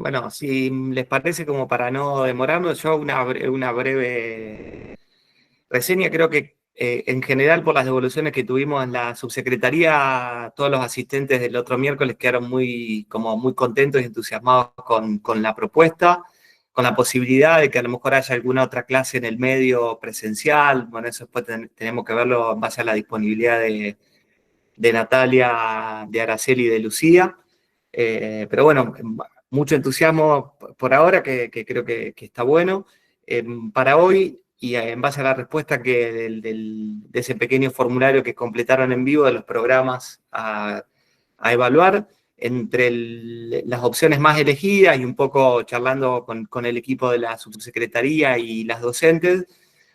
Bueno, si les parece, como para no demorarnos, yo una breve reseña. Creo que en general, por las devoluciones que tuvimos en la subsecretaría, todos los asistentes del otro miércoles quedaron como muy contentos y entusiasmados con la propuesta, con la posibilidad de que a lo mejor haya alguna otra clase en el medio presencial. Bueno, eso después tenemos que verlo en base a la disponibilidad de Natalia, de Araceli y de Lucía. Pero bueno, mucho entusiasmo por ahora, que creo que está bueno. Para hoy, y en base a la respuesta de ese pequeño formulario que completaron en vivo de los programas a evaluar, entre las opciones más elegidas y un poco charlando con el equipo de la subsecretaría y las docentes,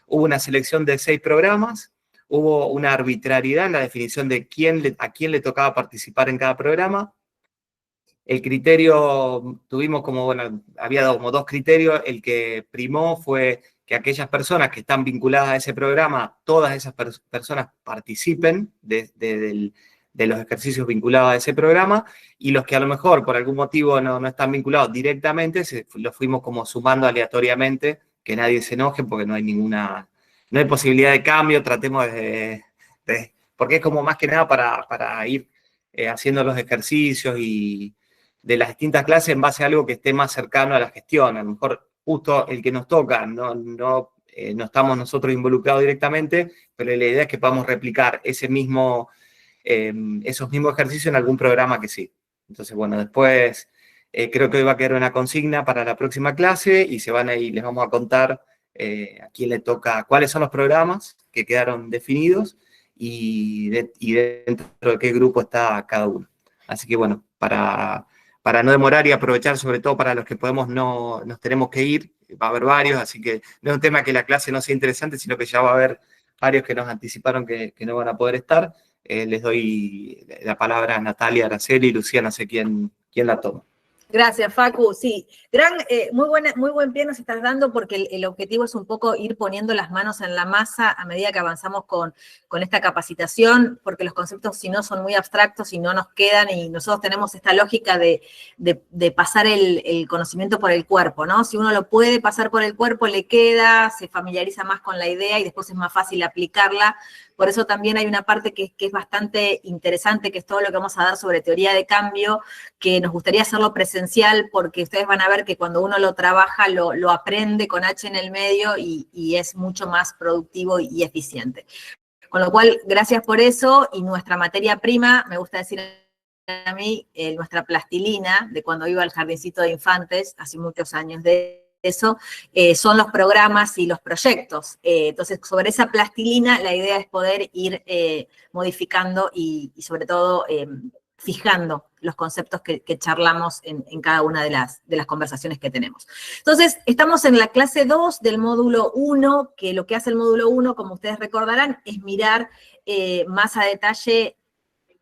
hubo una selección de 6 programas. Hubo una arbitrariedad en la definición de a quién le tocaba participar en cada programa. El criterio, tuvimos bueno, había como 2 criterios. El que primó fue que aquellas personas que están vinculadas a ese programa, todas esas personas participen de los ejercicios vinculados a ese programa, y los que a lo mejor por algún motivo no están vinculados directamente, los fuimos como sumando aleatoriamente, que nadie se enoje porque no hay posibilidad de cambio. Tratemos porque es como más que nada para ir haciendo los ejercicios y de las distintas clases en base a algo que esté más cercano a la gestión. A lo mejor justo el que nos toca no estamos nosotros involucrados directamente, pero la idea es que podamos replicar esos mismos ejercicios en algún programa que sí. Entonces, bueno, después creo que hoy va a quedar una consigna para la próxima clase y les vamos a contar a quién le toca, cuáles son los programas que quedaron definidos y dentro de qué grupo está cada uno. Así que bueno, para no demorar y aprovechar, sobre todo para los que nos tenemos que ir, va a haber varios, así que no es un tema que la clase no sea interesante, sino que ya va a haber varios que nos anticiparon que no van a poder estar. Les doy la palabra a Natalia, Araceli y Lucía, no sé quién la toma. Gracias, Facu. Sí, muy buen pie nos estás dando, porque el objetivo es un poco ir poniendo las manos en la masa a medida que avanzamos con esta capacitación, porque los conceptos, si no, son muy abstractos y no nos quedan, y nosotros tenemos esta lógica de pasar el conocimiento por el cuerpo, ¿no? Si uno lo puede pasar por el cuerpo, le queda, se familiariza más con la idea y después es más fácil aplicarla. Por eso también hay una parte que es bastante interesante, que es todo lo que vamos a dar sobre teoría de cambio, que nos gustaría hacerlo presencial, porque ustedes van a ver que cuando uno lo trabaja, lo aprende con H en el medio y es mucho más productivo y eficiente. Con lo cual, gracias por eso. Y nuestra materia prima, me gusta decir a mí, nuestra plastilina, de cuando iba al jardincito de infantes, hace muchos años de eso, son los programas y los proyectos. Entonces, sobre esa plastilina, la idea es poder ir modificando y sobre todo fijando los conceptos que charlamos en cada una de las conversaciones que tenemos. Entonces, estamos en la clase 2 del módulo 1, que lo que hace el módulo 1, como ustedes recordarán, es mirar más a detalle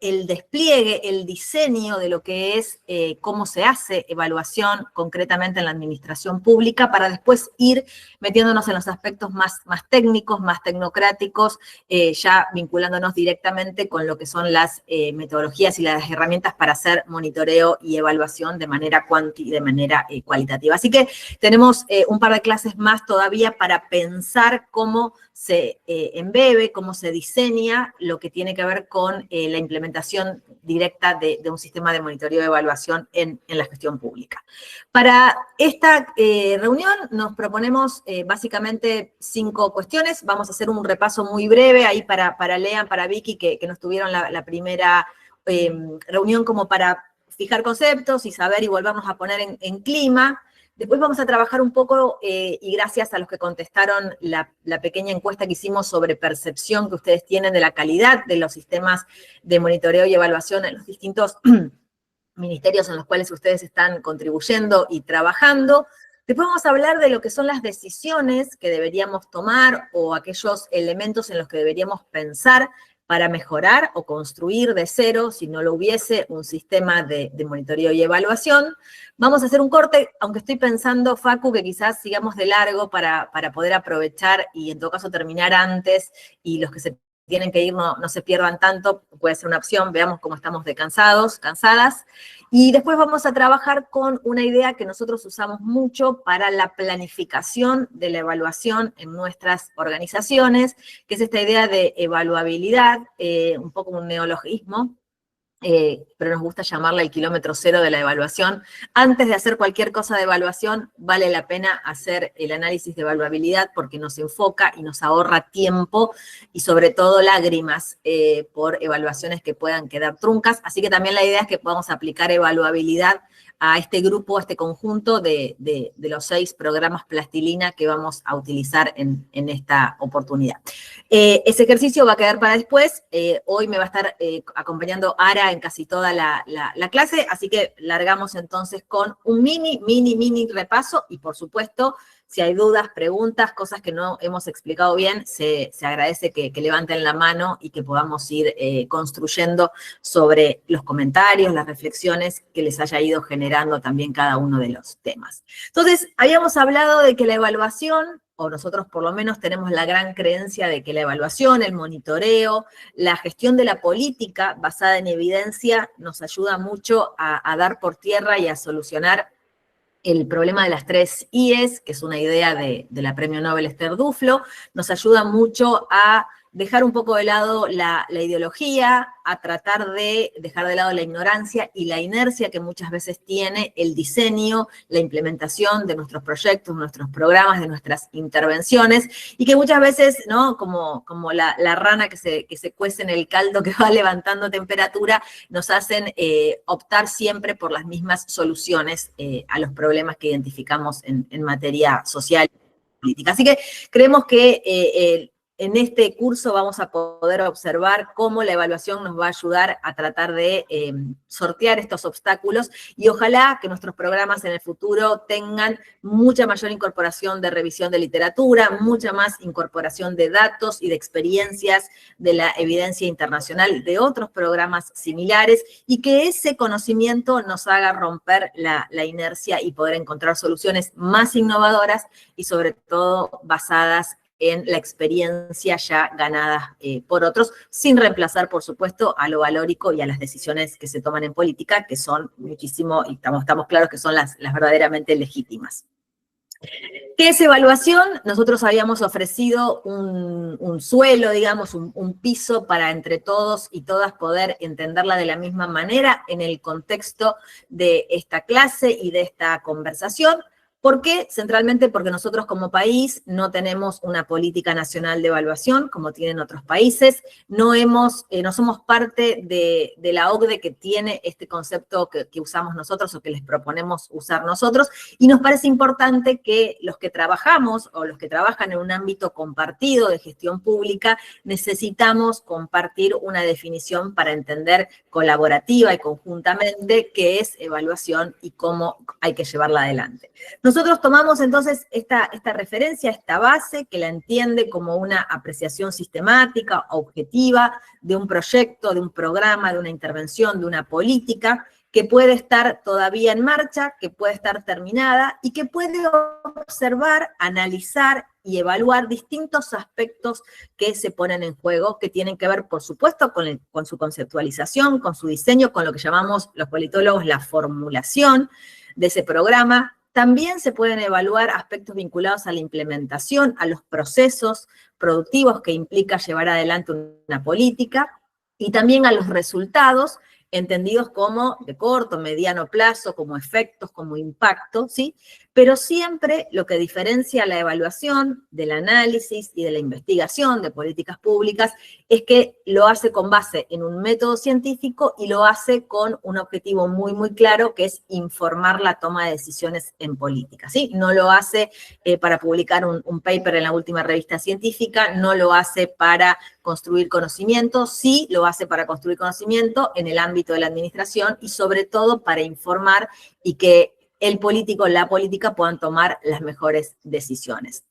el despliegue, el diseño de lo que es cómo se hace evaluación concretamente en la administración pública, para después ir metiéndonos en los aspectos más técnicos, más tecnocráticos, ya vinculándonos directamente con lo que son las metodologías y las herramientas para hacer monitoreo y evaluación de manera cualitativa. Así que tenemos un par de clases más todavía para pensar cómo se embebe, cómo se diseña lo que tiene que ver con la implementación directa de un sistema de monitoreo y evaluación en la gestión pública. Para esta reunión nos proponemos básicamente 5 cuestiones. Vamos a hacer un repaso muy breve ahí para Lean, para Vicky, que nos tuvieron la primera reunión, como para fijar conceptos y saber y volvernos a poner en clima. Después vamos a trabajar un poco, y gracias a los que contestaron la pequeña encuesta que hicimos sobre percepción que ustedes tienen de la calidad de los sistemas de monitoreo y evaluación en los distintos ministerios en los cuales ustedes están contribuyendo y trabajando. Después vamos a hablar de lo que son las decisiones que deberíamos tomar o aquellos elementos en los que deberíamos pensar para mejorar o construir de cero, si no lo hubiese, un sistema de monitoreo y evaluación. Vamos a hacer un corte, aunque estoy pensando, Facu, que quizás sigamos de largo para poder aprovechar y en todo caso terminar antes, y los que se tienen que ir no se pierdan tanto, puede ser una opción. Veamos cómo estamos de cansadas. Y después vamos a trabajar con una idea que nosotros usamos mucho para la planificación de la evaluación en nuestras organizaciones, que es esta idea de evaluabilidad, un poco un neologismo, pero nos gusta llamarla el kilómetro cero de la evaluación. Antes de hacer cualquier cosa de evaluación, vale la pena hacer el análisis de evaluabilidad porque nos enfoca y nos ahorra tiempo y sobre todo lágrimas por evaluaciones que puedan quedar truncas. Así que también la idea es que podamos aplicar evaluabilidad a este grupo, a este conjunto de los 6 programas plastilina que vamos a utilizar en esta oportunidad. Ese ejercicio va a quedar para después. Hoy me va a estar acompañando Ara en casi toda la clase, así que largamos entonces con un mini repaso y por supuesto, si hay dudas, preguntas, cosas que no hemos explicado bien, se agradece que levanten la mano y que podamos ir construyendo sobre los comentarios, las reflexiones que les haya ido generando también cada uno de los temas. Entonces, habíamos hablado de que la evaluación, o nosotros por lo menos tenemos la gran creencia de que la evaluación, el monitoreo, la gestión de la política basada en evidencia nos ayuda mucho a dar por tierra y a solucionar el problema de las 3 I's, que es una idea de la premio Nobel Esther Duflo, nos ayuda mucho a dejar un poco de lado la ideología, a tratar de dejar de lado la ignorancia y la inercia que muchas veces tiene el diseño, la implementación de nuestros proyectos, nuestros programas, de nuestras intervenciones, y que muchas veces, ¿no? Como la rana que se cuece en el caldo que va levantando temperatura, nos hacen optar siempre por las mismas soluciones a los problemas que identificamos en materia social y política. Así que creemos que en este curso vamos a poder observar cómo la evaluación nos va a ayudar a tratar de sortear estos obstáculos y ojalá que nuestros programas en el futuro tengan mucha mayor incorporación de revisión de literatura, mucha más incorporación de datos y de experiencias de la evidencia internacional de otros programas similares y que ese conocimiento nos haga romper la inercia y poder encontrar soluciones más innovadoras y sobre todo basadas en la experiencia ya ganada por otros, sin reemplazar, por supuesto, a lo valórico y a las decisiones que se toman en política, que son muchísimo, y estamos claros que son las verdaderamente legítimas. ¿Qué es evaluación? Nosotros habíamos ofrecido un suelo, digamos, un piso para entre todos y todas poder entenderla de la misma manera en el contexto de esta clase y de esta conversación. ¿Por qué? Centralmente porque nosotros como país no tenemos una política nacional de evaluación como tienen otros países, no somos parte de la OCDE que tiene este concepto que usamos nosotros o que les proponemos usar nosotros, y nos parece importante que los que trabajamos o los que trabajan en un ámbito compartido de gestión pública necesitamos compartir una definición para entender colaborativa y conjuntamente qué es evaluación y cómo hay que llevarla adelante. Nosotros tomamos entonces esta referencia, esta base, que la entiende como una apreciación sistemática, objetiva, de un proyecto, de un programa, de una intervención, de una política, que puede estar todavía en marcha, que puede estar terminada y que puede observar, analizar y evaluar distintos aspectos que se ponen en juego, que tienen que ver, por supuesto, con su conceptualización, con su diseño, con lo que llamamos los politólogos la formulación de ese programa. También se pueden evaluar aspectos vinculados a la implementación, a los procesos productivos que implica llevar adelante una política, y también a los resultados, entendidos como de corto, mediano plazo, como efectos, como impacto, ¿sí? Pero siempre lo que diferencia la evaluación del análisis y de la investigación de políticas públicas es que lo hace con base en un método científico y lo hace con un objetivo muy, muy claro, que es informar la toma de decisiones en política, ¿sí? No lo hace para publicar un paper en la última revista científica, no lo hace para construir conocimiento, sí lo hace para construir conocimiento en el ámbito de la administración y sobre todo para informar y que el político, la política puedan tomar las mejores decisiones.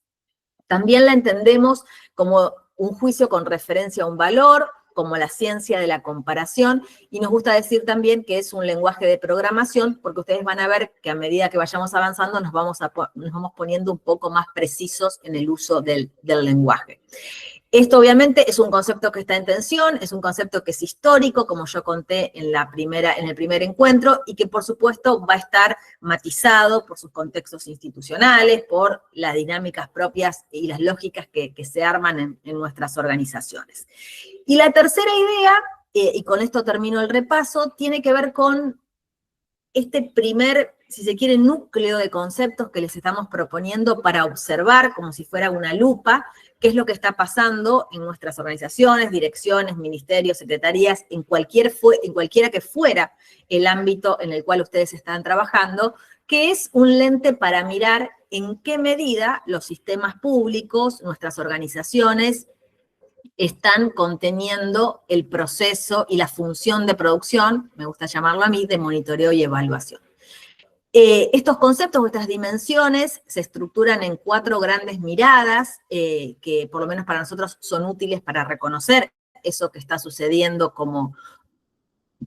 También la entendemos como un juicio con referencia a un valor, como la ciencia de la comparación, y nos gusta decir también que es un lenguaje de programación, porque ustedes van a ver que a medida que vayamos avanzando nos vamos poniendo un poco más precisos en el uso del lenguaje. Esto obviamente es un concepto que está en tensión, es un concepto que es histórico, como yo conté en el primer encuentro, y que por supuesto va a estar matizado por sus contextos institucionales, por las dinámicas propias y las lógicas que se arman en nuestras organizaciones. Y la tercera idea, y con esto termino el repaso, tiene que ver con este primer, si se quiere, núcleo de conceptos que les estamos proponiendo para observar, como si fuera una lupa, qué es lo que está pasando en nuestras organizaciones, direcciones, ministerios, secretarías, en cualquiera que fuera el ámbito en el cual ustedes están trabajando, que es un lente para mirar en qué medida los sistemas públicos, nuestras organizaciones, están conteniendo el proceso y la función de producción, me gusta llamarlo a mí, de monitoreo y evaluación. Estos conceptos o estas dimensiones se estructuran en 4 grandes miradas, que por lo menos para nosotros son útiles para reconocer eso que está sucediendo como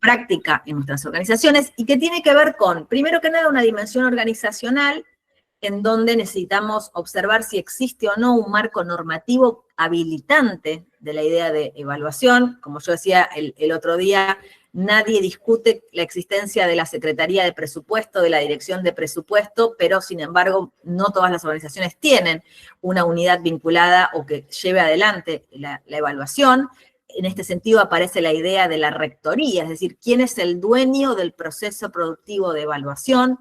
práctica en nuestras organizaciones, y que tiene que ver con, primero que nada, una dimensión organizacional, en donde necesitamos observar si existe o no un marco normativo habilitante de la idea de evaluación. Como yo decía el otro día, nadie discute la existencia de la Secretaría de Presupuesto, de la Dirección de Presupuesto, pero sin embargo no todas las organizaciones tienen una unidad vinculada o que lleve adelante la evaluación. En este sentido aparece la idea de la rectoría, es decir, ¿quién es el dueño del proceso productivo de evaluación?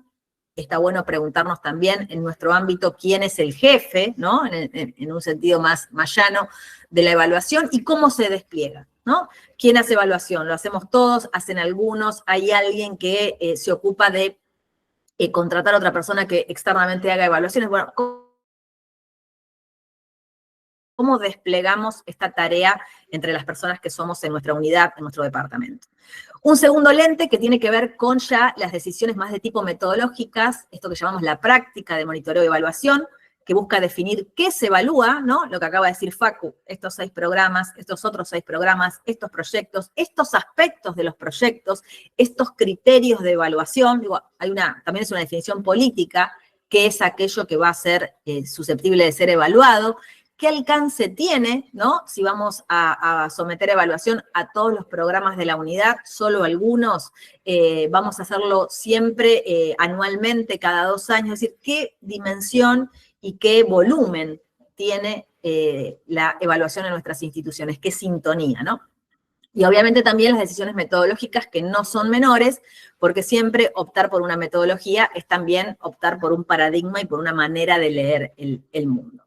Está bueno preguntarnos también en nuestro ámbito quién es el jefe, ¿no? En un sentido más llano de la evaluación y cómo se despliega, ¿no? ¿Quién hace evaluación? ¿Lo hacemos todos? ¿Hacen algunos? ¿Hay alguien que se ocupa de contratar a otra persona que externamente haga evaluaciones? Bueno, ¿cómo desplegamos esta tarea entre las personas que somos en nuestra unidad, en nuestro departamento? Un segundo lente que tiene que ver con ya las decisiones más de tipo metodológicas, esto que llamamos la práctica de monitoreo y evaluación, que busca definir qué se evalúa, ¿no? Lo que acaba de decir Facu, estos 6 programas, estos otros 6 programas, estos proyectos, estos aspectos de los proyectos, estos criterios de evaluación. Digo, también es una definición política, que es aquello que va a ser susceptible de ser evaluado. ¿Qué alcance tiene, ¿no? Si vamos a someter a evaluación a todos los programas de la unidad, solo algunos, vamos a hacerlo siempre anualmente, cada 2 años, es decir, qué dimensión y qué volumen tiene la evaluación en nuestras instituciones, qué sintonía, ¿no? Y obviamente también las decisiones metodológicas que no son menores, porque siempre optar por una metodología es también optar por un paradigma y por una manera de leer el mundo.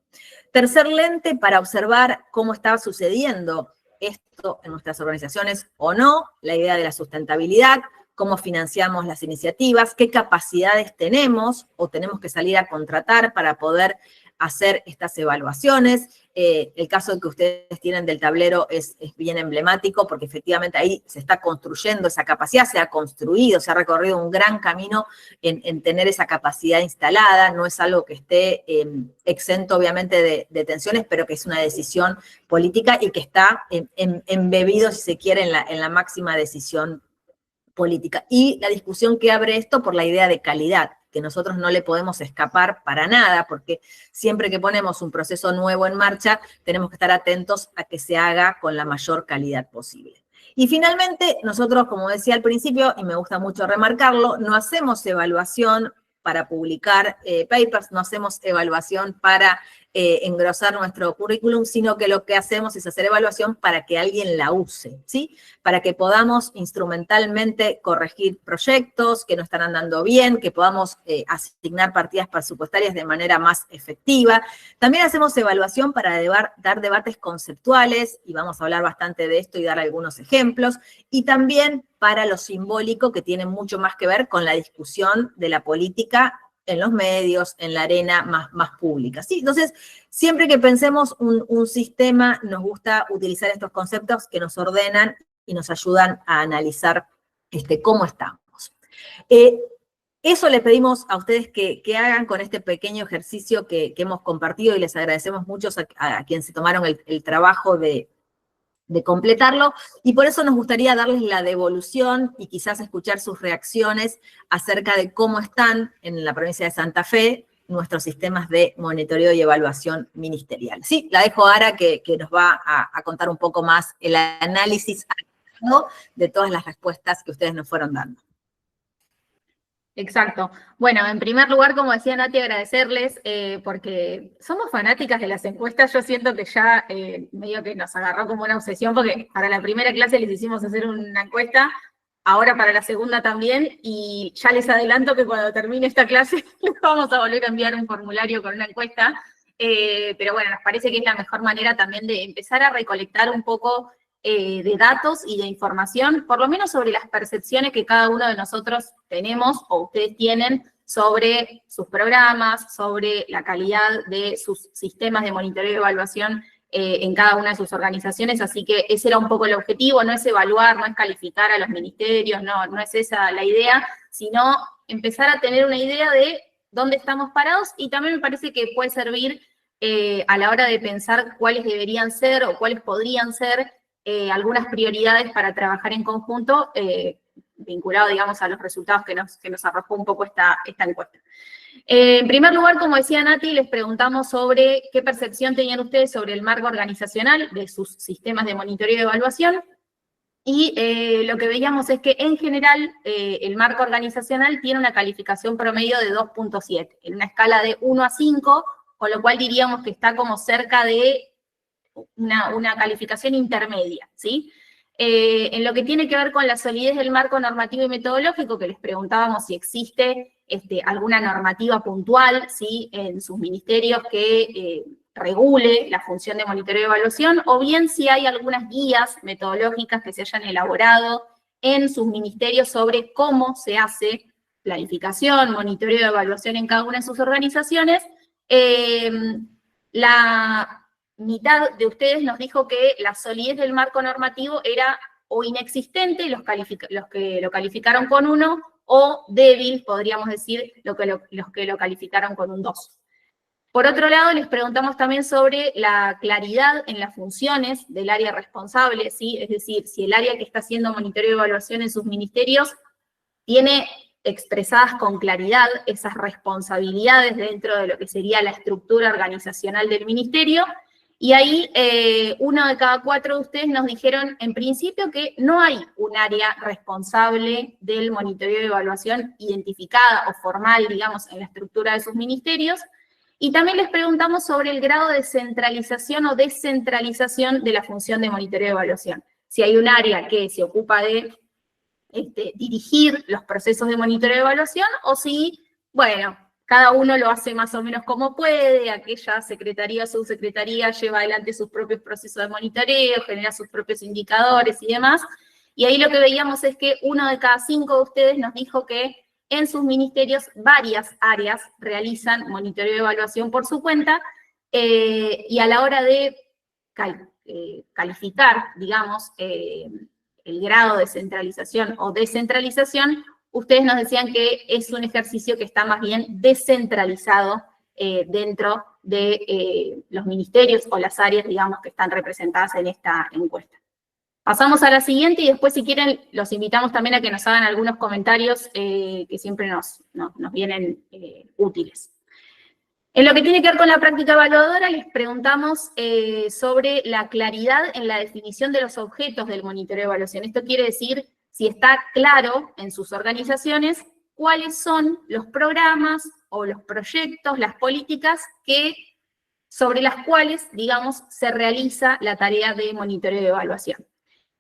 Tercer lente para observar cómo está sucediendo esto en nuestras organizaciones o no, la idea de la sustentabilidad, cómo financiamos las iniciativas, qué capacidades tenemos o tenemos que salir a contratar para poder hacer estas evaluaciones. El caso que ustedes tienen del tablero es bien emblemático porque efectivamente ahí se está construyendo esa capacidad, se ha construido, se ha recorrido un gran camino en tener esa capacidad instalada, no es algo que esté exento obviamente de tensiones, pero que es una decisión política y que está embebido, si se quiere, en la máxima decisión política. Y la discusión que abre esto por la idea de calidad, que nosotros no le podemos escapar para nada, porque siempre que ponemos un proceso nuevo en marcha, tenemos que estar atentos a que se haga con la mayor calidad posible. Y finalmente, nosotros, como decía al principio, y me gusta mucho remarcarlo, no hacemos evaluación para publicar papers, no hacemos evaluación para engrosar nuestro currículum, sino que lo que hacemos es hacer evaluación para que alguien la use, ¿sí? Para que podamos instrumentalmente corregir proyectos que no están andando bien, que podamos asignar partidas presupuestarias de manera más efectiva. También hacemos evaluación para dar debates conceptuales, y vamos a hablar bastante de esto y dar algunos ejemplos, y también para lo simbólico, que tiene mucho más que ver con la discusión de la política en los medios, en la arena más pública, ¿sí? Entonces, siempre que pensemos un sistema, nos gusta utilizar estos conceptos que nos ordenan y nos ayudan a analizar cómo estamos. Eso le pedimos a ustedes que hagan con este pequeño ejercicio que hemos compartido, y les agradecemos mucho a quienes se tomaron el trabajo de completarlo, y por eso nos gustaría darles la devolución y quizás escuchar sus reacciones acerca de cómo están en la provincia de Santa Fe nuestros sistemas de monitoreo y evaluación ministerial. Sí, la dejo a Ara que nos va a contar un poco más el análisis de todas las respuestas que ustedes nos fueron dando. Exacto. Bueno, en primer lugar, como decía Nati, agradecerles porque somos fanáticas de las encuestas. Yo siento que ya medio que nos agarró como una obsesión porque para la primera clase les hicimos hacer una encuesta, ahora para la segunda también, y ya les adelanto que cuando termine esta clase les vamos a volver a enviar un formulario con una encuesta. Pero bueno, nos parece que es la mejor manera también de empezar a recolectar un poco de datos y de información, por lo menos sobre las percepciones que cada uno de nosotros tenemos o ustedes tienen sobre sus programas, sobre la calidad de sus sistemas de monitoreo y evaluación en cada una de sus organizaciones. Así que ese era un poco el objetivo, no es evaluar, no es calificar a los ministerios, no es esa la idea, sino empezar a tener una idea de dónde estamos parados, y también me parece que puede servir a la hora de pensar cuáles deberían ser o cuáles podrían ser algunas prioridades para trabajar en conjunto, vinculado, digamos, a los resultados que nos arrojó un poco esta encuesta. En primer lugar, como decía Nati, les preguntamos sobre qué percepción tenían ustedes sobre el marco organizacional de sus sistemas de monitoreo y evaluación, y lo que veíamos es que, en general, el marco organizacional tiene una calificación promedio de 2.7, en una escala de 1 a 5, con lo cual diríamos que está como cerca de una calificación intermedia, ¿sí? En lo que tiene que ver con la solidez del marco normativo y metodológico, que les preguntábamos si existe alguna normativa puntual, ¿sí?, en sus ministerios que regule la función de monitoreo y evaluación, o bien si hay algunas guías metodológicas que se hayan elaborado en sus ministerios sobre cómo se hace planificación, monitoreo y evaluación en cada una de sus organizaciones. La mitad de ustedes nos dijo que la solidez del marco normativo era o inexistente, los que lo calificaron con 1, o débil, podríamos decir, los que lo calificaron con un 2. Por otro lado, les preguntamos también sobre la claridad en las funciones del área responsable, ¿sí? Es decir, si el área que está haciendo monitoreo y evaluación en sus ministerios tiene expresadas con claridad esas responsabilidades dentro de lo que sería la estructura organizacional del ministerio. Y ahí 1 de cada 4 de ustedes nos dijeron, en principio, que no hay un área responsable del monitoreo y evaluación identificada o formal, digamos, en la estructura de sus ministerios. Y también les preguntamos sobre el grado de centralización o descentralización de la función de monitoreo y evaluación. Si hay un área que se ocupa de dirigir los procesos de monitoreo y evaluación, o si, bueno, cada uno lo hace más o menos como puede, aquella secretaría o subsecretaría lleva adelante sus propios procesos de monitoreo, genera sus propios indicadores y demás. Y ahí lo que veíamos es que 1 de cada 5 de ustedes nos dijo que en sus ministerios varias áreas realizan monitoreo y evaluación por su cuenta, y a la hora de calificar, digamos, el grado de centralización o descentralización, ustedes nos decían que es un ejercicio que está más bien descentralizado dentro de los ministerios o las áreas, digamos, que están representadas en esta encuesta. Pasamos a la siguiente y después, si quieren, los invitamos también a que nos hagan algunos comentarios que siempre nos vienen útiles. En lo que tiene que ver con la práctica evaluadora, les preguntamos sobre la claridad en la definición de los objetos del monitoreo de evaluación. Esto quiere decir si está claro en sus organizaciones cuáles son los programas o los proyectos, las políticas sobre las cuales, digamos, se realiza la tarea de monitoreo de evaluación.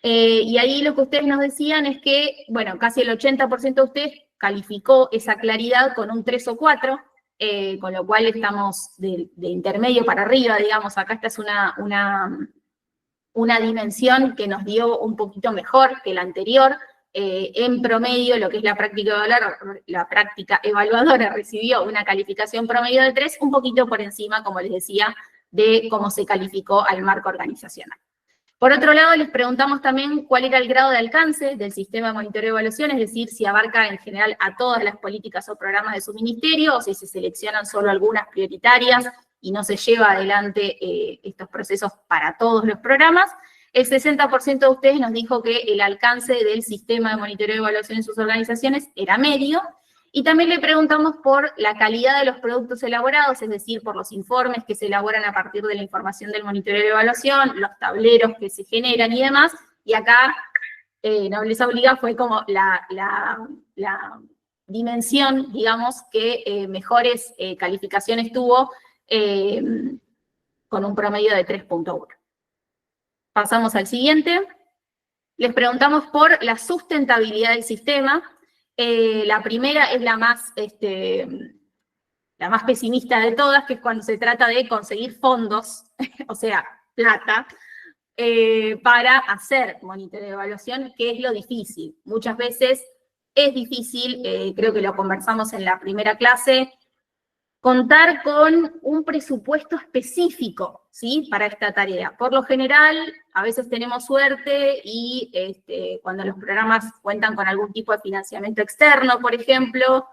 Y ahí lo que ustedes nos decían es que, bueno, casi el 80% de ustedes calificó esa claridad con un 3 o 4, con lo cual estamos de intermedio para arriba, digamos. Acá esta es una dimensión que nos dio un poquito mejor que la anterior. En promedio, lo que es la práctica evaluadora recibió una calificación promedio de 3, un poquito por encima, como les decía, de cómo se calificó al marco organizacional. Por otro lado, les preguntamos también cuál era el grado de alcance del sistema de monitoreo y evaluación, es decir, si abarca en general a todas las políticas o programas de su ministerio, o si se seleccionan solo algunas prioritarias y no se lleva adelante estos procesos para todos los programas. El 60% de ustedes nos dijo que el alcance del sistema de monitoreo y evaluación en sus organizaciones era medio, Y también le preguntamos por la calidad de los productos elaborados, es decir, por los informes que se elaboran a partir de la información del monitoreo de evaluación, los tableros que se generan y demás. Y acá, Nobleza Obliga fue como la dimensión, digamos, que mejores calificaciones tuvo con un promedio de 3.1. Pasamos al siguiente. Les preguntamos por la sustentabilidad del sistema. La primera es la más pesimista de todas, que es cuando se trata de conseguir fondos, o sea, plata, para hacer monitoreo de evaluación, que es lo difícil. Muchas veces es difícil, creo que lo conversamos en la primera clase, contar con un presupuesto específico, ¿sí?, para esta tarea. Por lo general, a veces tenemos suerte y cuando los programas cuentan con algún tipo de financiamiento externo, por ejemplo,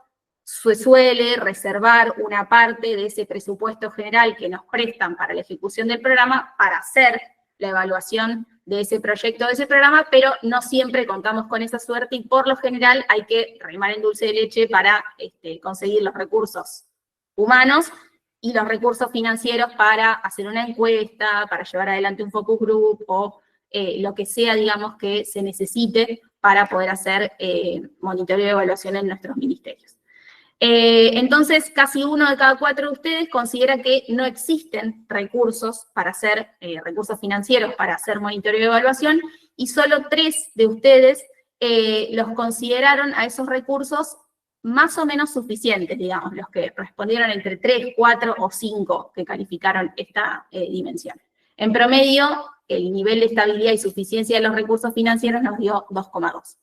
se suele reservar una parte de ese presupuesto general que nos prestan para la ejecución del programa para hacer la evaluación de ese proyecto, de ese programa, pero no siempre contamos con esa suerte y por lo general hay que remar en dulce de leche para conseguir los recursos humanos y los recursos financieros para hacer una encuesta, para llevar adelante un focus group o lo que sea, digamos, que se necesite para poder hacer monitoreo de evaluación en nuestros ministerios. Entonces, casi 1 de cada 4 de ustedes considera que no existen recursos para hacer, recursos financieros para hacer monitoreo de evaluación, y solo 3 de ustedes los consideraron a esos recursos más o menos suficientes, digamos, los que respondieron entre 3, 4 o 5 que calificaron esta dimensión. En promedio, el nivel de estabilidad y suficiencia de los recursos financieros nos dio 2,2.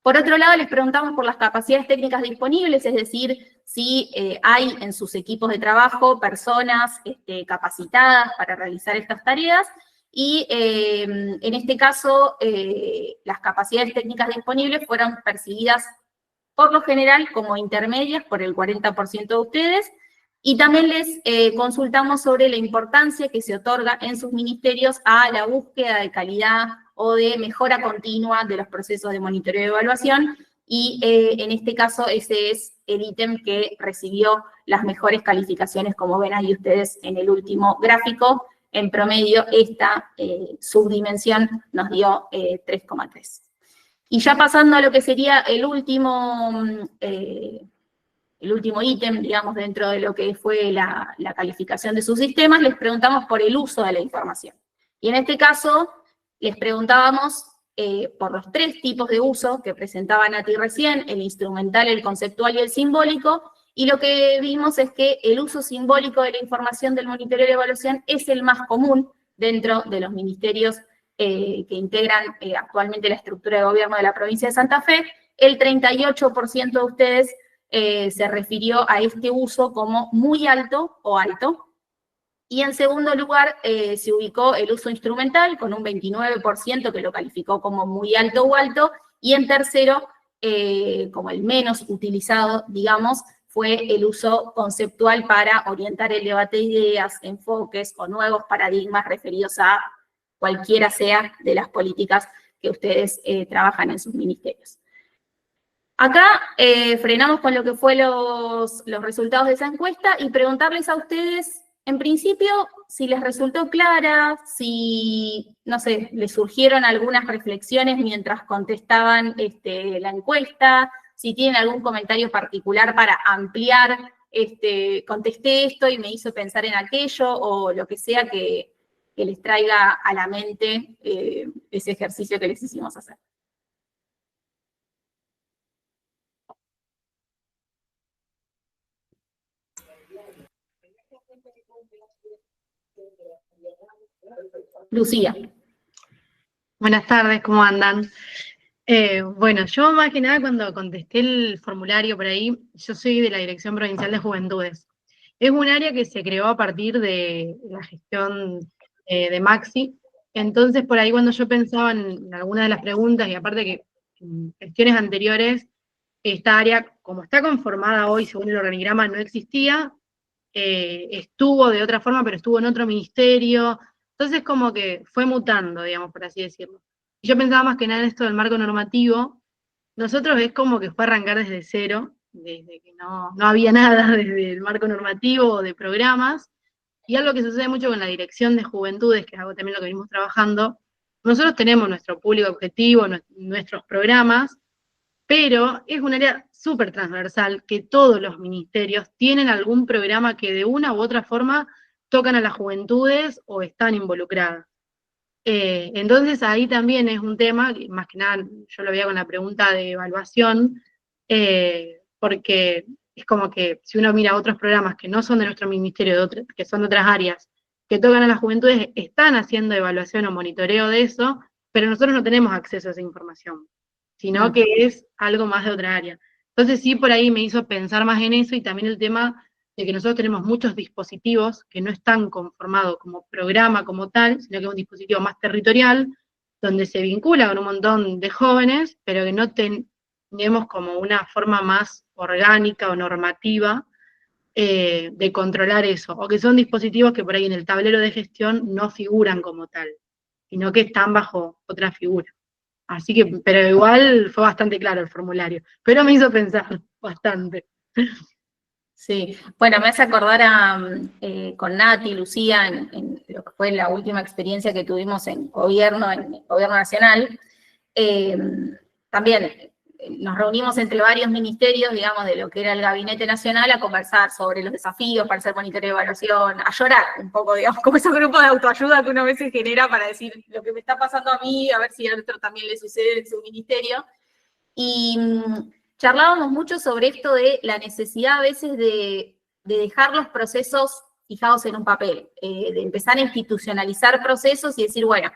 Por otro lado, les preguntamos por las capacidades técnicas disponibles, es decir, si hay en sus equipos de trabajo personas capacitadas para realizar estas tareas, y en este caso, las capacidades técnicas disponibles fueron percibidas por lo general como intermedias por el 40% de ustedes, y también les consultamos sobre la importancia que se otorga en sus ministerios a la búsqueda de calidad o de mejora continua de los procesos de monitoreo y evaluación, y en este caso ese es el ítem que recibió las mejores calificaciones, como ven ahí ustedes en el último gráfico. En promedio, esta subdimensión nos dio 3,3. Y ya pasando a lo que sería el último ítem, digamos, dentro de lo que fue la calificación de sus sistemas, les preguntamos por el uso de la información. Y en este caso, les preguntábamos por los 3 tipos de uso que presentaba Nati recién: el instrumental, el conceptual y el simbólico, y lo que vimos es que el uso simbólico de la información del monitoreo de evaluación es el más común dentro de los ministerios que integran actualmente la estructura de gobierno de la provincia de Santa Fe. El 38% de ustedes se refirió a este uso como muy alto o alto. Y en segundo lugar se ubicó el uso instrumental con un 29% que lo calificó como muy alto o alto, y en tercero, como el menos utilizado, digamos, fue el uso conceptual para orientar el debate de ideas, enfoques o nuevos paradigmas referidos a cualquiera sea de las políticas que ustedes trabajan en sus ministerios. Acá frenamos con lo que fue los resultados de esa encuesta y preguntarles a ustedes, en principio, si les resultó clara, si, no sé, les surgieron algunas reflexiones mientras contestaban la encuesta, si tienen algún comentario particular para ampliar, contesté esto y me hizo pensar en aquello, o lo que sea que les traiga a la mente ese ejercicio que les hicimos hacer. Lucía. Buenas tardes, ¿cómo andan? Bueno, yo más que nada cuando contesté el formulario por ahí, yo soy de la Dirección Provincial de Juventudes. Es un área que se creó a partir de la gestión de Maxi. Entonces, por ahí cuando yo pensaba en alguna de las preguntas, y aparte que en gestiones anteriores, esta área, como está conformada hoy según el organigrama, no existía, estuvo de otra forma, pero estuvo en otro ministerio. Entonces, como que fue mutando, digamos, por así decirlo. Yo pensaba más que nada en esto del marco normativo, nosotros es como que fue arrancar desde cero, desde que no había nada, desde el marco normativo o de programas, y algo que sucede mucho con la dirección de juventudes, que es algo también lo que venimos trabajando, nosotros tenemos nuestro público objetivo, nuestros programas, pero es un área súper transversal que todos los ministerios tienen algún programa que de una u otra forma tocan a las juventudes o están involucradas. Entonces ahí también es un tema, más que nada yo lo veía con la pregunta de evaluación, porque es como que si uno mira otros programas que no son de nuestro ministerio, que son de otras áreas, que tocan a las juventudes, están haciendo evaluación o monitoreo de eso, pero nosotros no tenemos acceso a esa información, sino que es algo más de otra área. Entonces sí, por ahí me hizo pensar más en eso y también el tema de que nosotros tenemos muchos dispositivos que no están conformados como programa como tal, sino que es un dispositivo más territorial, donde se vincula con un montón de jóvenes, pero que no tenemos como una forma más orgánica o normativa de controlar eso, o que son dispositivos que por ahí en el tablero de gestión no figuran como tal, sino que están bajo otra figura. Así que, pero igual fue bastante claro el formulario, pero me hizo pensar bastante. Sí, bueno, me hace acordar con Nati, Lucía, en lo que fue la última experiencia que tuvimos en gobierno nacional. También nos reunimos entre varios ministerios, digamos, de lo que era el Gabinete Nacional, a conversar sobre los desafíos para hacer monitoreo de evaluación, a llorar un poco, digamos, como esos grupos de autoayuda que uno a veces genera para decir lo que me está pasando a mí, a ver si a otro también le sucede en su ministerio. Y charlábamos mucho sobre esto de la necesidad a veces de dejar los procesos fijados en un papel, de empezar a institucionalizar procesos y decir, bueno,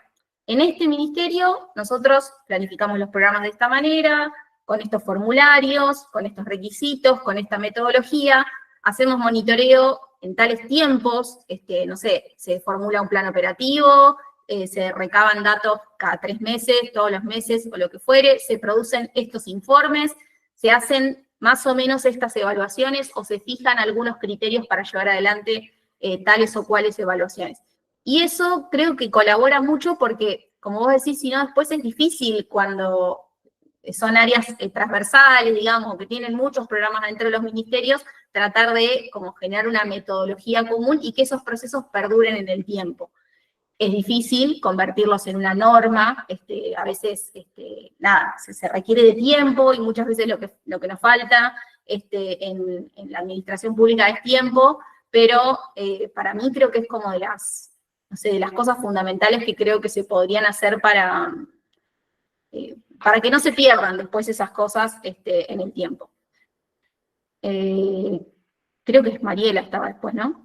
en este ministerio nosotros planificamos los programas de esta manera, con estos formularios, con estos requisitos, con esta metodología, hacemos monitoreo en tales tiempos, no sé, se formula un plan operativo, se recaban datos cada 3 meses, todos los meses o lo que fuere, se producen estos informes, se hacen más o menos estas evaluaciones o se fijan algunos criterios para llevar adelante tales o cuales evaluaciones. Y eso creo que colabora mucho porque, como vos decís, si no, después es difícil cuando son áreas transversales, digamos, que tienen muchos programas dentro de los ministerios, tratar de como generar una metodología común y que esos procesos perduren en el tiempo. Es difícil convertirlos en una norma, a veces, nada, se requiere de tiempo y muchas veces lo que nos falta en la administración pública es tiempo, pero para mí creo que es como de las, no sé, de las cosas fundamentales que creo que se podrían hacer para que no se pierdan después esas cosas en el tiempo. Creo que es Mariela estaba después, ¿no?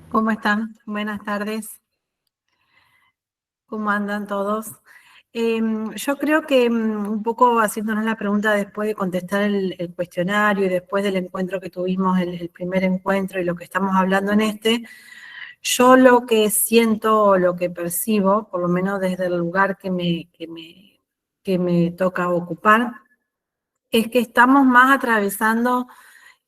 ¿Cómo están? Buenas tardes. ¿Cómo andan todos? Yo creo que un poco haciéndonos la pregunta después de contestar el cuestionario y después del encuentro que tuvimos, el primer encuentro y lo que estamos hablando en yo lo que siento, lo que percibo, por lo menos desde el lugar que me toca ocupar, es que estamos más atravesando.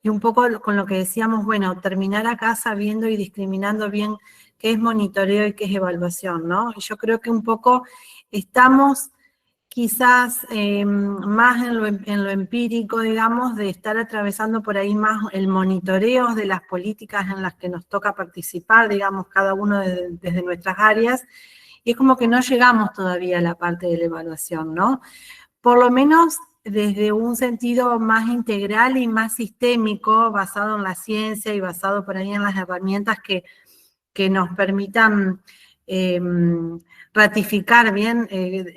Y un poco con lo que decíamos, bueno, terminar acá sabiendo y discriminando bien qué es monitoreo y qué es evaluación, ¿no? Y yo creo que un poco estamos quizás más en lo empírico, digamos, de estar atravesando por ahí más el monitoreo de las políticas en las que nos toca participar, digamos, cada uno desde nuestras áreas, y es como que no llegamos todavía a la parte de la evaluación, ¿no? Por lo menos desde un sentido más integral y más sistémico, basado en la ciencia y basado por ahí en las herramientas que nos permitan ratificar bien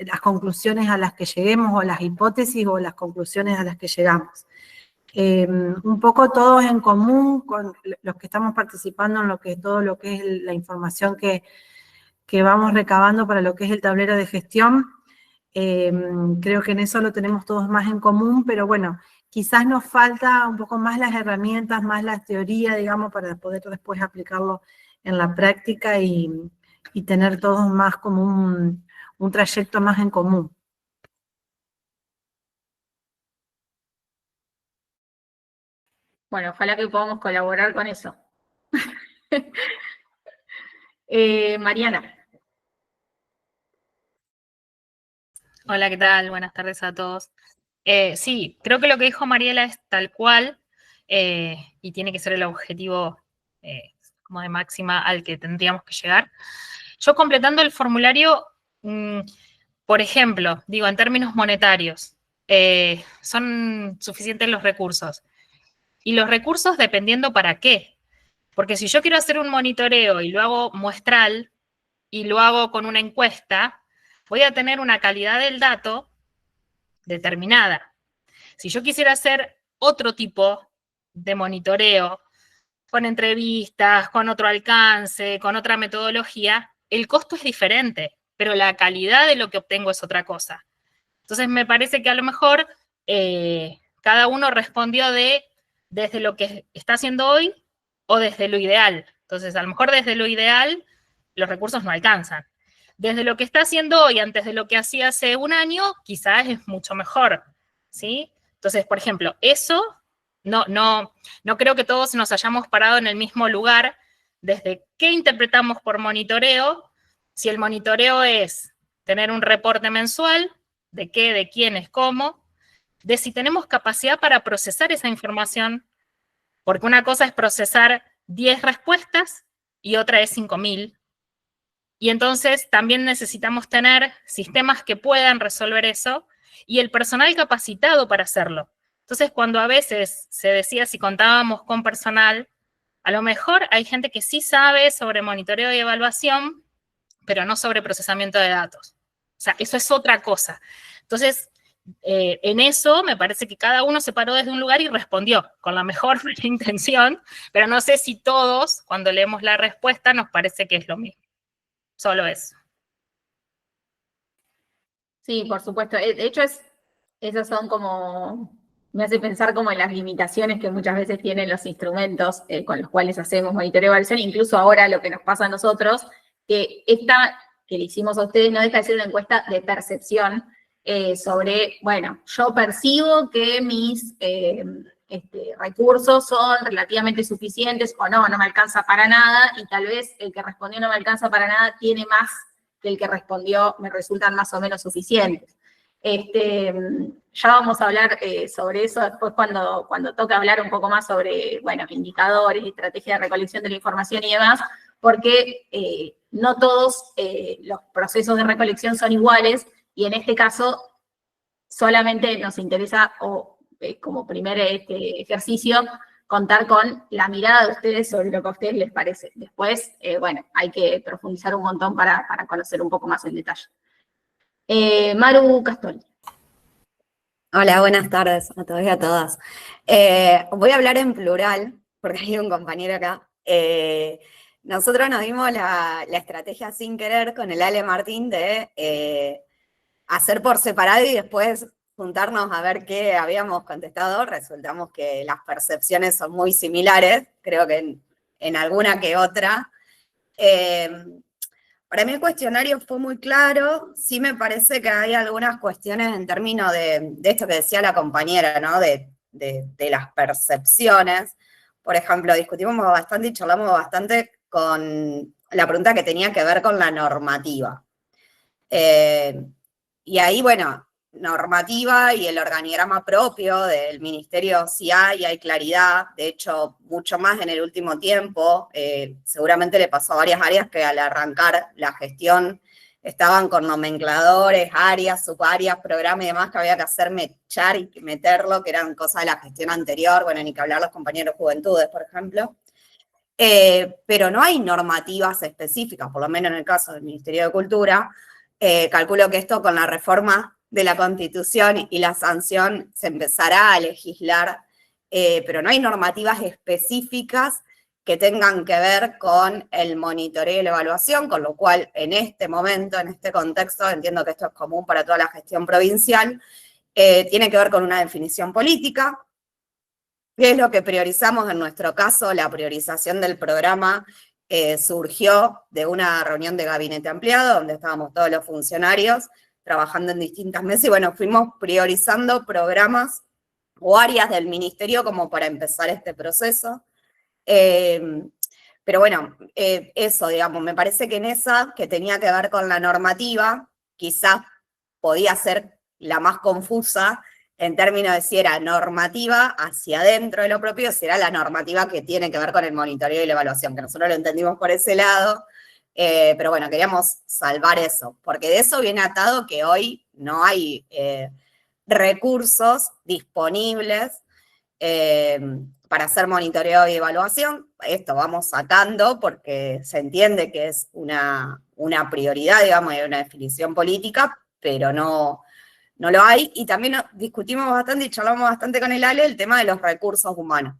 las conclusiones a las que lleguemos o las hipótesis o las conclusiones a las que llegamos. Un poco todos en común con los que estamos participando en todo lo que es la información que vamos recabando para lo que es el tablero de gestión. Creo que en eso lo tenemos todos más en común, pero bueno, quizás nos falta un poco más las herramientas, más la teoría, digamos, para poder después aplicarlo en la práctica y tener todos más como un trayecto más en común. Bueno, ojalá que podamos colaborar con eso. Mariana. Hola, ¿qué tal? Buenas tardes a todos. Sí, creo que lo que dijo Mariela es tal cual y tiene que ser el objetivo como de máxima al que tendríamos que llegar. Yo completando el formulario, por ejemplo, digo, en términos monetarios, son suficientes los recursos. Y los recursos dependiendo para qué. Porque si yo quiero hacer un monitoreo y lo hago muestral y lo hago con una encuesta, voy a tener una calidad del dato determinada. Si yo quisiera hacer otro tipo de monitoreo, con entrevistas, con otro alcance, con otra metodología, el costo es diferente, pero la calidad de lo que obtengo es otra cosa. Entonces me parece que a lo mejor cada uno respondió desde lo que está haciendo hoy o desde lo ideal. Entonces, a lo mejor desde lo ideal los recursos no alcanzan. Desde lo que está haciendo hoy, antes de lo que hacía hace un año, quizás es mucho mejor, ¿sí? Entonces, por ejemplo, eso no creo que todos nos hayamos parado en el mismo lugar desde qué interpretamos por monitoreo, si el monitoreo es tener un reporte mensual, de qué, de quiénes, cómo, de si tenemos capacidad para procesar esa información, porque una cosa es procesar 10 respuestas y otra es 5.000. Y entonces también necesitamos tener sistemas que puedan resolver eso y el personal capacitado para hacerlo. Entonces, cuando a veces se decía si contábamos con personal, a lo mejor hay gente que sí sabe sobre monitoreo y evaluación, pero no sobre procesamiento de datos. O sea, eso es otra cosa. Entonces, en eso me parece que cada uno se paró desde un lugar y respondió con la mejor intención, pero no sé si todos, cuando leemos la respuesta, nos parece que es lo mismo. Solo eso. Sí, por supuesto. De hecho, esas son como, me hace pensar como en las limitaciones que muchas veces tienen los instrumentos con los cuales hacemos monitoreo y evaluación, incluso ahora lo que nos pasa a nosotros, que esta que le hicimos a ustedes no deja de ser una encuesta de percepción sobre, bueno, yo percibo que mis recursos son relativamente suficientes o no me alcanza para nada, y tal vez el que respondió no me alcanza para nada tiene más que el que respondió me resultan más o menos suficientes. Ya vamos a hablar sobre eso después cuando toque hablar un poco más sobre, bueno, indicadores, estrategia de recolección de la información y demás, porque no todos los procesos de recolección son iguales, y en este caso solamente nos interesa, como primer ejercicio, contar con la mirada de ustedes sobre lo que a ustedes les parece. Después, bueno, hay que profundizar un montón para conocer un poco más el detalle. Maru Castoli. Hola, buenas tardes a todos y a todas. Voy a hablar en plural, porque hay un compañero acá. Nosotros nos dimos la estrategia sin querer con el Ale Martín de hacer por separado y después juntarnos a ver qué habíamos contestado. Resultamos que las percepciones son muy similares, creo que en alguna que otra. Para mí el cuestionario fue muy claro. Sí me parece que hay algunas cuestiones en términos de esto que decía la compañera, ¿no? De las percepciones. Por ejemplo, discutimos bastante y charlamos bastante con la pregunta que tenía que ver con la normativa. Y ahí, bueno, normativa y el organigrama propio del ministerio sí hay claridad, de hecho, mucho más en el último tiempo. Seguramente le pasó a varias áreas que al arrancar la gestión estaban con nomencladores, áreas, subáreas, programas y demás que había que hacer mechar y meterlo, que eran cosas de la gestión anterior, bueno, ni que hablar los compañeros juventudes, por ejemplo. Pero no hay normativas específicas, por lo menos en el caso del Ministerio de Cultura. Calculo que esto con la reforma de la Constitución y la sanción se empezará a legislar, pero no hay normativas específicas que tengan que ver con el monitoreo y la evaluación, con lo cual en este momento, en este contexto, entiendo que esto es común para toda la gestión provincial, tiene que ver con una definición política. ¿Qué es lo que priorizamos en nuestro caso? La priorización del programa surgió de una reunión de gabinete ampliado, donde estábamos todos los funcionarios trabajando en distintas mesas, y bueno, fuimos priorizando programas o áreas del ministerio como para empezar este proceso. Pero bueno, eso, digamos, me parece que en esa, que tenía que ver con la normativa, quizás podía ser la más confusa en términos de si era normativa hacia adentro de lo propio, si era la normativa que tiene que ver con el monitoreo y la evaluación, que nosotros lo entendimos por ese lado, pero bueno, queríamos salvar eso, porque de eso viene atado que hoy no hay recursos disponibles para hacer monitoreo y evaluación. Esto vamos sacando porque se entiende que es una prioridad, digamos, hay una definición política, pero no lo hay. Y también discutimos bastante y charlamos bastante con el Ale el tema de los recursos humanos.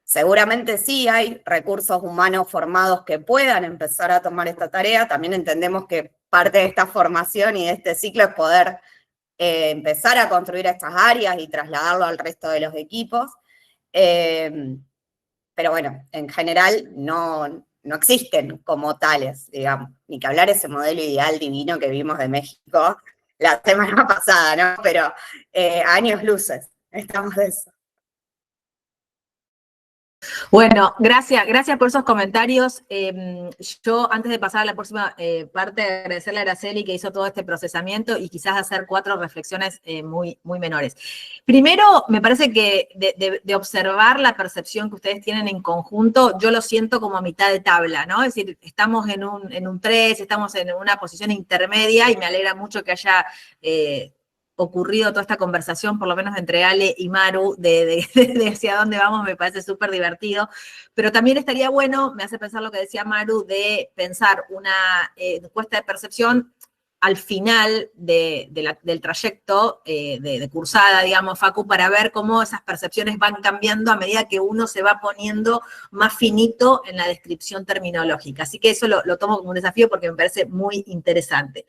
Seguramente sí hay recursos humanos formados que puedan empezar a tomar esta tarea. También entendemos que parte de esta formación y de este ciclo es poder empezar a construir estas áreas y trasladarlo al resto de los equipos. Pero bueno, en general no existen como tales, digamos, ni que hablar ese modelo ideal divino que vimos de México la semana pasada, ¿no? Pero años luces, estamos de eso. Bueno, gracias por esos comentarios. Yo, antes de pasar a la próxima parte, agradecerle a Araceli que hizo todo este procesamiento y quizás hacer 4 reflexiones muy menores. Primero, me parece que de observar la percepción que ustedes tienen en conjunto, yo lo siento como a mitad de tabla, ¿no? Es decir, estamos en un 3, estamos en una posición intermedia y me alegra mucho que haya ocurrido toda esta conversación, por lo menos entre Ale y Maru, de hacia dónde vamos, me parece súper divertido, pero también estaría bueno, me hace pensar lo que decía Maru, de pensar una encuesta de percepción al final del trayecto de cursada, digamos, Facu, para ver cómo esas percepciones van cambiando a medida que uno se va poniendo más finito en la descripción terminológica. Así que eso lo tomo como un desafío porque me parece muy interesante.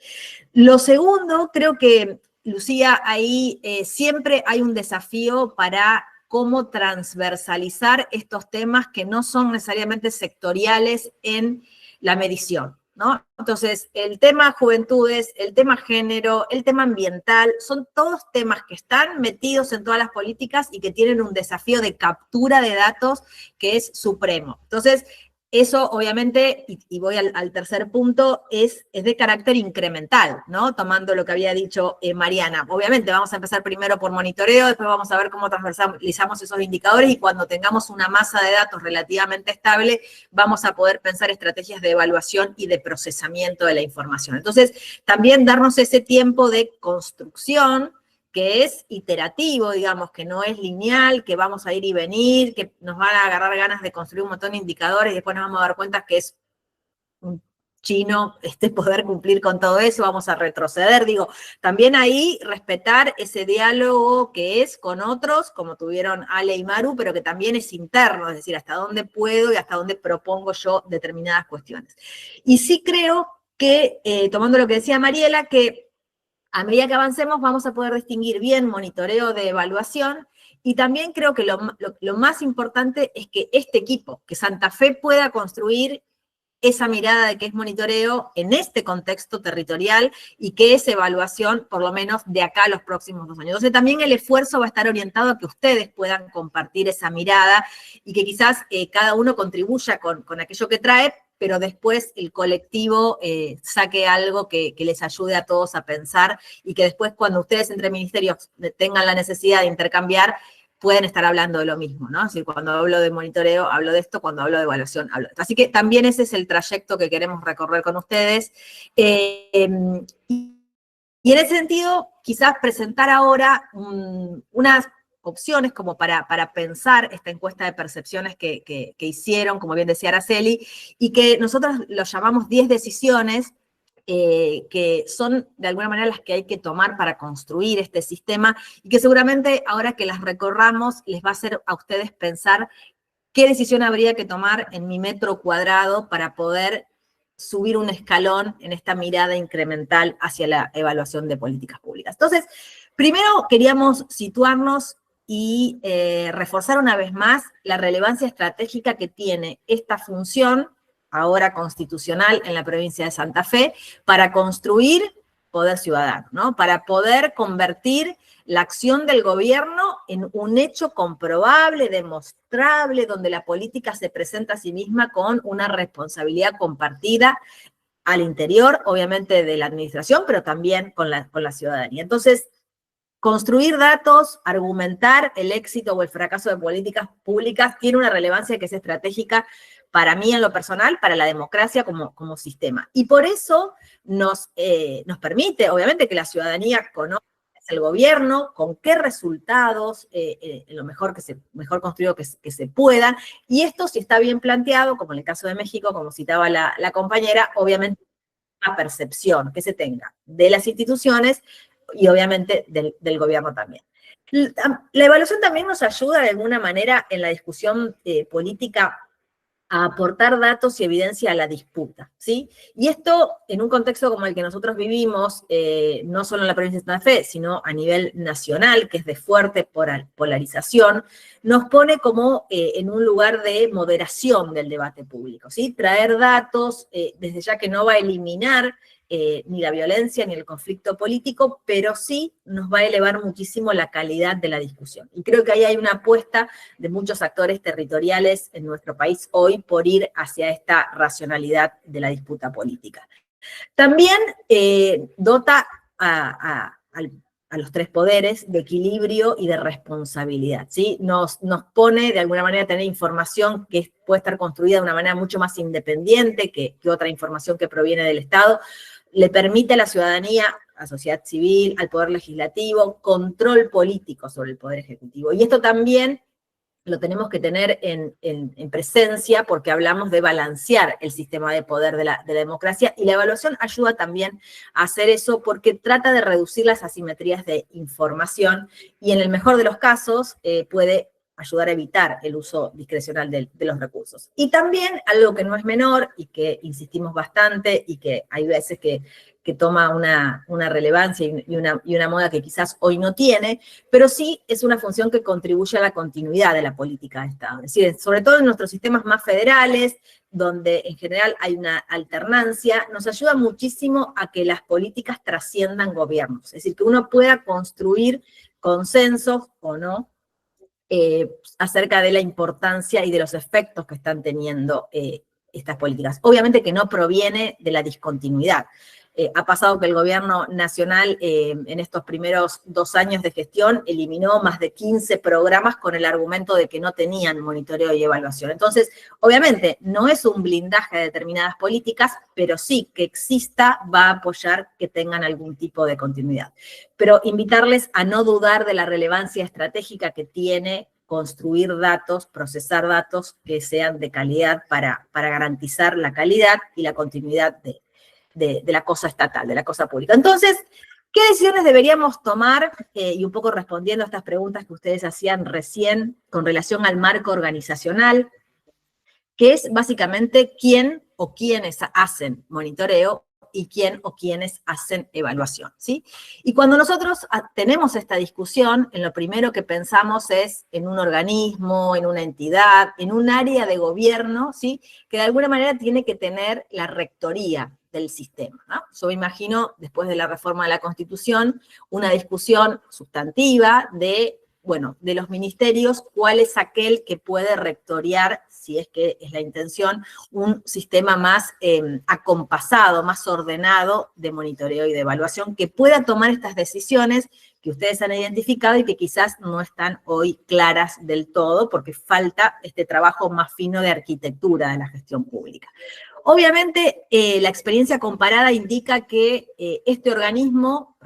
Lo segundo, creo que Lucía, ahí siempre hay un desafío para cómo transversalizar estos temas que no son necesariamente sectoriales en la medición, ¿no? Entonces, el tema juventudes, el tema género, el tema ambiental, son todos temas que están metidos en todas las políticas y que tienen un desafío de captura de datos que es supremo. Entonces, eso, obviamente, y voy al tercer punto, es de carácter incremental, ¿no? Tomando lo que había dicho Mariana. Obviamente, vamos a empezar primero por monitoreo, después vamos a ver cómo transversalizamos esos indicadores y cuando tengamos una masa de datos relativamente estable, vamos a poder pensar estrategias de evaluación y de procesamiento de la información. Entonces, también darnos ese tiempo de construcción, que es iterativo, digamos, que no es lineal, que vamos a ir y venir, que nos van a agarrar ganas de construir un montón de indicadores y después nos vamos a dar cuenta que es un chino poder cumplir con todo eso, vamos a retroceder. Digo, también ahí respetar ese diálogo que es con otros, como tuvieron Ale y Maru, pero que también es interno, es decir, hasta dónde puedo y hasta dónde propongo yo determinadas cuestiones. Y sí creo que, tomando lo que decía Mariela, que a medida que avancemos vamos a poder distinguir bien monitoreo de evaluación y también creo que lo más importante es que este equipo, que Santa Fe pueda construir esa mirada de qué es monitoreo en este contexto territorial y que es evaluación, por lo menos de acá a los próximos 2 años. Entonces también el esfuerzo va a estar orientado a que ustedes puedan compartir esa mirada y que quizás cada uno contribuya con aquello que trae, pero después el colectivo saque algo que les ayude a todos a pensar y que después cuando ustedes entre ministerios tengan la necesidad de intercambiar, pueden estar hablando de lo mismo, ¿no? Es decir, cuando hablo de monitoreo, hablo de esto, cuando hablo de evaluación, hablo de esto. Así que también ese es el trayecto que queremos recorrer con ustedes. Y en ese sentido, quizás presentar ahora unas opciones como para pensar esta encuesta de percepciones que hicieron, como bien decía Araceli, y que nosotros lo llamamos 10 decisiones, que son de alguna manera las que hay que tomar para construir este sistema, y que seguramente ahora que las recorramos les va a hacer a ustedes pensar qué decisión habría que tomar en mi metro cuadrado para poder subir un escalón en esta mirada incremental hacia la evaluación de políticas públicas. Entonces, primero queríamos situarnos y reforzar una vez más la relevancia estratégica que tiene esta función, ahora constitucional en la provincia de Santa Fe, para construir poder ciudadano, ¿no? Para poder convertir la acción del gobierno en un hecho comprobable, demostrable, donde la política se presenta a sí misma con una responsabilidad compartida al interior, obviamente, de la administración, pero también con la ciudadanía. Entonces, construir datos, argumentar el éxito o el fracaso de políticas públicas tiene una relevancia que es estratégica para mí en lo personal, para la democracia como sistema. Y por eso nos permite, obviamente, que la ciudadanía conozca el gobierno, con qué resultados, lo mejor construido que se puedan, y esto si está bien planteado, como en el caso de México, como citaba la compañera, obviamente una percepción que se tenga de las instituciones y obviamente del gobierno también. La evaluación también nos ayuda de alguna manera en la discusión política a aportar datos y evidencia a la disputa, ¿sí? Y esto, en un contexto como el que nosotros vivimos, no solo en la provincia de Santa Fe, sino a nivel nacional, que es de fuerte polarización, nos pone como en un lugar de moderación del debate público, ¿sí? Traer datos, desde ya que no va a eliminar ni la violencia ni el conflicto político, pero sí nos va a elevar muchísimo la calidad de la discusión. Y creo que ahí hay una apuesta de muchos actores territoriales en nuestro país hoy por ir hacia esta racionalidad de la disputa política. También dota a los tres poderes de equilibrio y de responsabilidad, ¿sí? Nos pone de alguna manera a tener información que puede estar construida de una manera mucho más independiente que otra información que proviene del Estado. Le permite a la ciudadanía, a la sociedad civil, al poder legislativo, control político sobre el poder ejecutivo. Y esto también lo tenemos que tener en presencia porque hablamos de balancear el sistema de poder de la democracia, y la evaluación ayuda también a hacer eso porque trata de reducir las asimetrías de información y en el mejor de los casos puede ayudar a evitar el uso discrecional de los recursos. Y también algo que no es menor y que insistimos bastante y que hay veces que toma una relevancia y una moda que quizás hoy no tiene, pero sí es una función que contribuye a la continuidad de la política de Estado. Es decir, sobre todo en nuestros sistemas más federales, donde en general hay una alternancia, nos ayuda muchísimo a que las políticas trasciendan gobiernos. Es decir, que uno pueda construir consensos o no acerca de la importancia y de los efectos que están teniendo estas políticas. Obviamente que no proviene de la discontinuidad. Ha pasado que el gobierno nacional en estos primeros 2 años de gestión eliminó más de 15 programas con el argumento de que no tenían monitoreo y evaluación. Entonces, obviamente, no es un blindaje de determinadas políticas, pero sí que exista va a apoyar que tengan algún tipo de continuidad. Pero invitarles a no dudar de la relevancia estratégica que tiene construir datos, procesar datos que sean de calidad para garantizar la calidad y la continuidad de la cosa estatal, de la cosa pública. Entonces, ¿qué decisiones deberíamos tomar? Y un poco respondiendo a estas preguntas que ustedes hacían recién con relación al marco organizacional, que es básicamente quién o quiénes hacen monitoreo y quién o quiénes hacen evaluación, ¿sí? Y cuando nosotros tenemos esta discusión, en lo primero que pensamos es en un organismo, en una entidad, en un área de gobierno, ¿sí? Que de alguna manera tiene que tener la rectoría del sistema, ¿no? Yo me imagino, después de la reforma de la Constitución, una discusión sustantiva de los ministerios, cuál es aquel que puede rectoriar, si es que es la intención, un sistema más acompasado, más ordenado de monitoreo y de evaluación, que pueda tomar estas decisiones que ustedes han identificado y que quizás no están hoy claras del todo, porque falta este trabajo más fino de arquitectura de la gestión pública. Obviamente, la experiencia comparada indica que este organismo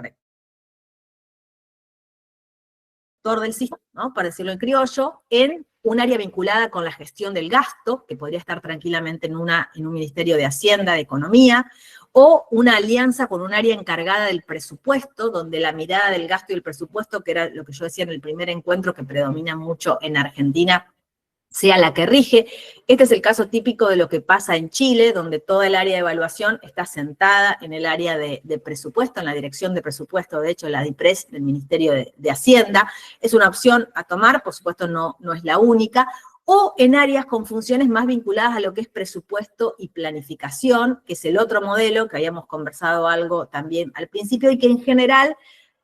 del sistema, ¿no? Para decirlo en criollo, en un área vinculada con la gestión del gasto, que podría estar tranquilamente en un Ministerio de Hacienda, de Economía, o una alianza con un área encargada del presupuesto, donde la mirada del gasto y el presupuesto, que era lo que yo decía en el primer encuentro, que predomina mucho en Argentina, sea la que rige. Este es el caso típico de lo que pasa en Chile, donde toda el área de evaluación está sentada en el área de presupuesto, en la dirección de presupuesto, de hecho, la DIPRES del Ministerio de Hacienda. Es una opción a tomar, por supuesto no es la única, o en áreas con funciones más vinculadas a lo que es presupuesto y planificación, que es el otro modelo que habíamos conversado algo también al principio y que en general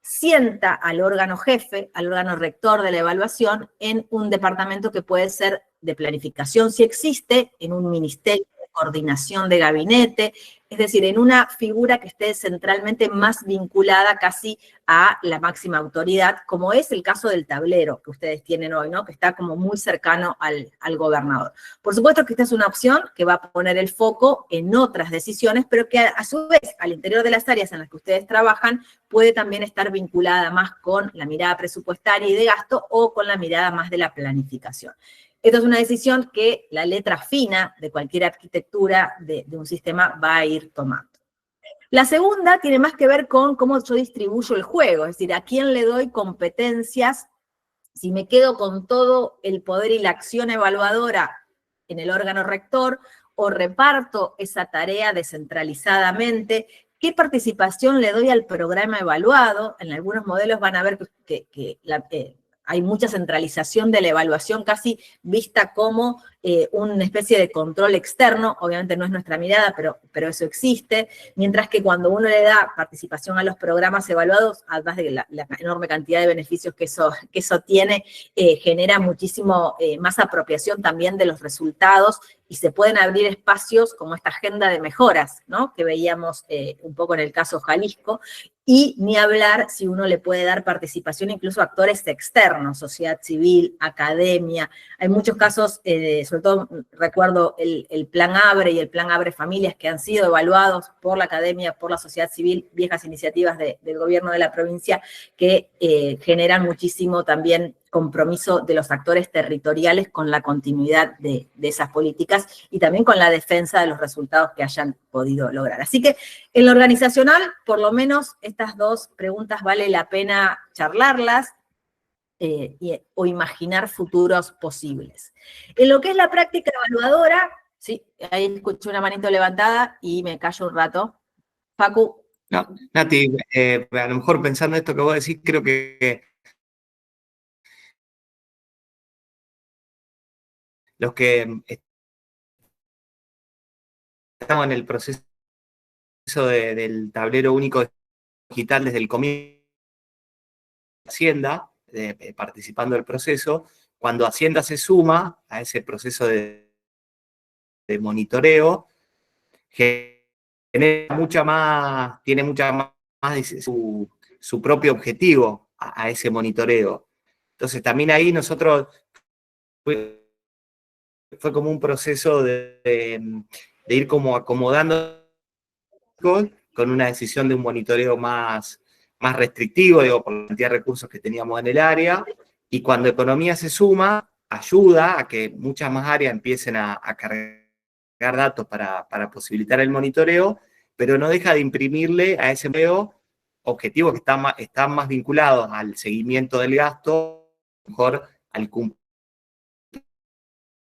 sienta al órgano jefe, al órgano rector de la evaluación en un departamento que puede ser de planificación si existe, en un ministerio de coordinación de gabinete, es decir, en una figura que esté centralmente más vinculada casi a la máxima autoridad, como es el caso del tablero que ustedes tienen hoy, ¿no? Que está como muy cercano al gobernador. Por supuesto que esta es una opción que va a poner el foco en otras decisiones, pero que a su vez, al interior de las áreas en las que ustedes trabajan, puede también estar vinculada más con la mirada presupuestaria y de gasto o con la mirada más de la planificación. Esto es una decisión que la letra fina de cualquier arquitectura de un sistema va a ir tomando. La segunda tiene más que ver con cómo yo distribuyo el juego, es decir, a quién le doy competencias, si me quedo con todo el poder y la acción evaluadora en el órgano rector o reparto esa tarea descentralizadamente, qué participación le doy al programa evaluado. En algunos modelos van a ver que hay mucha centralización de la evaluación, casi vista como una especie de control externo. Obviamente no es nuestra mirada, pero eso existe. Mientras que cuando uno le da participación a los programas evaluados, además de la enorme cantidad de beneficios que eso tiene, genera muchísimo más apropiación también de los resultados y se pueden abrir espacios como esta agenda de mejoras, ¿no? Que veíamos un poco en el caso Jalisco. Y ni hablar si uno le puede dar participación incluso a actores externos, sociedad civil, academia. Hay muchos casos, sobre todo recuerdo el Plan Abre y el Plan Abre Familias, que han sido evaluados por la academia, por la sociedad civil, viejas iniciativas del gobierno de la provincia, que generan muchísimo también compromiso de los actores territoriales con la continuidad de esas políticas y también con la defensa de los resultados que hayan podido lograr. Así que en lo organizacional, por lo menos estas dos preguntas vale la pena charlarlas o imaginar futuros posibles. En lo que es la práctica evaluadora, sí, ahí escuché una manito levantada y me callo un rato. Facu. No, Nati, a lo mejor pensando esto que vos decís, creo que los que estamos en el proceso del tablero único digital desde el comienzo de Hacienda, participando del proceso, cuando Hacienda se suma a ese proceso de monitoreo, genera tiene mucha más su propio objetivo a ese monitoreo. Entonces también ahí nosotros fue como un proceso de ir como acomodando con una decisión de un monitoreo más restrictivo, digo, por la cantidad de recursos que teníamos en el área, y cuando economía se suma, ayuda a que muchas más áreas empiecen a cargar datos para posibilitar el monitoreo, pero no deja de imprimirle a ese monitoreo objetivos que están más vinculados al seguimiento del gasto, mejor al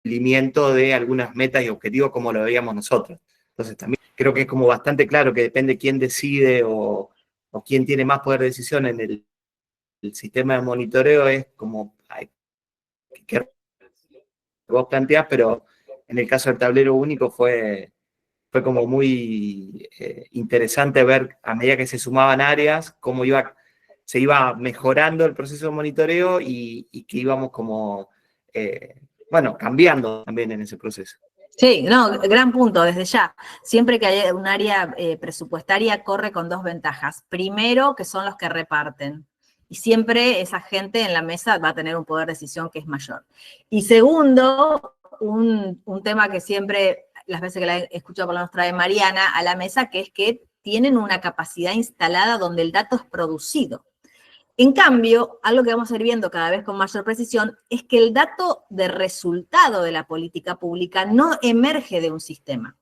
cumplimiento de algunas metas y objetivos como lo veíamos nosotros. Entonces también creo que es como bastante claro que depende quién decide o quién tiene más poder de decisión en el sistema de monitoreo, es como que vos planteás, pero en el caso del tablero único fue como muy interesante ver a medida que se sumaban áreas, cómo se iba mejorando el proceso de monitoreo y que íbamos como, cambiando también en ese proceso. Sí, no, gran punto, desde ya. Siempre que hay un área presupuestaria corre con dos ventajas. Primero, que son los que reparten. Y siempre esa gente en la mesa va a tener un poder de decisión que es mayor. Y segundo, un tema que siempre, las veces que la he escuchado por lo menos trae Mariana a la mesa, que es que tienen una capacidad instalada donde el dato es producido. En cambio, algo que vamos a ir viendo cada vez con mayor precisión es que el dato de resultado de la política pública no emerge de un sistema.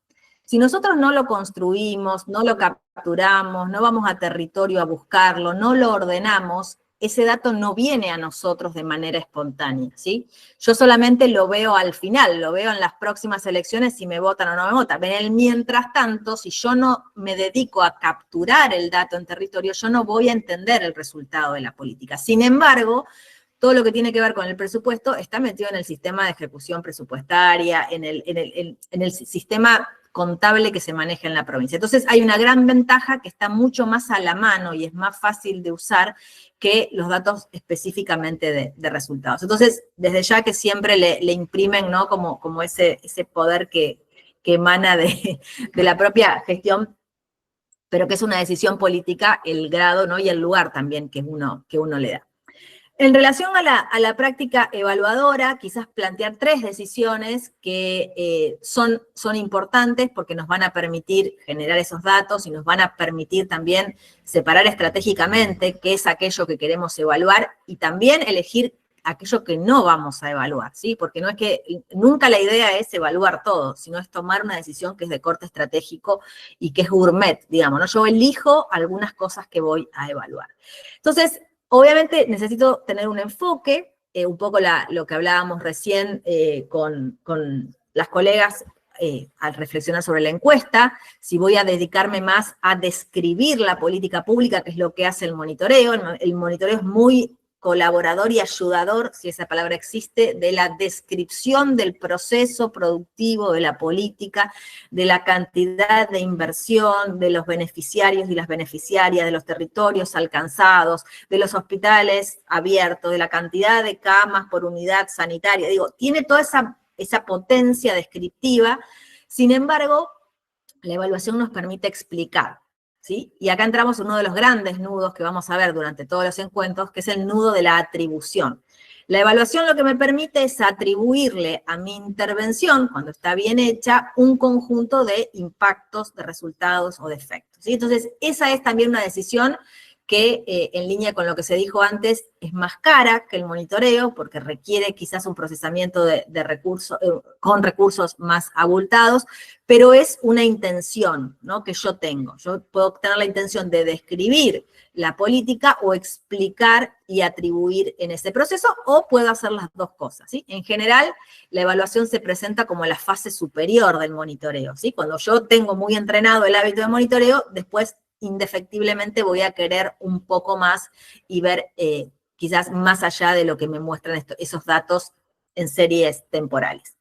Si nosotros no lo construimos, no lo capturamos, no vamos a territorio a buscarlo, no lo ordenamos, ese dato no viene a nosotros de manera espontánea, ¿sí? Yo solamente lo veo al final, lo veo en las próximas elecciones si me votan o no me votan. En el mientras tanto, si yo no me dedico a capturar el dato en territorio, yo no voy a entender el resultado de la política. Sin embargo, todo lo que tiene que ver con el presupuesto está metido en el sistema de ejecución presupuestaria, en el sistema contable que se maneja en la provincia. Entonces hay una gran ventaja que está mucho más a la mano y es más fácil de usar que los datos específicamente de resultados. Entonces, desde ya que siempre le imprimen, ¿no? como ese poder que emana de la propia gestión, pero que es una decisión política el grado, ¿no? Y el lugar también que uno le da. En relación a la práctica evaluadora, quizás plantear 3 decisiones que son importantes porque nos van a permitir generar esos datos y nos van a permitir también separar estratégicamente qué es aquello que queremos evaluar y también elegir aquello que no vamos a evaluar, ¿sí? Porque no es que, nunca la idea es evaluar todo, sino es tomar una decisión que es de corte estratégico y que es gourmet, digamos, ¿no? Yo elijo algunas cosas que voy a evaluar. Entonces, obviamente necesito tener un enfoque, un poco lo que hablábamos recién con las colegas al reflexionar sobre la encuesta, si voy a dedicarme más a describir la política pública, que es lo que hace el monitoreo. El monitoreo es muy colaborador y ayudador, si esa palabra existe, de la descripción del proceso productivo de la política, de la cantidad de inversión, de los beneficiarios y las beneficiarias, de los territorios alcanzados, de los hospitales abiertos, de la cantidad de camas por unidad sanitaria. Digo, tiene toda esa potencia descriptiva. Sin embargo, la evaluación nos permite explicar, ¿sí? Y acá entramos en uno de los grandes nudos que vamos a ver durante todos los encuentros, que es el nudo de la atribución. La evaluación lo que me permite es atribuirle a mi intervención, cuando está bien hecha, un conjunto de impactos, de resultados o de efectos, ¿sí? Entonces, esa es también una decisión que en línea con lo que se dijo antes, es más cara que el monitoreo, porque requiere quizás un procesamiento de recursos, con recursos más abultados, pero es una intención, ¿no?, que yo tengo. Yo puedo tener la intención de describir la política o explicar y atribuir en ese proceso, o puedo hacer las dos cosas, ¿sí? En general, la evaluación se presenta como la fase superior del monitoreo, ¿sí? Cuando yo tengo muy entrenado el hábito de monitoreo, después indefectiblemente voy a querer un poco más y ver quizás más allá de lo que me muestran esos datos en series temporales.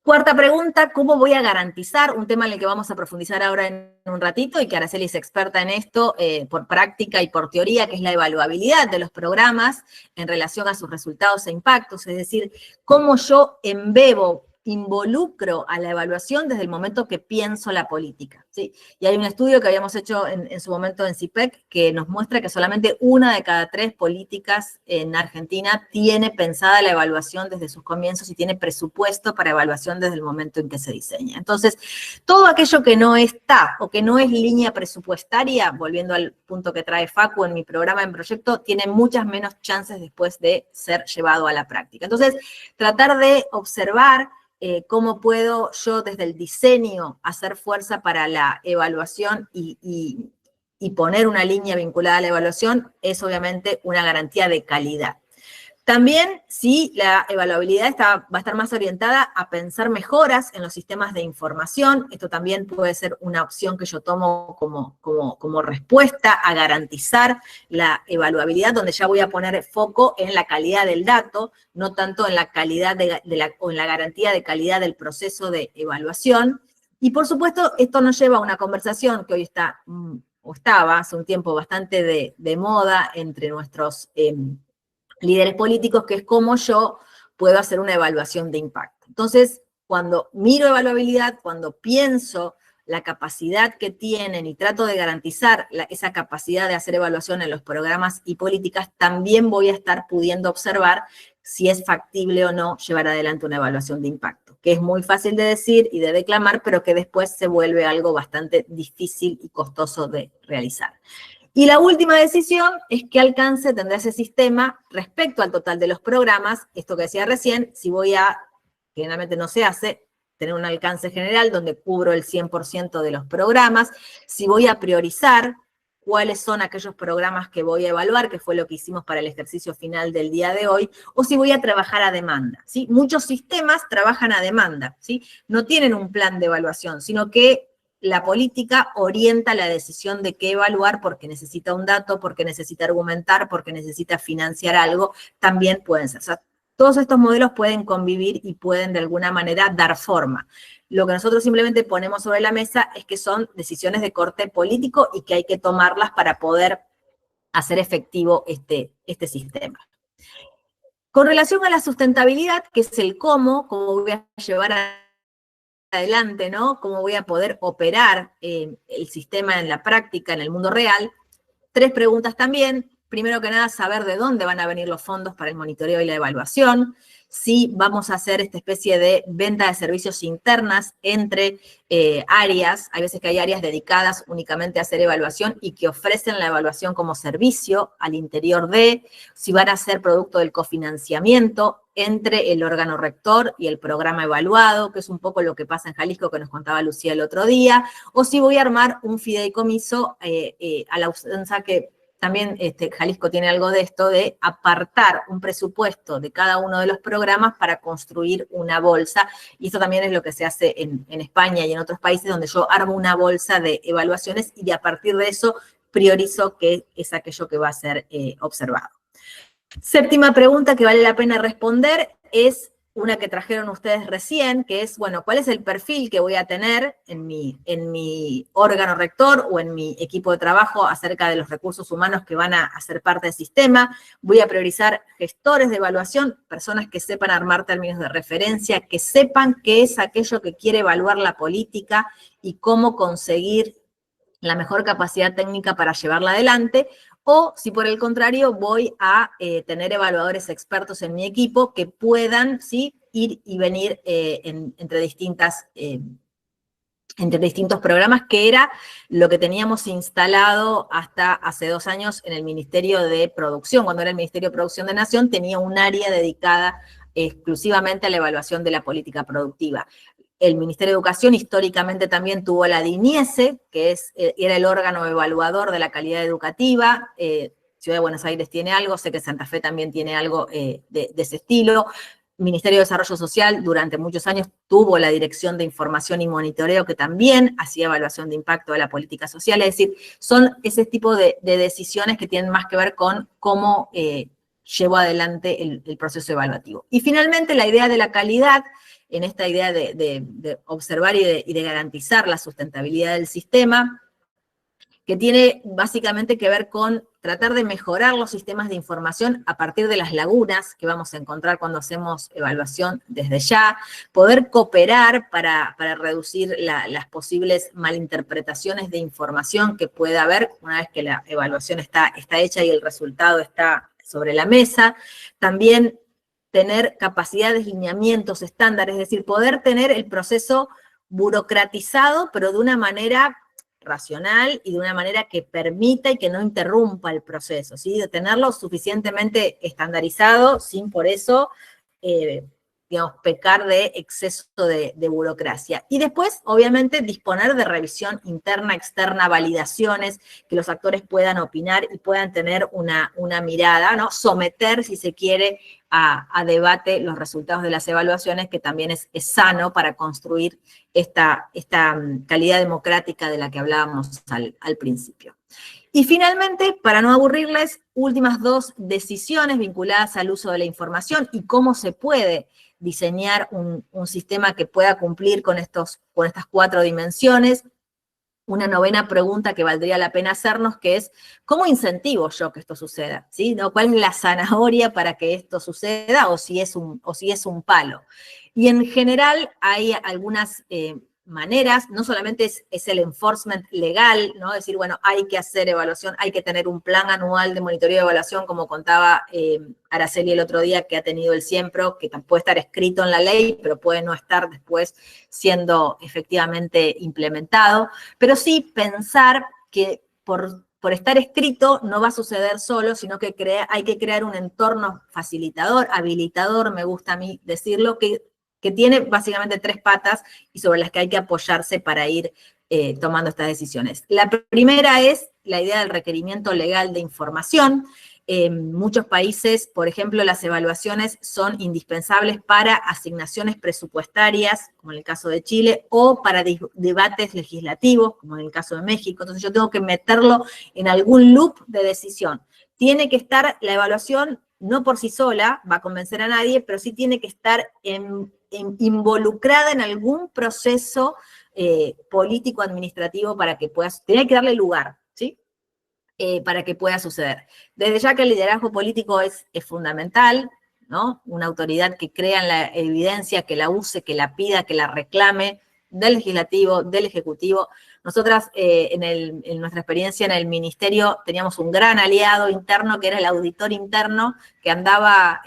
Cuarta pregunta, ¿cómo voy a garantizar? Un tema en el que vamos a profundizar ahora en un ratito y que Araceli es experta en esto por práctica y por teoría, que es la evaluabilidad de los programas en relación a sus resultados e impactos, es decir, cómo yo involucro a la evaluación desde el momento que pienso la política, ¿sí? Y hay un estudio que habíamos hecho en su momento en CIPEC que nos muestra que solamente 1 de cada 3 políticas en Argentina tiene pensada la evaluación desde sus comienzos y tiene presupuesto para evaluación desde el momento en que se diseña. Entonces, todo aquello que no está o que no es línea presupuestaria, volviendo al punto que trae Facu en mi programa en proyecto, tiene muchas menos chances después de ser llevado a la práctica. Entonces, tratar de observar cómo puedo yo desde el diseño hacer fuerza para la evaluación y poner una línea vinculada a la evaluación es obviamente una garantía de calidad. También, sí, la evaluabilidad va a estar más orientada a pensar mejoras en los sistemas de información. Esto también puede ser una opción que yo tomo como respuesta a garantizar la evaluabilidad, donde ya voy a poner foco en la calidad del dato, no tanto en la calidad o en la garantía de calidad del proceso de evaluación. Y por supuesto, esto nos lleva a una conversación que hoy está, o estaba hace un tiempo bastante de moda entre nuestros líderes políticos, que es cómo yo puedo hacer una evaluación de impacto. Entonces, cuando miro evaluabilidad, cuando pienso la capacidad que tienen y trato de garantizar esa capacidad de hacer evaluación en los programas y políticas, también voy a estar pudiendo observar si es factible o no llevar adelante una evaluación de impacto, que es muy fácil de decir y de declamar, pero que después se vuelve algo bastante difícil y costoso de realizar. Y la última decisión es qué alcance tendrá ese sistema respecto al total de los programas. Esto que decía recién, si voy a, generalmente no se hace, tener un alcance general donde cubro el 100% de los programas, si voy a priorizar cuáles son aquellos programas que voy a evaluar, que fue lo que hicimos para el ejercicio final del día de hoy, o si voy a trabajar a demanda, ¿sí? Muchos sistemas trabajan a demanda, ¿sí? No tienen un plan de evaluación, sino que la política orienta la decisión de qué evaluar porque necesita un dato, porque necesita argumentar, porque necesita financiar algo, también pueden ser. O sea, todos estos modelos pueden convivir y pueden de alguna manera dar forma. Lo que nosotros simplemente ponemos sobre la mesa es que son decisiones de corte político y que hay que tomarlas para poder hacer efectivo este sistema. Con relación a la sustentabilidad, que es el cómo voy a llevar adelante, ¿no? ¿Cómo voy a poder operar el sistema en la práctica, en el mundo real? 3 preguntas también. Primero que nada, saber de dónde van a venir los fondos para el monitoreo y la evaluación. Si vamos a hacer esta especie de venta de servicios internas entre áreas. Hay veces que hay áreas dedicadas únicamente a hacer evaluación y que ofrecen la evaluación como servicio al interior de. Si van a ser producto del cofinanciamiento entre el órgano rector y el programa evaluado, que es un poco lo que pasa en Jalisco que nos contaba Lucía el otro día, o si voy a armar un fideicomiso a la usanza que también Jalisco tiene algo de esto, de apartar un presupuesto de cada uno de los programas para construir una bolsa, y esto también es lo que se hace en España y en otros países, donde yo armo una bolsa de evaluaciones y a partir de eso priorizo qué es aquello que va a ser observado. Séptima pregunta que vale la pena responder es una que trajeron ustedes recién, que es, bueno, ¿cuál es el perfil que voy a tener en mi órgano rector o en mi equipo de trabajo acerca de los recursos humanos que van a ser parte del sistema? Voy a priorizar gestores de evaluación, personas que sepan armar términos de referencia, que sepan qué es aquello que quiere evaluar la política y cómo conseguir la mejor capacidad técnica para llevarla adelante. O si por el contrario voy a tener evaluadores expertos en mi equipo que puedan, ¿sí?, ir y venir entre distintos programas, que era lo que teníamos instalado hasta hace 2 años en el Ministerio de Producción. Cuando era el Ministerio de Producción de Nación, tenía un área dedicada exclusivamente a la evaluación de la política productiva. El Ministerio de Educación históricamente también tuvo la DINIESE, que era el órgano evaluador de la calidad educativa. Ciudad de Buenos Aires tiene algo, sé que Santa Fe también tiene algo de ese estilo. Ministerio de Desarrollo Social durante muchos años tuvo la Dirección de Información y Monitoreo, que también hacía evaluación de impacto de la política social. Es decir, son ese tipo de decisiones que tienen más que ver con cómo llevo adelante el proceso evaluativo. Y finalmente, la idea de la calidad, en esta idea de observar y de garantizar la sustentabilidad del sistema, que tiene básicamente que ver con tratar de mejorar los sistemas de información a partir de las lagunas que vamos a encontrar cuando hacemos evaluación desde ya, poder cooperar para reducir las posibles malinterpretaciones de información que pueda haber una vez que la evaluación está hecha y el resultado está sobre la mesa. También tener capacidades, lineamientos, estándares, es decir, poder tener el proceso burocratizado, pero de una manera racional y de una manera que permita y que no interrumpa el proceso, ¿sí? De tenerlo suficientemente estandarizado sin por eso, digamos, pecar de exceso de burocracia. Y después, obviamente, disponer de revisión interna, externa, validaciones, que los actores puedan opinar y puedan tener una mirada, ¿no? Someter, si se quiere, a debate los resultados de las evaluaciones, que también es sano para construir esta calidad democrática de la que hablábamos al principio. Y finalmente, para no aburrirles, últimas 2 decisiones vinculadas al uso de la información y cómo se puede diseñar un sistema que pueda cumplir con estas 4 dimensiones. Una 9ª pregunta que valdría la pena hacernos, que es, ¿cómo incentivo yo que esto suceda? ¿Sí? ¿No? ¿Cuál es la zanahoria para que esto suceda o si es un palo? Y en general hay algunas maneras, no solamente es el enforcement legal, ¿no? Decir, bueno, hay que hacer evaluación, hay que tener un plan anual de monitoreo de evaluación, como contaba Araceli el otro día, que ha tenido el CIEMPRO, que puede estar escrito en la ley, pero puede no estar después siendo efectivamente implementado. Pero sí pensar que por estar escrito no va a suceder solo, sino que hay que crear un entorno facilitador, habilitador, me gusta a mí decirlo, que tiene básicamente 3 patas y sobre las que hay que apoyarse para ir tomando estas decisiones. La primera es la idea del requerimiento legal de información. En muchos países, por ejemplo, las evaluaciones son indispensables para asignaciones presupuestarias, como en el caso de Chile, o para debates legislativos, como en el caso de México. Entonces yo tengo que meterlo en algún loop de decisión. Tiene que estar la evaluación, no por sí sola, va a convencer a nadie, pero sí tiene que estar involucrada en algún proceso político-administrativo para que pueda, tiene que darle lugar, ¿sí? Para que pueda suceder. Desde ya que el liderazgo político es fundamental, ¿no? Una autoridad que crea en la evidencia, que la use, que la pida, que la reclame, del legislativo, del ejecutivo. Nosotras, en nuestra experiencia en el ministerio, teníamos un gran aliado interno, que era el auditor interno, que andaba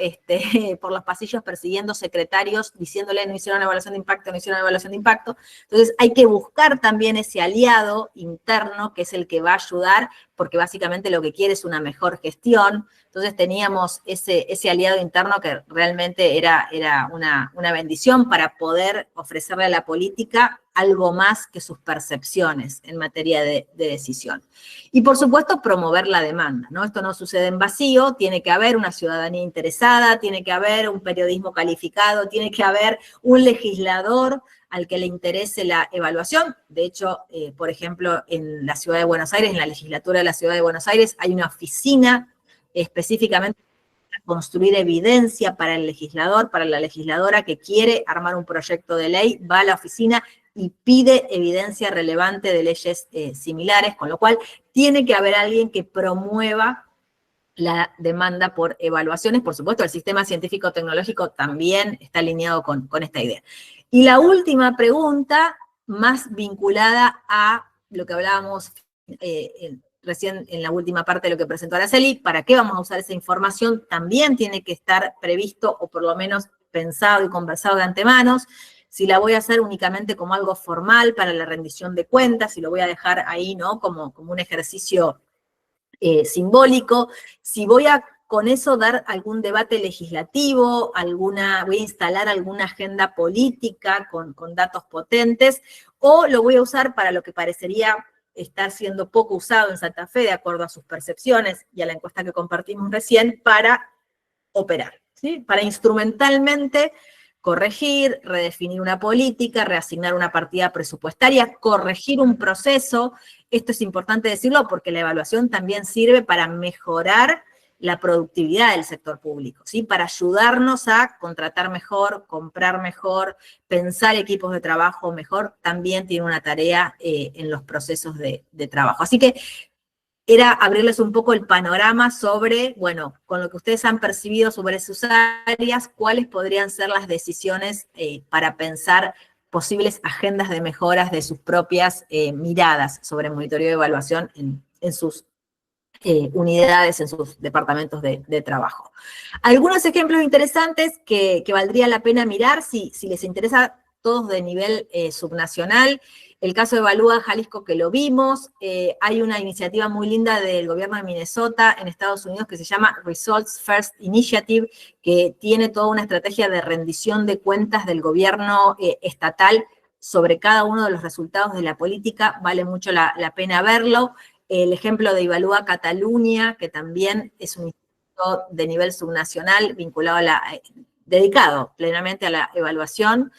por los pasillos persiguiendo secretarios, diciéndole no hicieron evaluación de impacto, no hicieron evaluación de impacto. Entonces, hay que buscar también ese aliado interno, que es el que va a ayudar, porque básicamente lo que quiere es una mejor gestión. Entonces, teníamos ese aliado interno que realmente era una bendición para poder ofrecerle a la política algo más que sus percepciones en materia de decisión. Y, por supuesto, promover la demanda, ¿no? Esto no sucede en vacío, tiene que haber una ciudadanía interesada, tiene que haber un periodismo calificado, tiene que haber un legislador al que le interese la evaluación. De hecho, por ejemplo, en la Ciudad de Buenos Aires, en la legislatura de la Ciudad de Buenos Aires, hay una oficina específicamente para construir evidencia para el legislador, para la legisladora que quiere armar un proyecto de ley, va a la oficina y pide evidencia relevante de leyes similares, con lo cual tiene que haber alguien que promueva la demanda por evaluaciones. Por supuesto, el sistema científico-tecnológico también está alineado con esta idea. Y la última pregunta, más vinculada a lo que hablábamos recién en la última parte de lo que presentó Araceli, ¿para qué vamos a usar esa información? También tiene que estar previsto, o por lo menos pensado y conversado de antemano. Si la voy a hacer únicamente como algo formal para la rendición de cuentas, si lo voy a dejar ahí, ¿no? Como un ejercicio simbólico, si voy a con eso dar algún debate legislativo, voy a instalar alguna agenda política con datos potentes, o lo voy a usar para lo que parecería estar siendo poco usado en Santa Fe, de acuerdo a sus percepciones y a la encuesta que compartimos recién, para operar, ¿sí? Para instrumentalmente corregir, redefinir una política, reasignar una partida presupuestaria, corregir un proceso. Esto es importante decirlo porque la evaluación también sirve para mejorar la productividad del sector público, ¿sí? Para ayudarnos a contratar mejor, comprar mejor, pensar equipos de trabajo mejor, también tiene una tarea en los procesos de trabajo. Así que era abrirles un poco el panorama sobre, bueno, con lo que ustedes han percibido sobre sus áreas, cuáles podrían ser las decisiones para pensar posibles agendas de mejoras de sus propias miradas sobre monitoreo y evaluación en sus unidades, en sus departamentos de trabajo. Algunos ejemplos interesantes que valdría la pena mirar, si les interesa, todos de nivel subnacional. El caso de Evalúa Jalisco, que lo vimos. Hay una iniciativa muy linda del gobierno de Minnesota en Estados Unidos que se llama Results First Initiative, que tiene toda una estrategia de rendición de cuentas del gobierno estatal sobre cada uno de los resultados de la política. Vale mucho la pena verlo. El ejemplo de Evalúa Cataluña, que también es un instituto de nivel subnacional vinculado dedicado plenamente a la evaluación.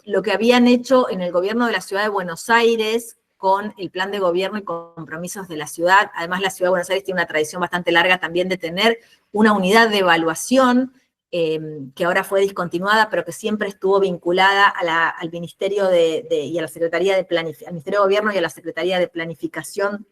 Lo que habían hecho en el gobierno de la Ciudad de Buenos Aires con el plan de gobierno y compromisos de la ciudad. Además, la Ciudad de Buenos Aires tiene una tradición bastante larga también de tener una unidad de evaluación que ahora fue discontinuada, pero que siempre estuvo vinculada al Ministerio y a la Secretaría de al Ministerio de Gobierno y a la Secretaría de Planificación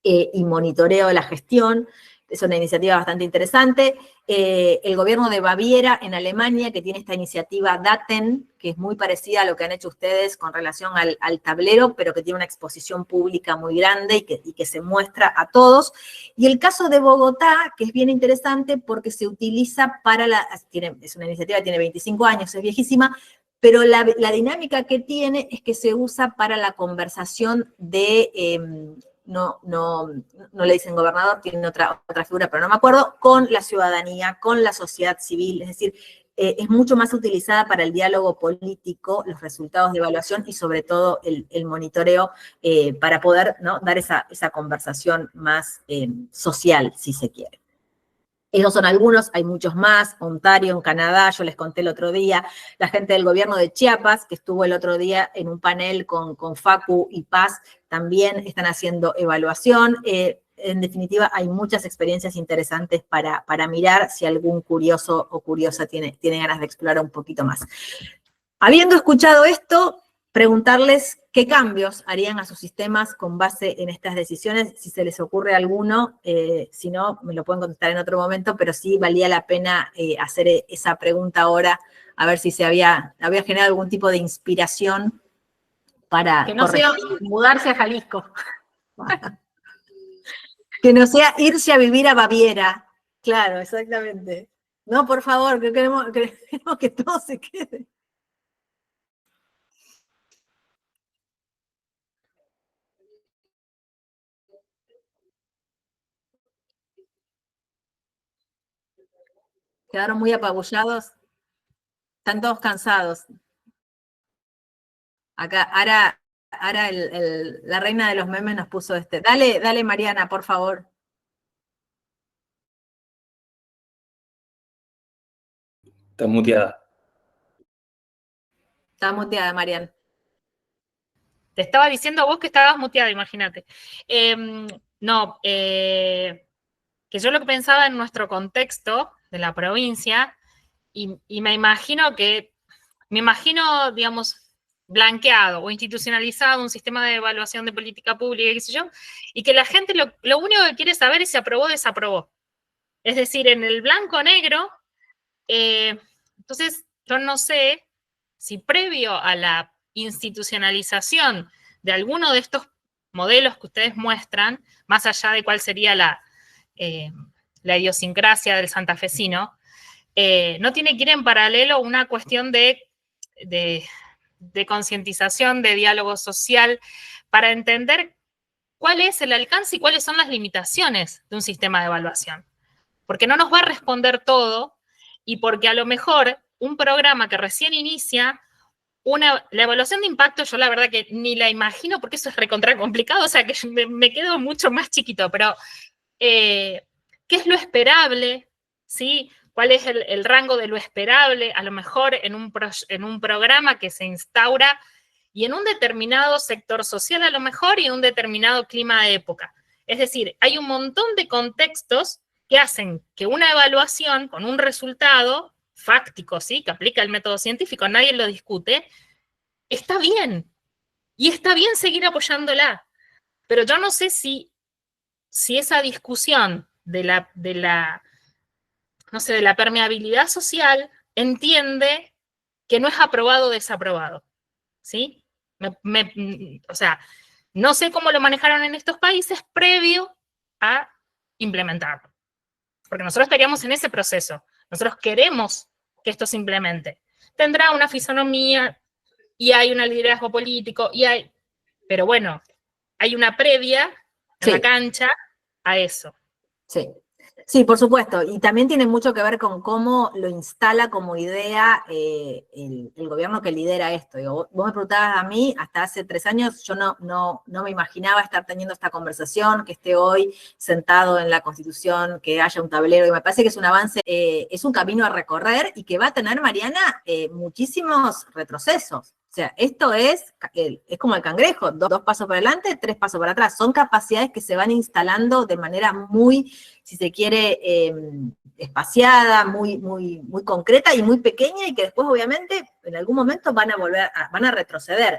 y Monitoreo de la Gestión. Es una iniciativa bastante interesante. El gobierno de Baviera en Alemania, que tiene esta iniciativa Daten, que es muy parecida a lo que han hecho ustedes con relación al tablero, pero que tiene una exposición pública muy grande y que se muestra a todos. Y el caso de Bogotá, que es bien interesante porque se utiliza para es una iniciativa que tiene 25 años, es viejísima, pero la dinámica que tiene es que se usa para la conversación de... No le dicen gobernador, tiene otra figura, pero no me acuerdo, con la ciudadanía, con la sociedad civil, es decir, es mucho más utilizada para el diálogo político, los resultados de evaluación y sobre todo el monitoreo para poder, ¿no?, dar esa conversación más social, si se quiere. Esos son algunos, hay muchos más. Ontario, en Canadá, yo les conté el otro día, la gente del gobierno de Chiapas, que estuvo el otro día en un panel con Facu y Paz, también están haciendo evaluación. En definitiva, hay muchas experiencias interesantes para mirar si algún curioso o curiosa tiene ganas de explorar un poquito más. Habiendo escuchado esto, preguntarles qué cambios harían a sus sistemas con base en estas decisiones, si se les ocurre alguno, si no, me lo pueden contestar en otro momento, pero sí valía la pena hacer esa pregunta ahora, a ver si se había generado algún tipo de inspiración para Que no sea mudarse a Jalisco. Que no sea irse a vivir a Baviera. Claro, exactamente. No, por favor, que queremos que todo se quede. Quedaron muy apabullados. Están todos cansados. Acá, Ara la reina de los memes nos puso este. Dale, Mariana, por favor. Está muteada. Está muteada, Mariana. Te estaba diciendo vos que estabas muteada, imagínate. Que yo lo que pensaba en nuestro contexto de la provincia, y me imagino, digamos, blanqueado o institucionalizado un sistema de evaluación de política pública, qué sé yo, y que la gente lo único que quiere saber es si aprobó o desaprobó. Es decir, en el blanco-negro, entonces yo no sé si previo a la institucionalización de alguno de estos modelos que ustedes muestran, más allá de cuál sería la idiosincrasia del santafesino, no tiene que ir en paralelo una cuestión de concientización, de diálogo social, para entender cuál es el alcance y cuáles son las limitaciones de un sistema de evaluación. Porque no nos va a responder todo, y porque a lo mejor un programa que recién inicia, la evaluación de impacto, yo la verdad que ni la imagino, porque eso es recontra complicado, o sea que me quedo mucho más chiquito, pero ¿qué es lo esperable? ¿Sí? ¿Cuál es el rango de lo esperable? A lo mejor en un programa que se instaura y en un determinado sector social a lo mejor y en un determinado clima de época. Es decir, hay un montón de contextos que hacen que una evaluación con un resultado fáctico, ¿sí? Que aplica el método científico, nadie lo discute, está bien. Y está bien seguir apoyándola. Pero yo no sé si esa discusión de la permeabilidad social entiende que no es aprobado o desaprobado, ¿sí? O sea, no sé cómo lo manejaron en estos países previo a implementarlo. Porque nosotros estaríamos en ese proceso. Nosotros queremos que esto se implemente. Tendrá una fisonomía y hay un liderazgo político, pero bueno, hay una previa en la cancha a eso. Sí. Sí, por supuesto, y también tiene mucho que ver con cómo lo instala como idea el gobierno que lidera esto. Digo, vos me preguntabas a mí, hasta hace 3 años yo no me imaginaba estar teniendo esta conversación, que esté hoy sentado en la Constitución, que haya un tablero, y me parece que es un avance, es un camino a recorrer y que va a tener, Mariana, muchísimos retrocesos. O sea, esto es como el cangrejo, 2 pasos para adelante, 3 pasos para atrás. Son capacidades que se van instalando de manera muy, si se quiere, espaciada, muy concreta y muy pequeña, y que después, obviamente, en algún momento van a retroceder.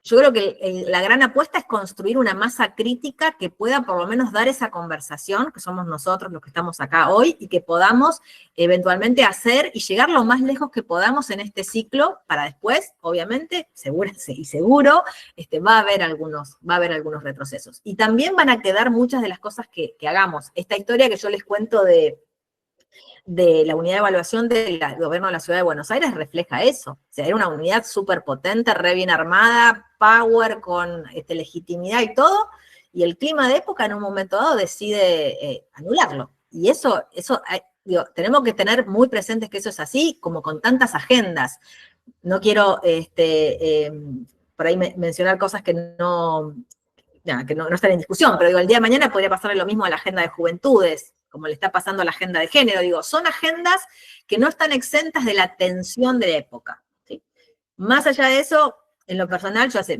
Yo creo que la gran apuesta es construir una masa crítica que pueda por lo menos dar esa conversación, que somos nosotros los que estamos acá hoy, y que podamos eventualmente hacer y llegar lo más lejos que podamos en este ciclo, para después, obviamente, seguro, va a haber algunos retrocesos. Y también van a quedar muchas de las cosas que hagamos. Esta historia que yo les cuento de la unidad de evaluación del gobierno de la Ciudad de Buenos Aires refleja eso. O sea, era una unidad súper potente, re bien armada, power, con legitimidad y todo, y el clima de época en un momento dado decide anularlo. Y eso tenemos que tener muy presentes que eso es así, como con tantas agendas. No quiero por ahí mencionar cosas que no están en discusión, pero digo, el día de mañana podría pasarle lo mismo a la agenda de juventudes, como le está pasando a la agenda de género. Digo, son agendas que no están exentas de la tensión de la época, ¿sí? Más allá de eso, en lo personal, yo hace,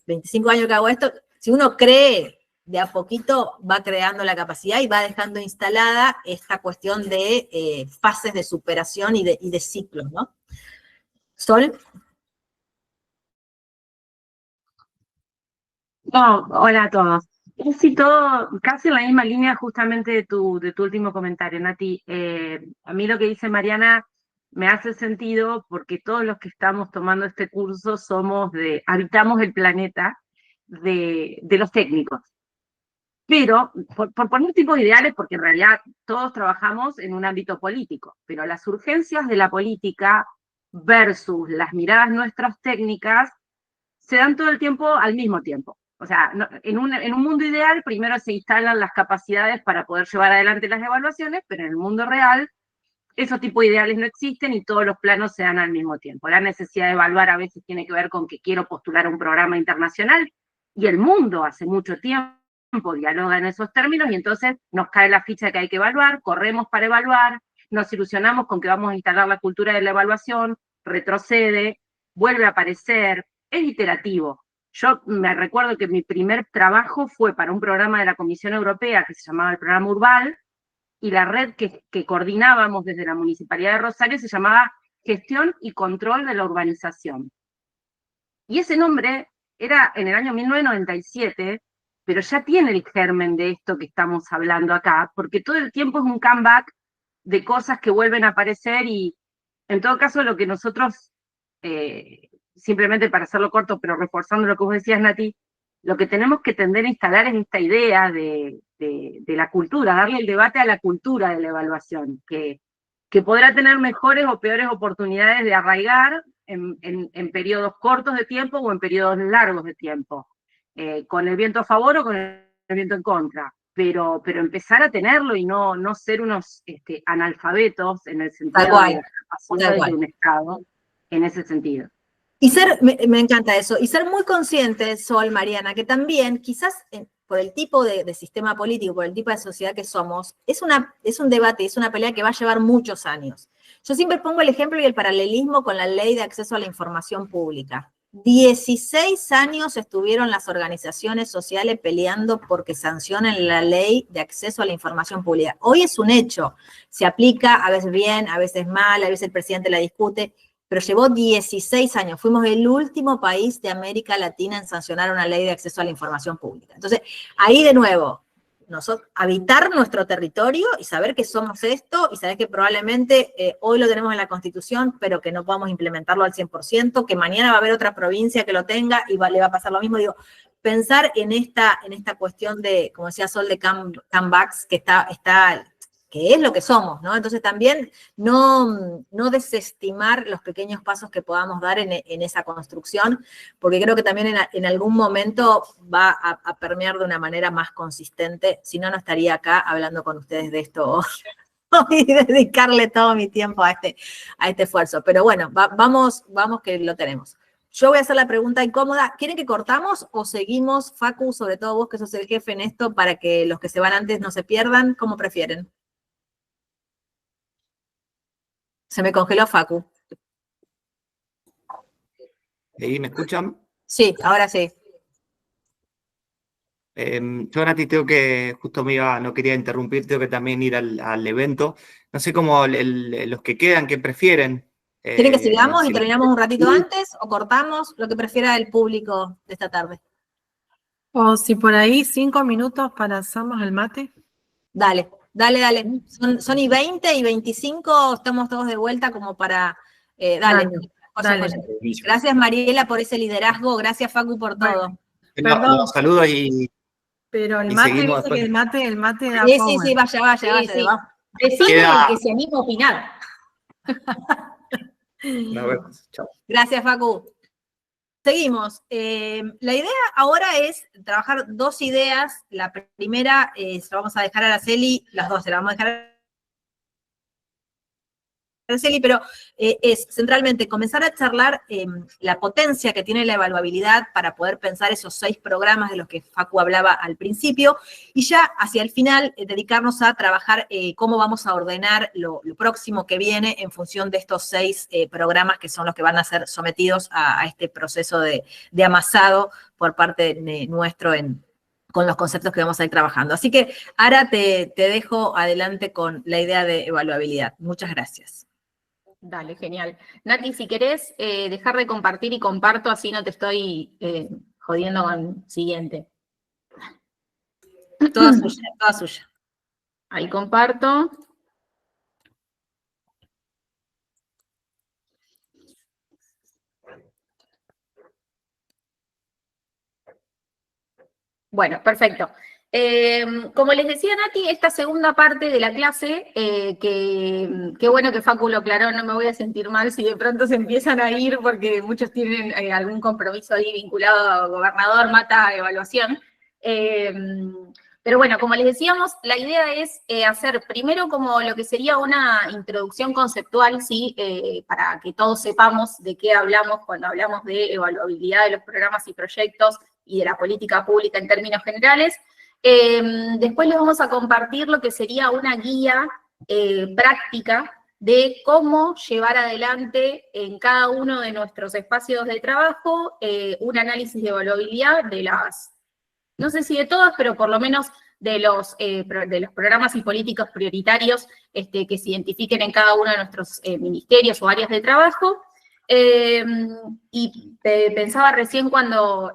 25 años que hago esto, si uno cree, de a poquito va creando la capacidad y va dejando instalada esta cuestión de fases de superación y de ciclos, ¿no? Sol. No, hola a todos. Sí, todo casi en la misma línea justamente de tu último comentario, Nati. A mí lo que dice Mariana me hace sentido porque todos los que estamos tomando este curso habitamos el planeta de los técnicos. Pero, por poner tipos ideales, porque en realidad todos trabajamos en un ámbito político, pero las urgencias de la política versus las miradas nuestras técnicas se dan todo el tiempo al mismo tiempo. O sea, en un mundo ideal primero se instalan las capacidades para poder llevar adelante las evaluaciones, pero en el mundo real esos tipos de ideales no existen y todos los planos se dan al mismo tiempo. La necesidad de evaluar a veces tiene que ver con que quiero postular a un programa internacional y el mundo hace mucho tiempo dialoga en esos términos y entonces nos cae la ficha de que hay que evaluar, corremos para evaluar, nos ilusionamos con que vamos a instalar la cultura de la evaluación, retrocede, vuelve a aparecer, es iterativo. Yo me recuerdo que mi primer trabajo fue para un programa de la Comisión Europea que se llamaba el programa Urbal, y la red que coordinábamos desde la Municipalidad de Rosario se llamaba Gestión y Control de la Urbanización. Y ese nombre era en el año 1997, pero ya tiene el germen de esto que estamos hablando acá, porque todo el tiempo es un comeback de cosas que vuelven a aparecer y en todo caso lo que nosotros, simplemente para hacerlo corto, pero reforzando lo que vos decías, Nati, lo que tenemos que tender a instalar es esta idea de la cultura, darle el debate a la cultura de la evaluación, que podrá tener mejores o peores oportunidades de arraigar en periodos cortos de tiempo o en periodos largos de tiempo, con el viento a favor o con el viento en contra, pero empezar a tenerlo y no ser unos analfabetos en el sentido de las capacidades de un Estado, en ese sentido. Y me encanta eso, y ser muy conscientes, Sol, Mariana, que también quizás por el tipo de sistema político, por el tipo de sociedad que somos, es un debate, es una pelea que va a llevar muchos años. Yo siempre pongo el ejemplo y el paralelismo con la Ley de Acceso a la Información Pública. 16 años estuvieron las organizaciones sociales peleando porque sancionen la Ley de Acceso a la Información Pública. Hoy es un hecho, se aplica a veces bien, a veces mal, a veces el presidente la discute, pero llevó 16 años. Fuimos el último país de América Latina en sancionar una ley de acceso a la información pública. Entonces, ahí de nuevo, nosotros habitar nuestro territorio y saber que somos esto y saber que probablemente hoy lo tenemos en la Constitución, pero que no podamos implementarlo al 100%, que mañana va a haber otra provincia que lo tenga y le va a pasar lo mismo. Digo, pensar en esta cuestión de, como decía Sol, de comebacks, que que es lo que somos, ¿no? Entonces también no desestimar los pequeños pasos que podamos dar en esa construcción, porque creo que también en algún momento va a permear de una manera más consistente, si no, no estaría acá hablando con ustedes de esto y dedicarle todo mi tiempo a este esfuerzo. Pero bueno, vamos que lo tenemos. Yo voy a hacer la pregunta incómoda. ¿Quieren que cortamos o seguimos, Facu, sobre todo vos que sos el jefe en esto, para que los que se van antes no se pierdan? ¿Cómo prefieren? Se me congeló Facu. ¿Y me escuchan? Sí, ahora sí. Yo, Nati, justo no quería interrumpir, tengo que también ir al evento. No sé cómo los que quedan, ¿qué prefieren? ¿Quieren que sigamos y si terminamos un ratito antes o cortamos? Lo que prefiera el público de esta tarde. O si por ahí 5 minutos para hacernos el mate. Dale. Son y 20 y 25, estamos todos de vuelta como para... dale. Gracias, Mariela, por ese liderazgo. Gracias, Facu, por todo. Perdón. Los saludos y... Pero el mate, dice que el mate da power. Sí, vaya. Sí. Define el que se anima a opinar. Nos vemos. Chao. Gracias, Facu. Seguimos. La idea ahora es trabajar 2 ideas. La primera se la vamos a dejar a Araceli, las dos se la vamos a dejar a Araceli, pero es centralmente comenzar a charlar la potencia que tiene la evaluabilidad para poder pensar esos 6 programas de los que Facu hablaba al principio, y ya hacia el final dedicarnos a trabajar cómo vamos a ordenar lo próximo que viene en función de estos 6 programas que son los que van a ser sometidos a este proceso de amasado por parte nuestro con los conceptos que vamos a ir trabajando. Así que ahora te dejo adelante con la idea de evaluabilidad. Muchas gracias. Dale, genial. Nati, si querés dejar de compartir y comparto, así no te estoy jodiendo con siguiente. Toda suya. Ahí comparto. Bueno, perfecto. Como les decía Nati, esta segunda parte de la clase, que bueno que Facu lo aclaró, no me voy a sentir mal si de pronto se empiezan a ir porque muchos tienen algún compromiso ahí vinculado a gobernador, mata, evaluación. Pero bueno, como les decíamos, la idea es hacer primero como lo que sería una introducción conceptual, ¿sí? Para que todos sepamos de qué hablamos cuando hablamos de evaluabilidad de los programas y proyectos y de la política pública en términos generales. Después les vamos a compartir lo que sería una guía práctica de cómo llevar adelante en cada uno de nuestros espacios de trabajo un análisis de evaluabilidad de las, no sé si de todas, pero por lo menos de los programas y políticas prioritarios que se identifiquen en cada uno de nuestros ministerios o áreas de trabajo. Y pensaba recién cuando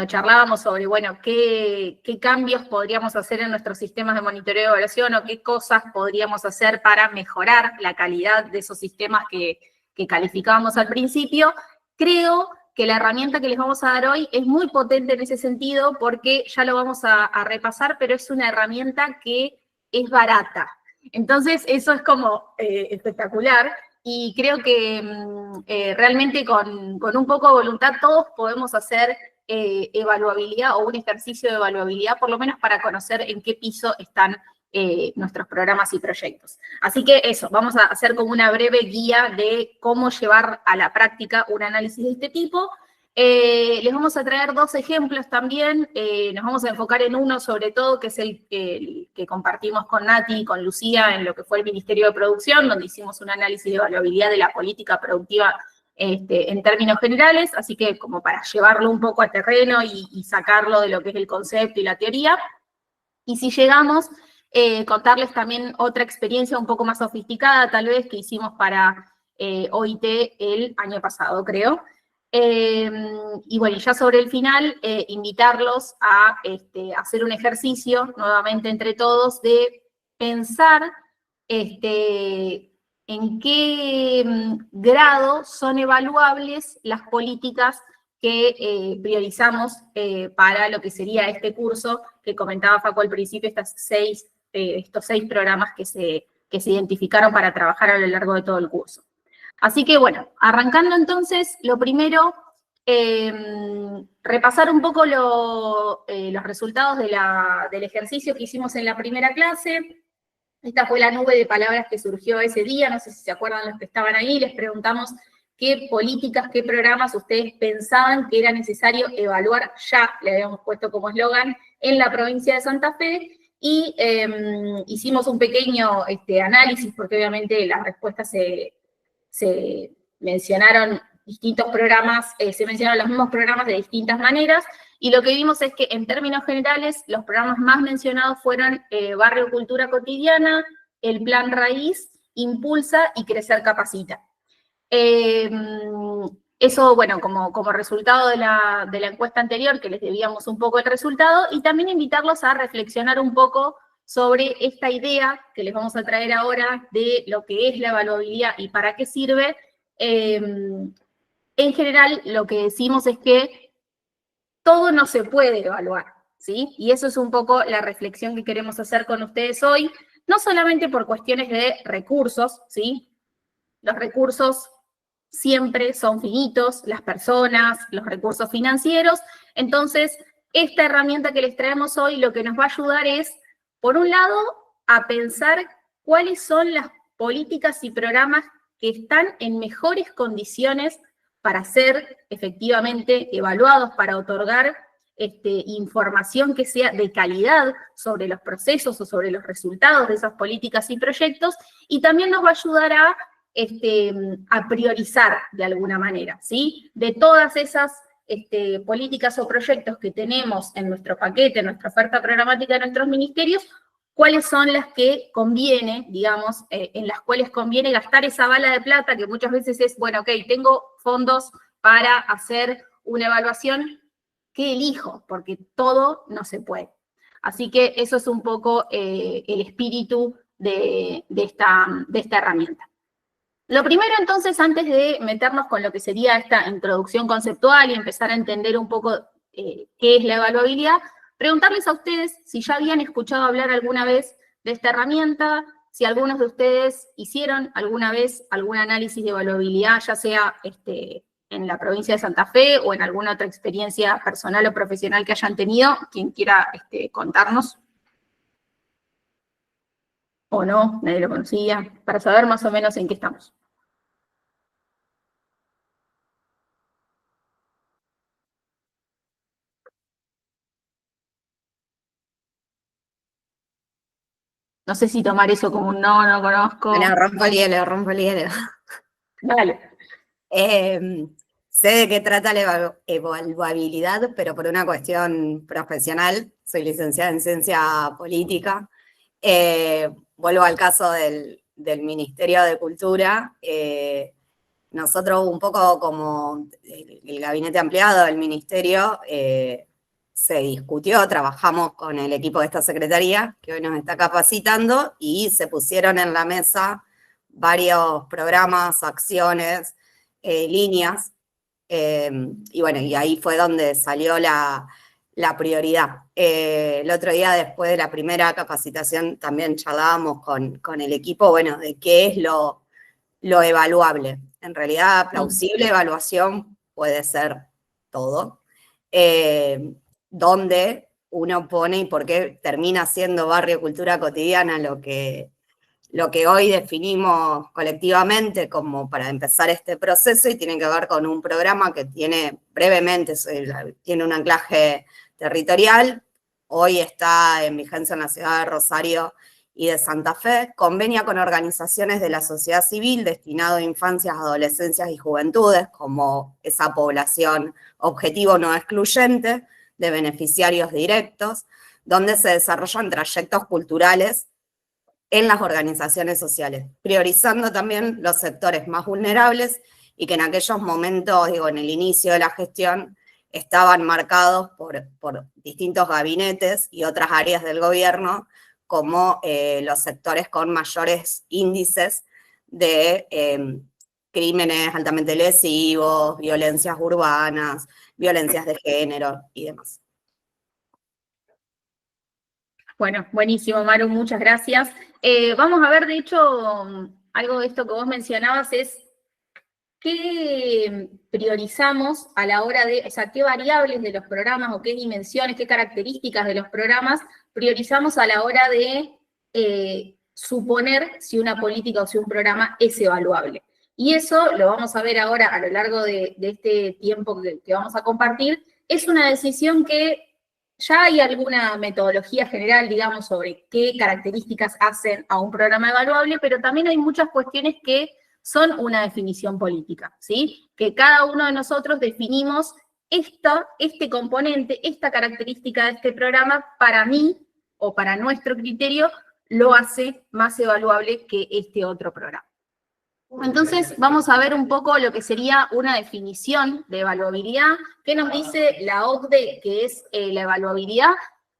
charlábamos sobre, bueno, qué cambios podríamos hacer en nuestros sistemas de monitoreo y evaluación o qué cosas podríamos hacer para mejorar la calidad de esos sistemas que calificábamos al principio. Creo que la herramienta que les vamos a dar hoy es muy potente en ese sentido porque ya lo vamos a repasar, pero es una herramienta que es barata. Entonces, eso es como espectacular y creo que realmente con un poco de voluntad todos podemos hacer evaluabilidad o un ejercicio de evaluabilidad, por lo menos para conocer en qué piso están nuestros programas y proyectos. Así que eso, vamos a hacer como una breve guía de cómo llevar a la práctica un análisis de este tipo. Les vamos a traer dos ejemplos también, nos vamos a enfocar en uno sobre todo, que es el que compartimos con Nati y con Lucía en lo que fue el Ministerio de Producción, donde hicimos un análisis de evaluabilidad de la política productiva en términos generales, así que como para llevarlo un poco a terreno y sacarlo de lo que es el concepto y la teoría. Y si llegamos, contarles también otra experiencia un poco más sofisticada, tal vez, que hicimos para OIT el año pasado, creo. Y bueno, ya sobre el final, invitarlos a hacer un ejercicio, nuevamente entre todos, de pensar en qué grado son evaluables las políticas que priorizamos para lo que sería este curso que comentaba Facu al principio, estos seis programas que se identificaron para trabajar a lo largo de todo el curso. Así que bueno, arrancando entonces, lo primero, repasar un poco los resultados del ejercicio que hicimos en la primera clase. Esta fue la nube de palabras que surgió ese día, no sé si se acuerdan los que estaban ahí, les preguntamos qué políticas, qué programas ustedes pensaban que era necesario evaluar ya, le habíamos puesto como eslogan, en la provincia de Santa Fe, y hicimos un pequeño análisis, porque obviamente las respuestas se mencionaron distintos programas, se mencionaron los mismos programas de distintas maneras, y lo que vimos es que en términos generales los programas más mencionados fueron Barrio Cultura Cotidiana, el Plan Raíz, Impulsa y Crecer Capacita. Eso, bueno, como resultado de la encuesta anterior, que les debíamos un poco el resultado, y también invitarlos a reflexionar un poco sobre esta idea que les vamos a traer ahora de lo que es la evaluabilidad y para qué sirve. En general, lo que decimos es que todo no se puede evaluar, ¿sí? Y eso es un poco la reflexión que queremos hacer con ustedes hoy, no solamente por cuestiones de recursos, ¿sí? Los recursos siempre son finitos, las personas, los recursos financieros. Entonces, esta herramienta que les traemos hoy lo que nos va a ayudar es, por un lado, a pensar cuáles son las políticas y programas que están en mejores condiciones para ser efectivamente evaluados, para otorgar información que sea de calidad sobre los procesos o sobre los resultados de esas políticas y proyectos, y también nos va a ayudar a priorizar de alguna manera, ¿sí? De todas esas políticas o proyectos que tenemos en nuestro paquete, en nuestra oferta programática de nuestros ministerios, cuáles son las que conviene, digamos, en las cuales conviene gastar esa bala de plata, que muchas veces es, bueno, ok, tengo fondos para hacer una evaluación, ¿qué elijo? Porque todo no se puede. Así que eso es un poco el espíritu de esta herramienta. Lo primero, entonces, antes de meternos con lo que sería esta introducción conceptual y empezar a entender un poco qué es la evaluabilidad, preguntarles a ustedes si ya habían escuchado hablar alguna vez de esta herramienta, si algunos de ustedes hicieron alguna vez algún análisis de evaluabilidad, ya sea en la provincia de Santa Fe o en alguna otra experiencia personal o profesional que hayan tenido, quien quiera contarnos. O no, nadie lo conocía, para saber más o menos en qué estamos. No sé si tomar eso como un no conozco. Bueno, rompo el hielo. Dale. Sé de qué trata la evaluabilidad, pero por una cuestión profesional. Soy licenciada en Ciencia Política. Vuelvo al caso del Ministerio de Cultura. Nosotros, un poco como el gabinete ampliado del Ministerio, se discutió, trabajamos con el equipo de esta secretaría, que hoy nos está capacitando, y se pusieron en la mesa varios programas, acciones, líneas, y bueno, y ahí fue donde salió la prioridad. El otro día, después de la primera capacitación, también charlábamos con el equipo, bueno, de qué es lo evaluable. En realidad, plausible evaluación puede ser todo. Donde uno pone y por qué termina siendo barrio cultura cotidiana lo que hoy definimos colectivamente como para empezar este proceso, y tiene que ver con un programa que tiene, brevemente, tiene un anclaje territorial. Hoy está en vigencia en la ciudad de Rosario y de Santa Fe. Convenia con organizaciones de la sociedad civil destinado a infancias, adolescencias y juventudes, como esa población objetivo no excluyente de beneficiarios directos, donde se desarrollan trayectos culturales en las organizaciones sociales, priorizando también los sectores más vulnerables y que en aquellos momentos, digo, en el inicio de la gestión, estaban marcados por distintos gabinetes y otras áreas del gobierno, como los sectores con mayores índices de crímenes altamente lesivos, violencias urbanas, violencias de género y demás. Bueno, buenísimo, Maru, muchas gracias. Vamos a ver, de hecho, algo de esto que vos mencionabas es qué priorizamos a la hora de, o sea, qué variables de los programas o qué dimensiones, qué características de los programas priorizamos a la hora de suponer si una política o si un programa es evaluable. Y eso lo vamos a ver ahora a lo largo de este tiempo que vamos a compartir. Es una decisión que ya hay alguna metodología general, digamos, sobre qué características hacen a un programa evaluable, pero también hay muchas cuestiones que son una definición política, ¿sí? Que cada uno de nosotros definimos este componente, esta característica de este programa, para mí, o para nuestro criterio, lo hace más evaluable que este otro programa. Entonces, vamos a ver un poco lo que sería una definición de evaluabilidad. ¿Qué nos dice la OCDE que es la evaluabilidad?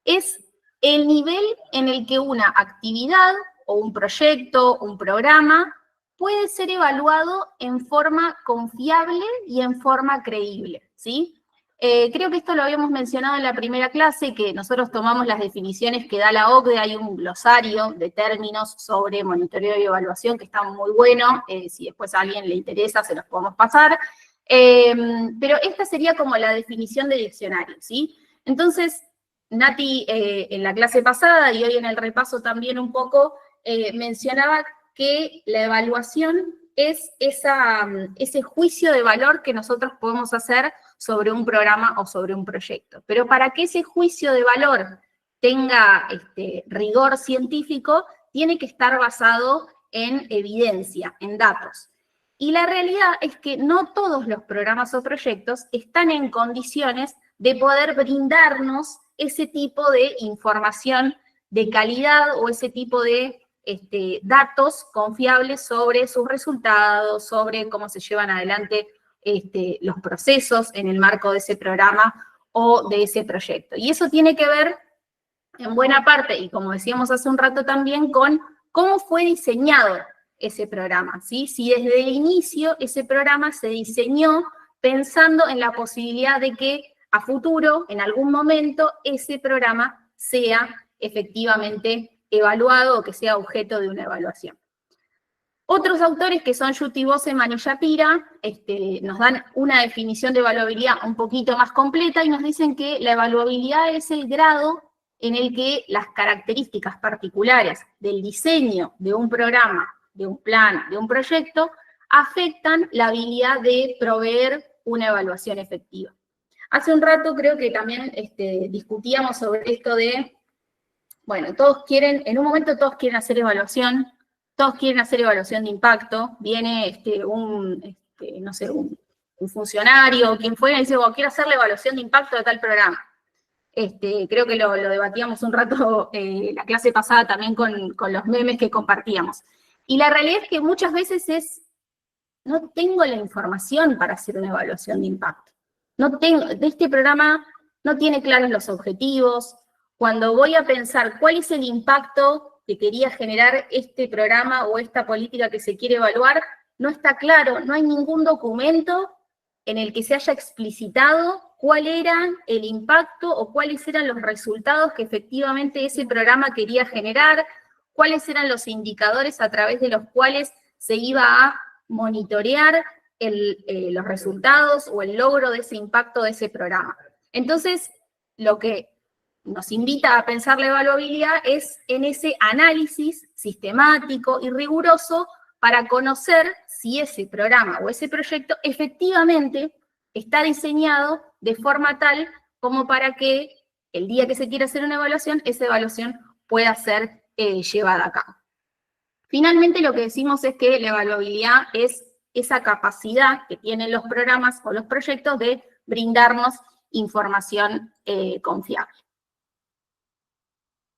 Es el nivel en el que una actividad o un proyecto, un programa, puede ser evaluado en forma confiable y en forma creíble, ¿sí? Creo que esto lo habíamos mencionado en la primera clase, que nosotros tomamos las definiciones que da la OCDE, hay un glosario de términos sobre monitoreo y evaluación que está muy bueno, si después a alguien le interesa se los podemos pasar, pero esta sería como la definición de diccionario, ¿sí? Entonces, Nati en la clase pasada y hoy en el repaso también un poco mencionaba que la evaluación es ese juicio de valor que nosotros podemos hacer sobre un programa o sobre un proyecto. Pero para que ese juicio de valor tenga rigor científico, tiene que estar basado en evidencia, en datos. Y la realidad es que no todos los programas o proyectos están en condiciones de poder brindarnos ese tipo de información de calidad o ese tipo de datos confiables sobre sus resultados, sobre cómo se llevan adelante los procesos en el marco de ese programa o de ese proyecto. Y eso tiene que ver, en buena parte, y como decíamos hace un rato también, con cómo fue diseñado ese programa, ¿sí? Si desde el inicio ese programa se diseñó pensando en la posibilidad de que a futuro, en algún momento, ese programa sea efectivamente evaluado o que sea objeto de una evaluación. Otros autores, que son Yuti Bosseman y Shapira, nos dan una definición de evaluabilidad un poquito más completa y nos dicen que la evaluabilidad es el grado en el que las características particulares del diseño de un programa, de un plan, de un proyecto, afectan la habilidad de proveer una evaluación efectiva. Hace un rato creo que también discutíamos sobre esto de, bueno, todos quieren, en un momento todos quieren hacer evaluación, todos quieren hacer evaluación de impacto, viene no sé, un funcionario, quien fuera, y dice, oh, quiero hacer la evaluación de impacto de tal programa. Creo que lo debatíamos un rato la clase pasada también con los memes que compartíamos. Y la realidad es que muchas veces no tengo la información para hacer una evaluación de impacto. De este programa no tiene claros los objetivos. Cuando voy a pensar cuál es el impacto que quería generar este programa o esta política que se quiere evaluar, no está claro, no hay ningún documento en el que se haya explicitado cuál era el impacto o cuáles eran los resultados que efectivamente ese programa quería generar, cuáles eran los indicadores a través de los cuales se iba a monitorear los resultados o el logro de ese impacto de ese programa. Entonces, lo que nos invita a pensar la evaluabilidad es en ese análisis sistemático y riguroso para conocer si ese programa o ese proyecto efectivamente está diseñado de forma tal como para que el día que se quiera hacer una evaluación, esa evaluación pueda ser llevada a cabo. Finalmente, lo que decimos es que la evaluabilidad es esa capacidad que tienen los programas o los proyectos de brindarnos información confiable.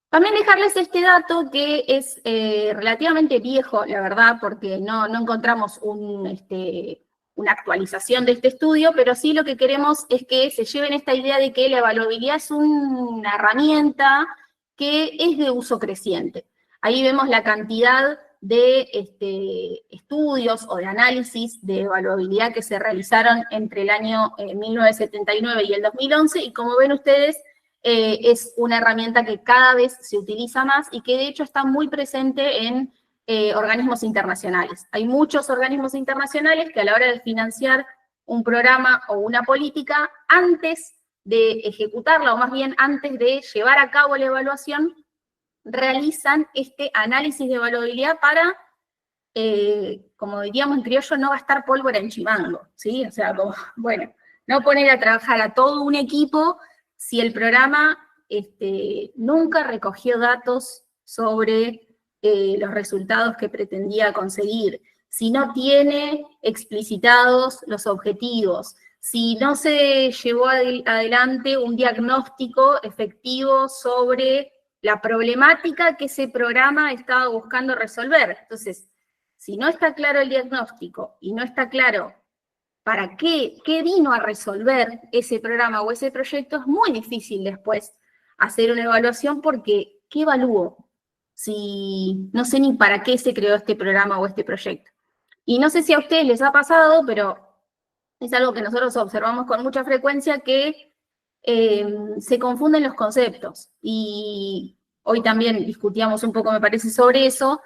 También dejarles este dato que es relativamente viejo, la verdad, porque no encontramos una actualización de este estudio, pero sí lo que queremos es que se lleven esta idea de que la evaluabilidad es una herramienta que es de uso creciente. Ahí vemos la cantidad de estudios o de análisis de evaluabilidad que se realizaron entre el año 1979 y el 2011, y como ven ustedes, es una herramienta que cada vez se utiliza más y que de hecho está muy presente en organismos internacionales. Hay muchos organismos internacionales que a la hora de financiar un programa o una política, antes de ejecutarla, o más bien antes de llevar a cabo la evaluación, realizan este análisis de evaluabilidad para, como diríamos en criollo, no gastar pólvora en chimango, ¿sí? O sea, como, bueno, no poner a trabajar a todo un equipo si el programa nunca recogió datos sobre los resultados que pretendía conseguir, si no tiene explicitados los objetivos, si no se llevó adelante un diagnóstico efectivo sobre la problemática que ese programa estaba buscando resolver. Entonces, si no está claro el diagnóstico y no está claro para qué vino a resolver ese programa o ese proyecto, es muy difícil después hacer una evaluación porque, ¿qué evalúo? Si no sé ni para qué se creó este programa o este proyecto. Y no sé si a ustedes les ha pasado, pero es algo que nosotros observamos con mucha frecuencia, que se confunden los conceptos. Y hoy también discutíamos un poco, me parece, sobre eso.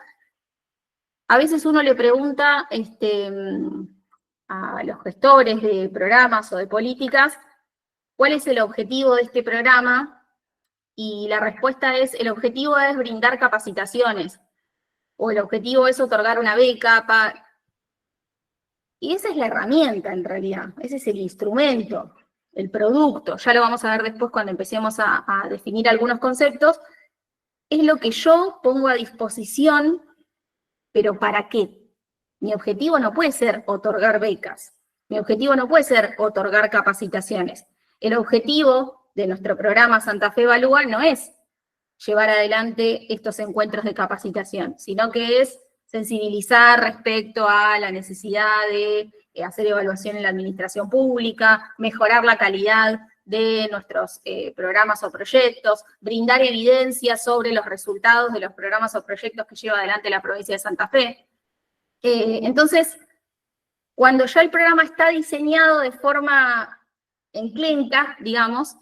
A veces uno le pregunta a los gestores de programas o de políticas, ¿cuál es el objetivo de este programa? Y la respuesta es, el objetivo es brindar capacitaciones, o el objetivo es otorgar una beca. Y esa es la herramienta, en realidad, ese es el instrumento, el producto. Ya lo vamos a ver después cuando empecemos a definir algunos conceptos. Es lo que yo pongo a disposición, pero ¿para qué? Mi objetivo no puede ser otorgar becas. Mi objetivo no puede ser otorgar capacitaciones. El objetivo de nuestro programa Santa Fe Evalúa no es llevar adelante estos encuentros de capacitación, sino que es sensibilizar respecto a la necesidad de hacer evaluación en la administración pública, mejorar la calidad de nuestros programas o proyectos, brindar evidencia sobre los resultados de los programas o proyectos que lleva adelante la provincia de Santa Fe. Entonces, cuando ya el programa está diseñado de forma enclenca, digamos,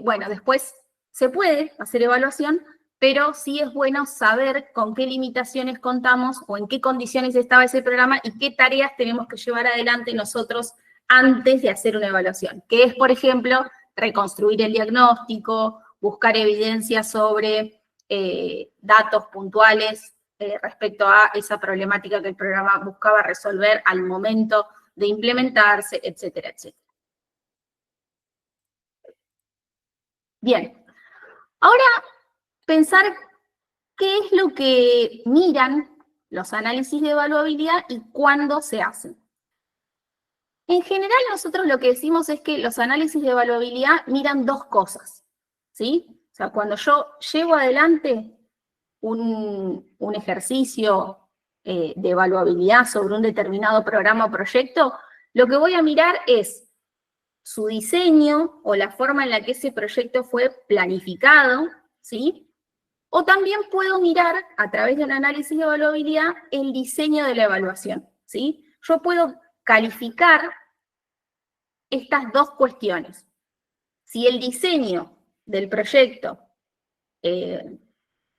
bueno, después se puede hacer evaluación, pero sí es bueno saber con qué limitaciones contamos o en qué condiciones estaba ese programa y qué tareas tenemos que llevar adelante nosotros antes de hacer una evaluación, que es, por ejemplo, reconstruir el diagnóstico, buscar evidencia sobre datos puntuales respecto a esa problemática que el programa buscaba resolver al momento de implementarse, etcétera, etcétera. Bien, ahora pensar qué es lo que miran los análisis de evaluabilidad y cuándo se hacen. En general, nosotros lo que decimos es que los análisis de evaluabilidad miran dos cosas, ¿sí? O sea, cuando yo llevo adelante un ejercicio de evaluabilidad sobre un determinado programa o proyecto, lo que voy a mirar es su diseño o la forma en la que ese proyecto fue planificado, ¿sí? O también puedo mirar, a través de un análisis de evaluabilidad, el diseño de la evaluación, ¿sí? Yo puedo calificar estas dos cuestiones. Si el diseño del proyecto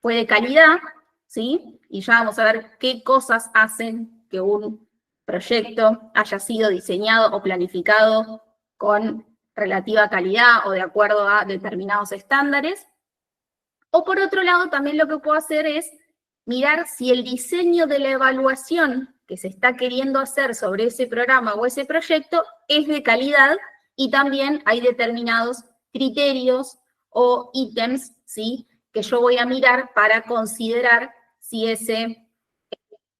fue de calidad, ¿sí? Y ya vamos a ver qué cosas hacen que un proyecto haya sido diseñado o planificado con relativa calidad o de acuerdo a determinados estándares. O por otro lado, también lo que puedo hacer es mirar si el diseño de la evaluación que se está queriendo hacer sobre ese programa o ese proyecto es de calidad y también hay determinados criterios o ítems, ¿sí?, que yo voy a mirar para considerar si ese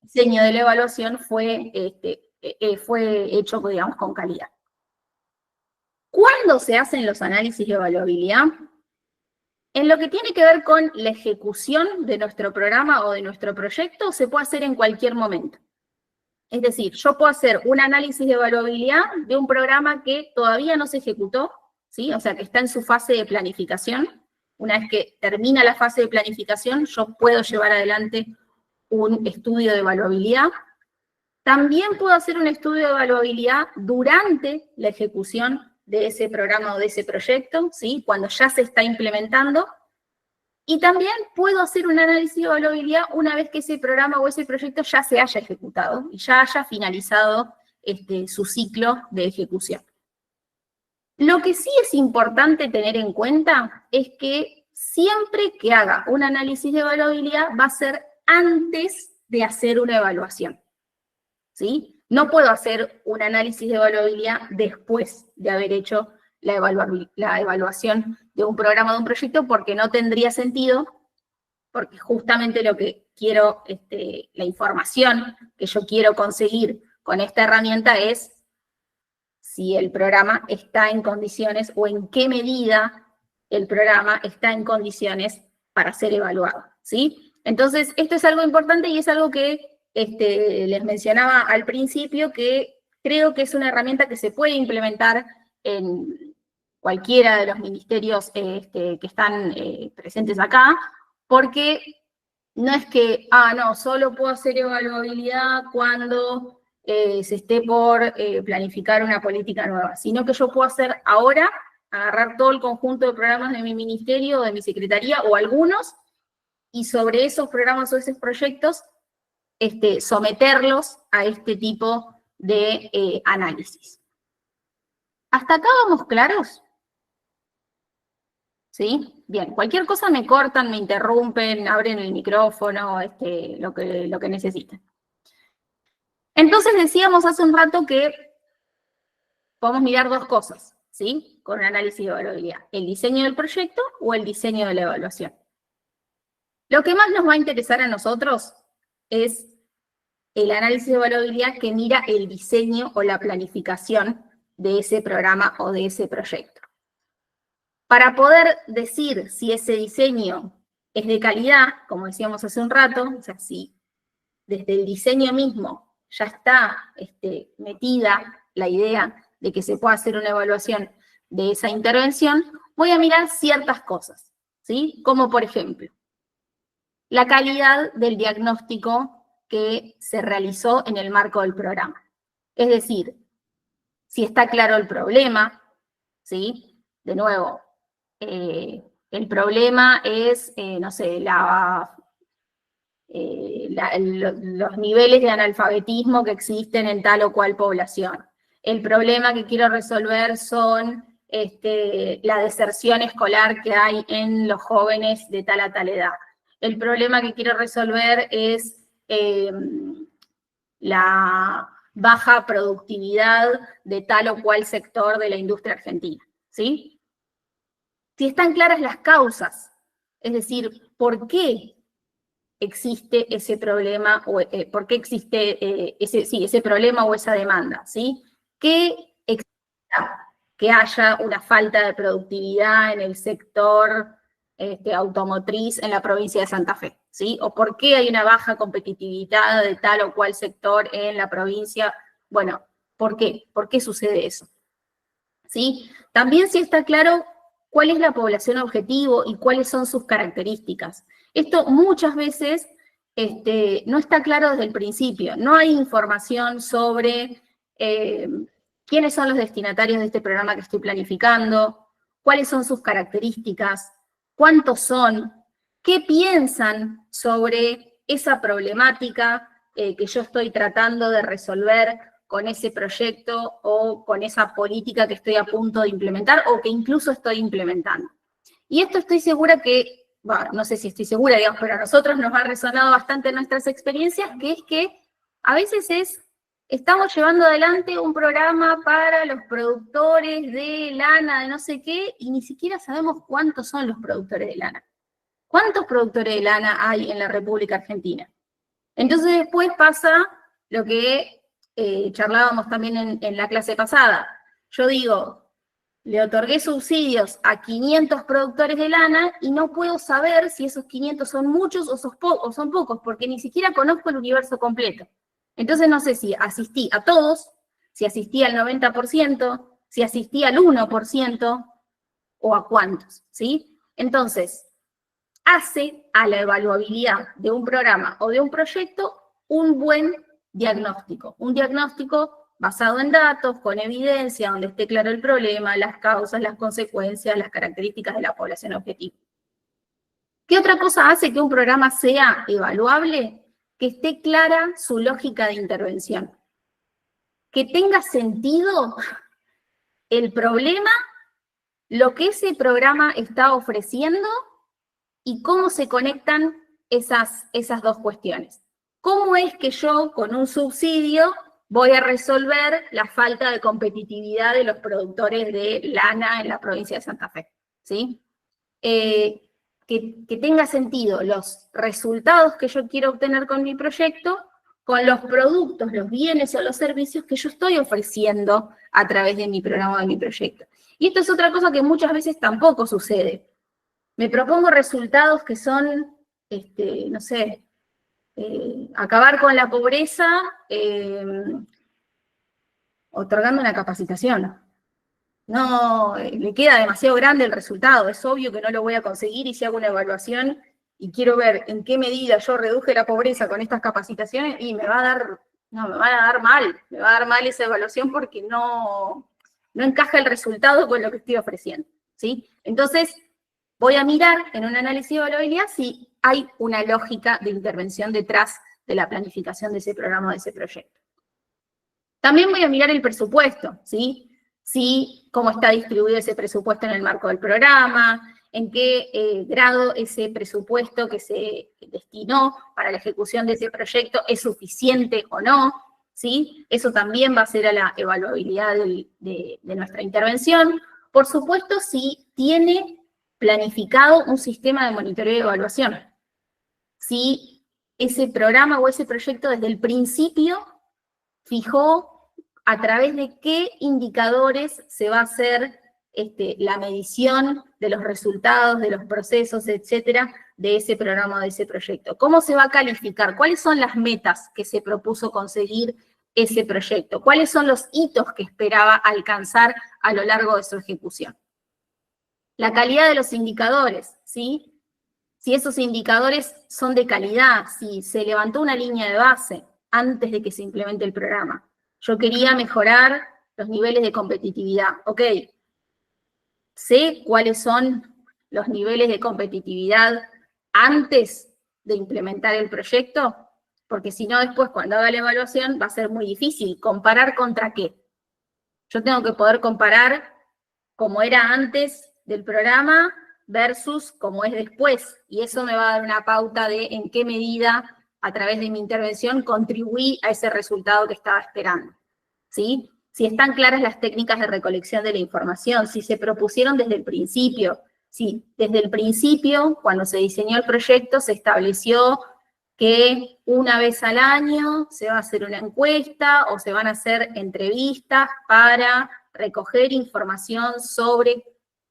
diseño de la evaluación fue hecho, digamos, con calidad. ¿Cuándo se hacen los análisis de evaluabilidad? En lo que tiene que ver con la ejecución de nuestro programa o de nuestro proyecto, se puede hacer en cualquier momento. Es decir, yo puedo hacer un análisis de evaluabilidad de un programa que todavía no se ejecutó, ¿sí? O sea, que está en su fase de planificación. Una vez que termina la fase de planificación, yo puedo llevar adelante un estudio de evaluabilidad. También puedo hacer un estudio de evaluabilidad durante la ejecución de ese programa o de ese proyecto, ¿sí?, cuando ya se está implementando. Y también puedo hacer un análisis de evaluabilidad una vez que ese programa o ese proyecto ya se haya ejecutado y ya haya finalizado su ciclo de ejecución. Lo que sí es importante tener en cuenta es que siempre que haga un análisis de evaluabilidad va a ser antes de hacer una evaluación, ¿sí? No puedo hacer un análisis de evaluabilidad después de haber hecho la evaluación de un programa o de un proyecto porque no tendría sentido, porque justamente lo que quiero, la información que yo quiero conseguir con esta herramienta es si el programa está en condiciones o en qué medida el programa está en condiciones para ser evaluado, ¿sí? Entonces, esto es algo importante y es algo que les mencionaba al principio, que creo que es una herramienta que se puede implementar en cualquiera de los ministerios que están presentes acá, porque no es que, no, solo puedo hacer evaluabilidad cuando se esté por planificar una política nueva, sino que yo puedo hacer ahora, agarrar todo el conjunto de programas de mi ministerio, de mi secretaría, o algunos, y sobre esos programas o esos proyectos, someterlos a este tipo de análisis. ¿Hasta acá vamos claros? ¿Sí? Bien, cualquier cosa me cortan, me interrumpen, abren el micrófono, lo que necesiten. Entonces decíamos hace un rato que podemos mirar dos cosas, ¿sí?, con un análisis de evaluabilidad: el diseño del proyecto o el diseño de la evaluación. Lo que más nos va a interesar a nosotros es el análisis de evaluabilidad que mira el diseño o la planificación de ese programa o de ese proyecto. Para poder decir si ese diseño es de calidad, como decíamos hace un rato, o sea, si desde el diseño mismo ya está metida la idea de que se pueda hacer una evaluación de esa intervención, voy a mirar ciertas cosas, ¿sí? Como por ejemplo, la calidad del diagnóstico que se realizó en el marco del programa. Es decir, si está claro el problema, ¿sí? De nuevo, el problema es, no sé, los niveles de analfabetismo que existen en tal o cual población. El problema que quiero resolver son la deserción escolar que hay en los jóvenes de tal a tal edad. El problema que quiero resolver es la baja productividad de tal o cual sector de la industria argentina, ¿sí? Si están claras las causas, es decir, ¿por qué existe ese problema, o por qué existe ese problema o esa demanda, ¿sí? ¿Qué explica que haya una falta de productividad en el sector automotriz en la provincia de Santa Fe, ¿sí? O por qué hay una baja competitividad de tal o cual sector en la provincia. Bueno, ¿por qué? ¿Por qué sucede eso? ¿Sí? También sí está claro cuál es la población objetivo y cuáles son sus características. Esto muchas veces no está claro desde el principio. No hay información sobre quiénes son los destinatarios de este programa que estoy planificando, cuáles son sus características, cuántos son, qué piensan sobre esa problemática que yo estoy tratando de resolver con ese proyecto o con esa política que estoy a punto de implementar o que incluso estoy implementando. Y esto estoy segura que, bueno, no sé si estoy segura, digamos, pero a nosotros nos ha resonado bastante en nuestras experiencias, que es que a veces estamos llevando adelante un programa para los productores de lana, de no sé qué, y ni siquiera sabemos cuántos son los productores de lana. ¿Cuántos productores de lana hay en la República Argentina? Entonces después pasa lo que charlábamos también en la clase pasada. Yo digo, le otorgué subsidios a 500 productores de lana y no puedo saber si esos 500 son muchos o son pocos, porque ni siquiera conozco el universo completo. Entonces no sé si asistí a todos, si asistí al 90%, si asistí al 1% o a cuántos, ¿sí? Entonces, hace a la evaluabilidad de un programa o de un proyecto un buen diagnóstico. Un diagnóstico basado en datos, con evidencia, donde esté claro el problema, las causas, las consecuencias, las características de la población objetivo. ¿Qué otra cosa hace que un programa sea evaluable? Que esté clara su lógica de intervención. Que tenga sentido el problema, lo que ese programa está ofreciendo y cómo se conectan esas dos cuestiones. ¿Cómo es que yo, con un subsidio, voy a resolver la falta de competitividad de los productores de lana en la provincia de Santa Fe? ¿Sí? Que tenga sentido los resultados que yo quiero obtener con mi proyecto, con los productos, los bienes o los servicios que yo estoy ofreciendo a través de mi programa o de mi proyecto. Y esto es otra cosa que muchas veces tampoco sucede. Me propongo resultados que son, no sé, acabar con la pobreza otorgando una capacitación. No, le queda demasiado grande el resultado, es obvio que no lo voy a conseguir, y si hago una evaluación y quiero ver en qué medida yo reduje la pobreza con estas capacitaciones, y me va a dar mal esa evaluación porque no encaja el resultado con lo que estoy ofreciendo, ¿sí? Entonces, voy a mirar en un análisis de evaluabilidad si hay una lógica de intervención detrás de la planificación de ese programa o de ese proyecto. También voy a mirar el presupuesto, ¿sí? Cómo está distribuido ese presupuesto en el marco del programa, en qué grado ese presupuesto que se destinó para la ejecución de ese proyecto es suficiente o no, ¿sí? Eso también va a ser a la evaluabilidad de nuestra intervención. Por supuesto, si tiene planificado un sistema de monitoreo y evaluación. Si ese programa o ese proyecto desde el principio fijó a través de qué indicadores se va a hacer la medición de los resultados, de los procesos, etcétera, de ese programa o de ese proyecto. ¿Cómo se va a calificar? ¿Cuáles son las metas que se propuso conseguir ese proyecto? ¿Cuáles son los hitos que esperaba alcanzar a lo largo de su ejecución? La calidad de los indicadores, ¿sí? Si esos indicadores son de calidad, si se levantó una línea de base antes de que se implemente el programa. Yo quería mejorar los niveles de competitividad. Ok, sé cuáles son los niveles de competitividad antes de implementar el proyecto, porque si no después cuando haga la evaluación va a ser muy difícil. ¿Comparar contra qué? Yo tengo que poder comparar cómo era antes del programa versus cómo es después, y eso me va a dar una pauta de en qué medida a través de mi intervención contribuí a ese resultado que estaba esperando, ¿sí? Si están claras las técnicas de recolección de la información, si se propusieron desde el principio, si desde el principio, cuando se diseñó el proyecto, se estableció que una vez al año se va a hacer una encuesta o se van a hacer entrevistas para recoger información sobre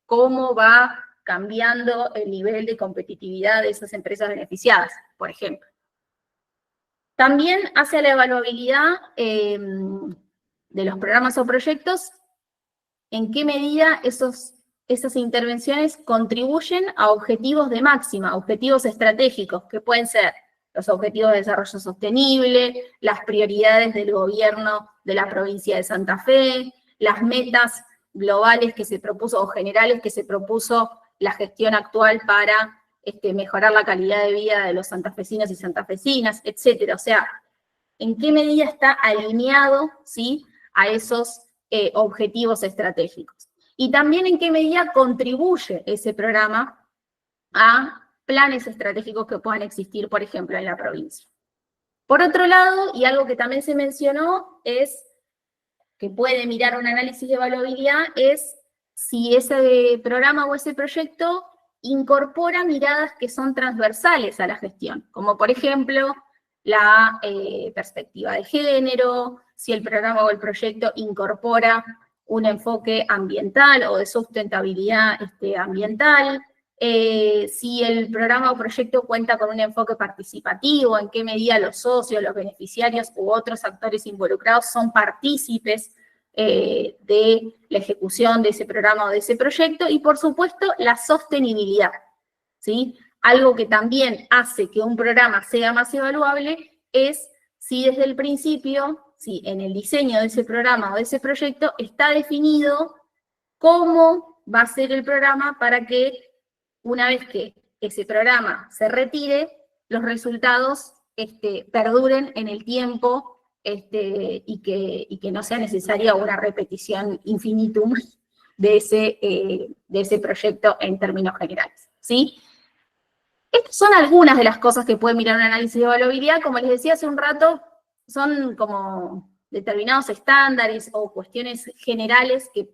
cómo va cambiando el nivel de competitividad de esas empresas beneficiadas, por ejemplo. También hacia la evaluabilidad de los programas o proyectos, en qué medida esas intervenciones contribuyen a objetivos de máxima, objetivos estratégicos, que pueden ser los objetivos de desarrollo sostenible, las prioridades del gobierno de la provincia de Santa Fe, las metas globales que se propuso, o generales que se propuso la gestión actual para mejorar la calidad de vida de los santafesinos y santafesinas, etcétera. O sea, ¿en qué medida está alineado, ¿sí?, a esos objetivos estratégicos? Y también en qué medida contribuye ese programa a planes estratégicos que puedan existir, por ejemplo, en la provincia. Por otro lado, y algo que también se mencionó, es que puede mirar un análisis de evaluabilidad, es si ese programa o ese proyecto incorpora miradas que son transversales a la gestión, como por ejemplo la perspectiva de género, si el programa o el proyecto incorpora un enfoque ambiental o de sustentabilidad ambiental, si el programa o proyecto cuenta con un enfoque participativo, en qué medida los socios, los beneficiarios u otros actores involucrados son partícipes de la ejecución de ese programa o de ese proyecto, y por supuesto la sostenibilidad, ¿sí? Algo que también hace que un programa sea más evaluable es si desde el principio, si en el diseño de ese programa o de ese proyecto está definido cómo va a ser el programa para que una vez que ese programa se retire, los resultados perduren en el tiempo y que no sea necesaria una repetición infinitum de ese proyecto en términos generales, ¿sí? Estas son algunas de las cosas que puede mirar un análisis de evaluabilidad. Como les decía hace un rato, son como determinados estándares o cuestiones generales que,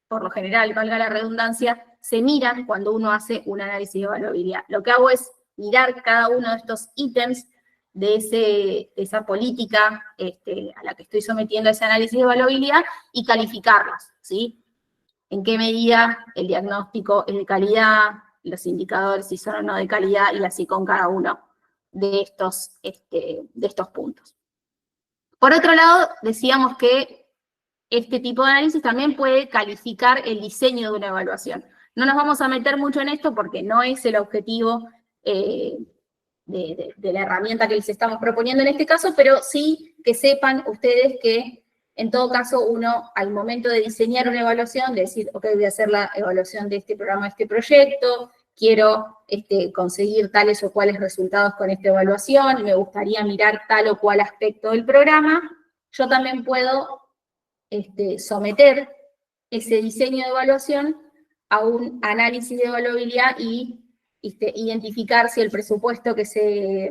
por lo general, valga la redundancia, se miran cuando uno hace un análisis de evaluabilidad. Lo que hago es mirar cada uno de estos ítems de esa política a la que estoy sometiendo ese análisis de evaluabilidad y calificarlos, ¿sí? En qué medida el diagnóstico es de calidad, los indicadores si son o no de calidad, y así con cada uno de estos puntos. Por otro lado, decíamos que este tipo de análisis también puede calificar el diseño de una evaluación. No nos vamos a meter mucho en esto porque no es el objetivo de la herramienta que les estamos proponiendo en este caso, pero sí que sepan ustedes que en todo caso uno al momento de diseñar una evaluación, de decir, ok, voy a hacer la evaluación de este programa, de este proyecto, quiero conseguir tales o cuales resultados con esta evaluación, me gustaría mirar tal o cual aspecto del programa, yo también puedo someter ese diseño de evaluación a un análisis de evaluabilidad y identificar si el presupuesto que se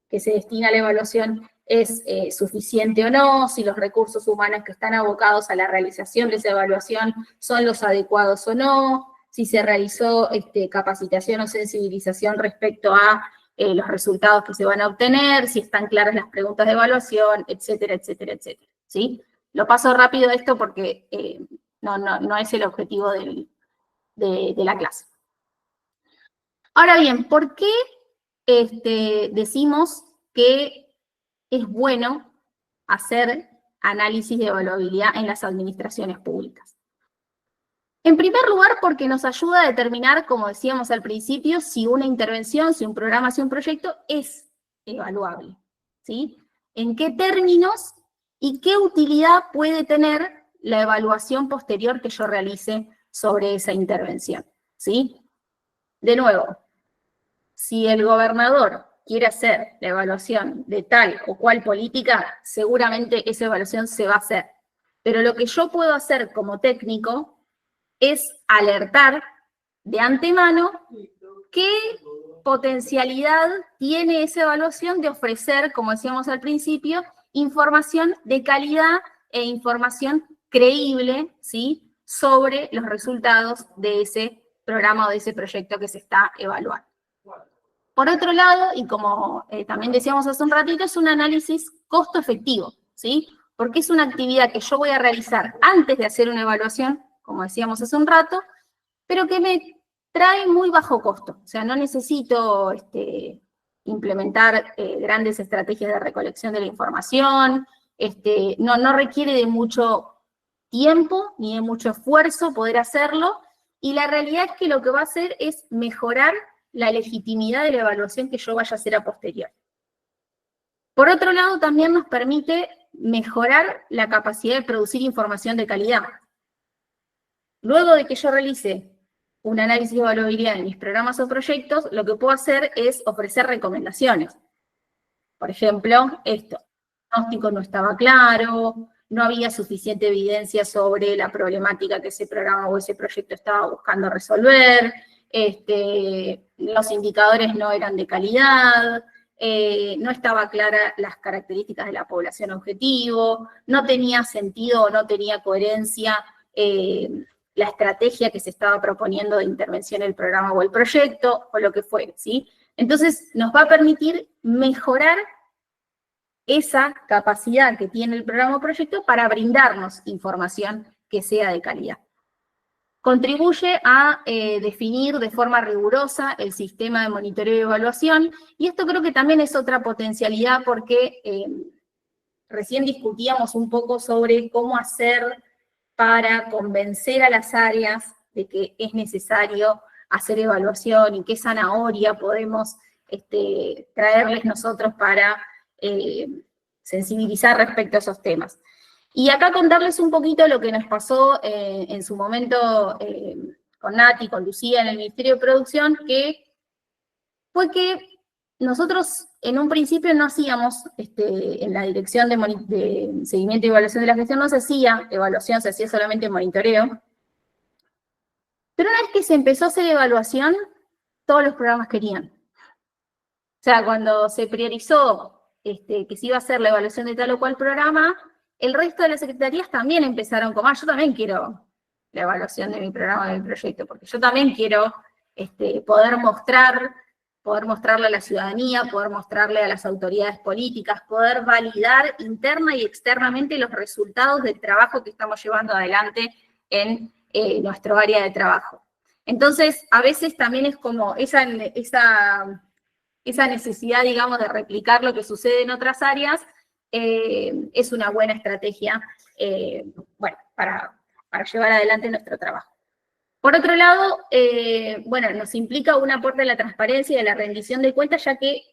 destina a la evaluación es suficiente o no, si los recursos humanos que están abocados a la realización de esa evaluación son los adecuados o no, si se realizó capacitación o sensibilización respecto a los resultados que se van a obtener, si están claras las preguntas de evaluación, etcétera, etcétera, etcétera, ¿sí? Lo paso rápido esto porque no es el objetivo de la clase. Ahora bien, ¿por qué decimos que es bueno hacer análisis de evaluabilidad en las administraciones públicas? En primer lugar, porque nos ayuda a determinar, como decíamos al principio, si una intervención, si un programa, si un proyecto es evaluable, ¿sí? ¿En qué términos y qué utilidad puede tener la evaluación posterior que yo realice sobre esa intervención, ¿sí? De nuevo, si el gobernador quiere hacer la evaluación de tal o cual política, seguramente esa evaluación se va a hacer. Pero lo que yo puedo hacer como técnico es alertar de antemano qué potencialidad tiene esa evaluación de ofrecer, como decíamos al principio, información de calidad e información creíble, ¿sí?, sobre los resultados de ese programa o de ese proyecto que se está evaluando. Por otro lado, y como también decíamos hace un ratito, es un análisis costo-efectivo, ¿sí? Porque es una actividad que yo voy a realizar antes de hacer una evaluación, como decíamos hace un rato, pero que me trae muy bajo costo. O sea, no necesito implementar grandes estrategias de recolección de la información, no requiere de mucho tiempo ni de mucho esfuerzo poder hacerlo, y la realidad es que lo que va a hacer es mejorar la legitimidad de la evaluación que yo vaya a hacer a posteriori. Por otro lado, también nos permite mejorar la capacidad de producir información de calidad. Luego de que yo realice un análisis de evaluabilidad de mis programas o proyectos, lo que puedo hacer es ofrecer recomendaciones. Por ejemplo, esto, el diagnóstico no estaba claro, no había suficiente evidencia sobre la problemática que ese programa o ese proyecto estaba buscando resolver, los indicadores no eran de calidad, no estaba clara las características de la población objetivo, no tenía sentido o no tenía coherencia la estrategia que se estaba proponiendo de intervención en el programa o el proyecto, o lo que fuere, ¿sí? Entonces, nos va a permitir mejorar esa capacidad que tiene el programa o proyecto para brindarnos información que sea de calidad. Contribuye a definir de forma rigurosa el sistema de monitoreo y evaluación, y esto creo que también es otra potencialidad porque recién discutíamos un poco sobre cómo hacer para convencer a las áreas de que es necesario hacer evaluación y qué zanahoria podemos traerles nosotros para sensibilizar respecto a esos temas. Y acá contarles un poquito lo que nos pasó en su momento con Nati, con Lucía en el Ministerio de Producción, que fue que nosotros en un principio no hacíamos, en la dirección de seguimiento y evaluación de la gestión no se hacía evaluación, se hacía solamente monitoreo. Pero una vez que se empezó a hacer evaluación, todos los programas querían. O sea, cuando se priorizó que se iba a hacer la evaluación de tal o cual programa, el resto de las secretarías también empezaron como, yo también quiero la evaluación de mi programa, de mi proyecto, porque yo también quiero poder mostrarle a la ciudadanía, poder mostrarle a las autoridades políticas, poder validar interna y externamente los resultados del trabajo que estamos llevando adelante en nuestro área de trabajo. Entonces, a veces también es como esa necesidad, digamos, de replicar lo que sucede en otras áreas, es una buena estrategia, para llevar adelante nuestro trabajo. Por otro lado, nos implica un aporte a la transparencia y a la rendición de cuentas, ya que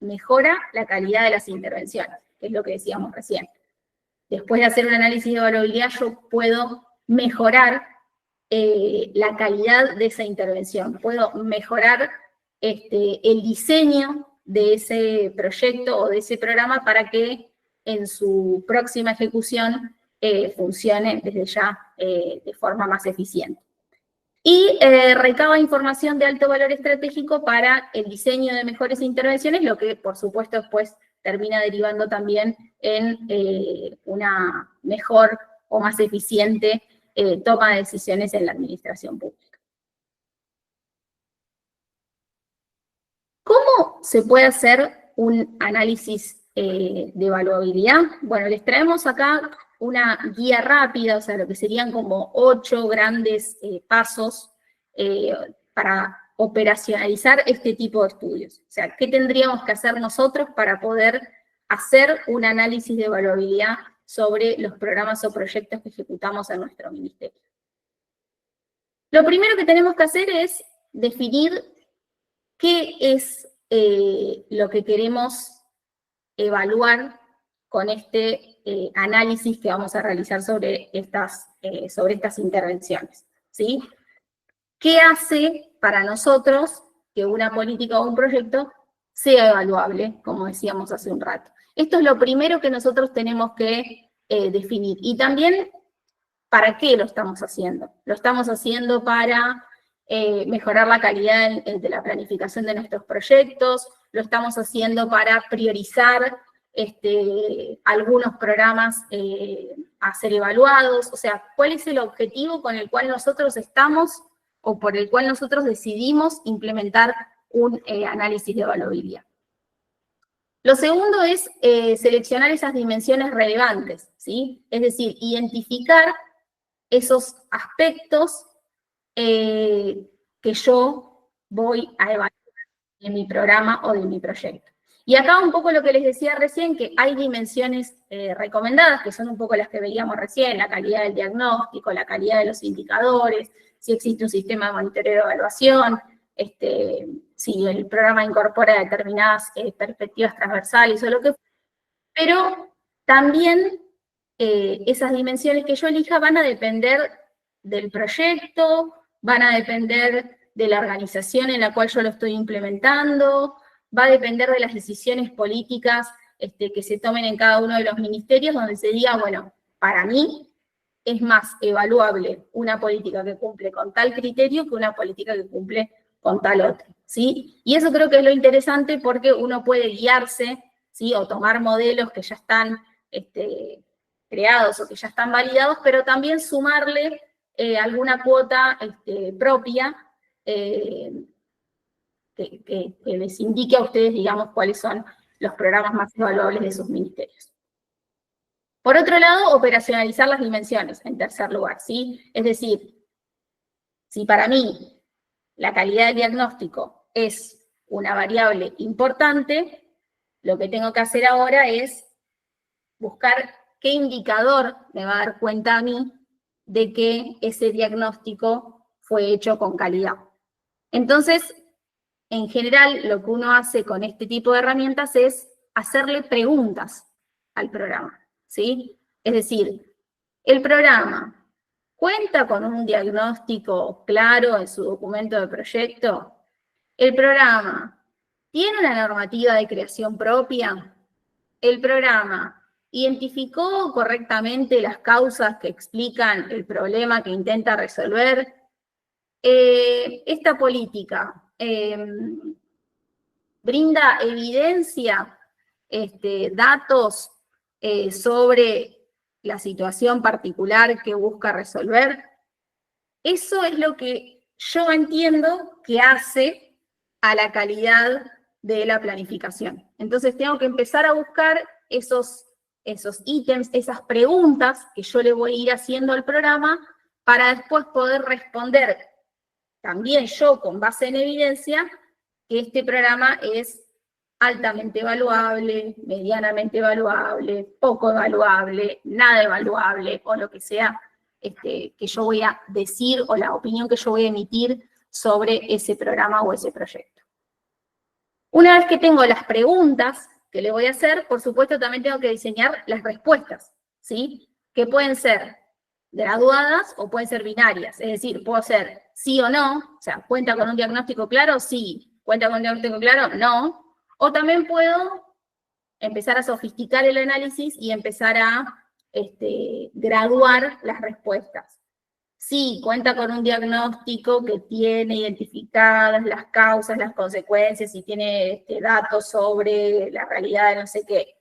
mejora la calidad de las intervenciones, que es lo que decíamos recién. Después de hacer un análisis de evaluabilidad, yo puedo mejorar la calidad de esa intervención, puedo mejorar el diseño de ese proyecto o de ese programa para que en su próxima ejecución funcione desde ya de forma más eficiente. Y recaba información de alto valor estratégico para el diseño de mejores intervenciones, lo que por supuesto después termina derivando también en una mejor o más eficiente toma de decisiones en la administración pública. ¿Cómo se puede hacer un análisis de evaluabilidad? Bueno, les traemos acá una guía rápida, o sea, lo que serían como 8 grandes pasos para operacionalizar este tipo de estudios. O sea, ¿qué tendríamos que hacer nosotros para poder hacer un análisis de evaluabilidad sobre los programas o proyectos que ejecutamos en nuestro ministerio? Lo primero que tenemos que hacer es definir qué es lo que queremos evaluar con este análisis que vamos a realizar sobre estas intervenciones. ¿sí? ¿Qué hace para nosotros que una política o un proyecto sea evaluable, como decíamos hace un rato? Esto es lo primero que nosotros tenemos que definir. Y también, ¿para qué lo estamos haciendo? Lo estamos haciendo para mejorar la calidad de la planificación de nuestros proyectos, lo estamos haciendo para priorizar algunos programas a ser evaluados. O sea, ¿cuál es el objetivo con el cual nosotros estamos o por el cual nosotros decidimos implementar un análisis de evaluabilidad? Lo segundo es seleccionar esas dimensiones relevantes, ¿sí? Es decir, identificar esos aspectos que yo voy a evaluar en mi programa o de mi proyecto. Y acá un poco lo que les decía recién, que hay dimensiones recomendadas, que son un poco las que veíamos recién, la calidad del diagnóstico, la calidad de los indicadores, si existe un sistema de monitoreo de evaluación, si el programa incorpora determinadas perspectivas transversales o lo que fuera. Pero también esas dimensiones que yo elija van a depender del proyecto, van a depender de la organización en la cual yo lo estoy implementando, va a depender de las decisiones políticas que se tomen en cada uno de los ministerios, donde se diga, bueno, para mí es más evaluable una política que cumple con tal criterio que una política que cumple con tal otro, ¿sí? Y eso creo que es lo interesante porque uno puede guiarse, ¿sí? O tomar modelos que ya están creados o que ya están validados, pero también sumarle alguna cuota propia que les indique a ustedes, digamos, cuáles son los programas más evaluables de sus ministerios. Por otro lado, operacionalizar las dimensiones, en tercer lugar, ¿sí? Es decir, si para mí la calidad del diagnóstico es una variable importante, lo que tengo que hacer ahora es buscar qué indicador me va a dar cuenta a mí de que ese diagnóstico fue hecho con calidad. Entonces, en general, lo que uno hace con este tipo de herramientas es hacerle preguntas al programa, ¿sí? Es decir, el programa ¿cuenta con un diagnóstico claro en su documento de proyecto? ¿El programa tiene una normativa de creación propia? ¿El programa identificó correctamente las causas que explican el problema que intenta resolver? ¿Esta política brinda evidencia, datos sobre la situación particular que busca resolver? Eso es lo que yo entiendo que hace a la calidad de la planificación. Entonces tengo que empezar a buscar esos ítems, esas preguntas que yo le voy a ir haciendo al programa para después poder responder también yo con base en evidencia que este programa es altamente evaluable, medianamente evaluable, poco evaluable, nada evaluable, o lo que sea que yo voy a decir, o la opinión que yo voy a emitir sobre ese programa o ese proyecto. Una vez que tengo las preguntas que le voy a hacer, por supuesto también tengo que diseñar las respuestas, ¿sí? Que pueden ser graduadas o pueden ser binarias, es decir, puedo ser sí o no, o sea, ¿cuenta con un diagnóstico claro? Sí. ¿Cuenta con un diagnóstico claro? No. O también puedo empezar a sofisticar el análisis y empezar a graduar las respuestas. Sí, cuenta con un diagnóstico que tiene identificadas las causas, las consecuencias y tiene datos sobre la realidad de no sé qué.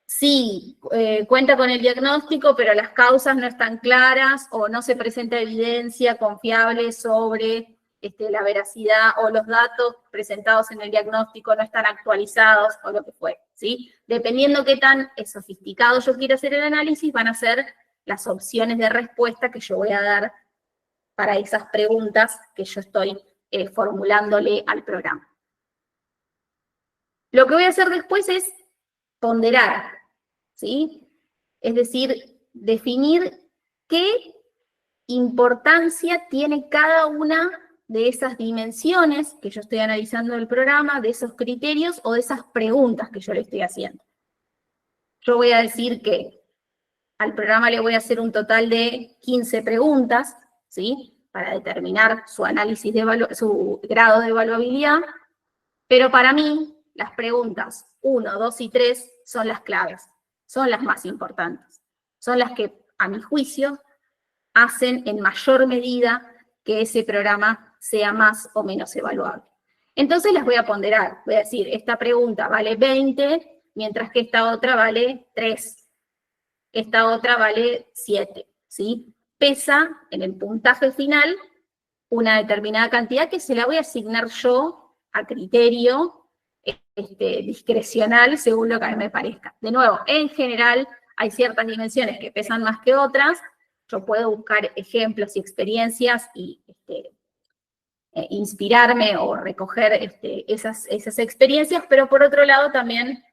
Sí, cuenta con el diagnóstico, pero las causas no están claras o no se presenta evidencia confiable sobre la veracidad o los datos presentados en el diagnóstico no están actualizados o lo que fuera, ¿sí? Dependiendo qué tan sofisticado yo quiera hacer el análisis, van a ser las opciones de respuesta que yo voy a dar para esas preguntas que yo estoy formulándole al programa. Lo que voy a hacer después es ponderar, ¿sí? Es decir, definir qué importancia tiene cada una de esas dimensiones que yo estoy analizando del programa, de esos criterios o de esas preguntas que yo le estoy haciendo. Yo voy a decir que al programa le voy a hacer un total de 15 preguntas, ¿sí? Para determinar su análisis su grado de evaluabilidad, pero para mí las preguntas 1, 2 y 3 son las claves, son las más importantes, son las que, a mi juicio, hacen en mayor medida que ese programa sea más o menos evaluable. Entonces las voy a ponderar, voy a decir, esta pregunta vale 20, mientras que esta otra vale 3, esta otra vale 7, ¿sí? Pesa en el puntaje final una determinada cantidad que se la voy a asignar yo a criterio discrecional según lo que a mí me parezca. De nuevo, en general hay ciertas dimensiones que pesan más que otras. Yo puedo buscar ejemplos y experiencias y inspirarme o recoger esas experiencias, pero por otro lado también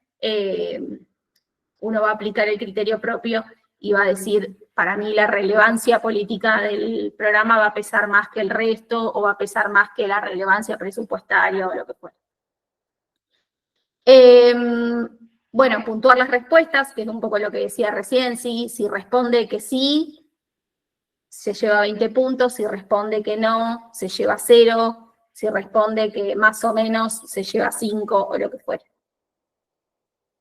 uno va a aplicar el criterio propio y va a decir, para mí la relevancia política del programa va a pesar más que el resto, o va a pesar más que la relevancia presupuestaria o lo que fuera. Bueno, puntuar las respuestas, que es un poco lo que decía recién, ¿sí? Si responde que sí, se lleva 20 puntos, si responde que no, se lleva 0, si responde que más o menos, se lleva 5 o lo que fuera.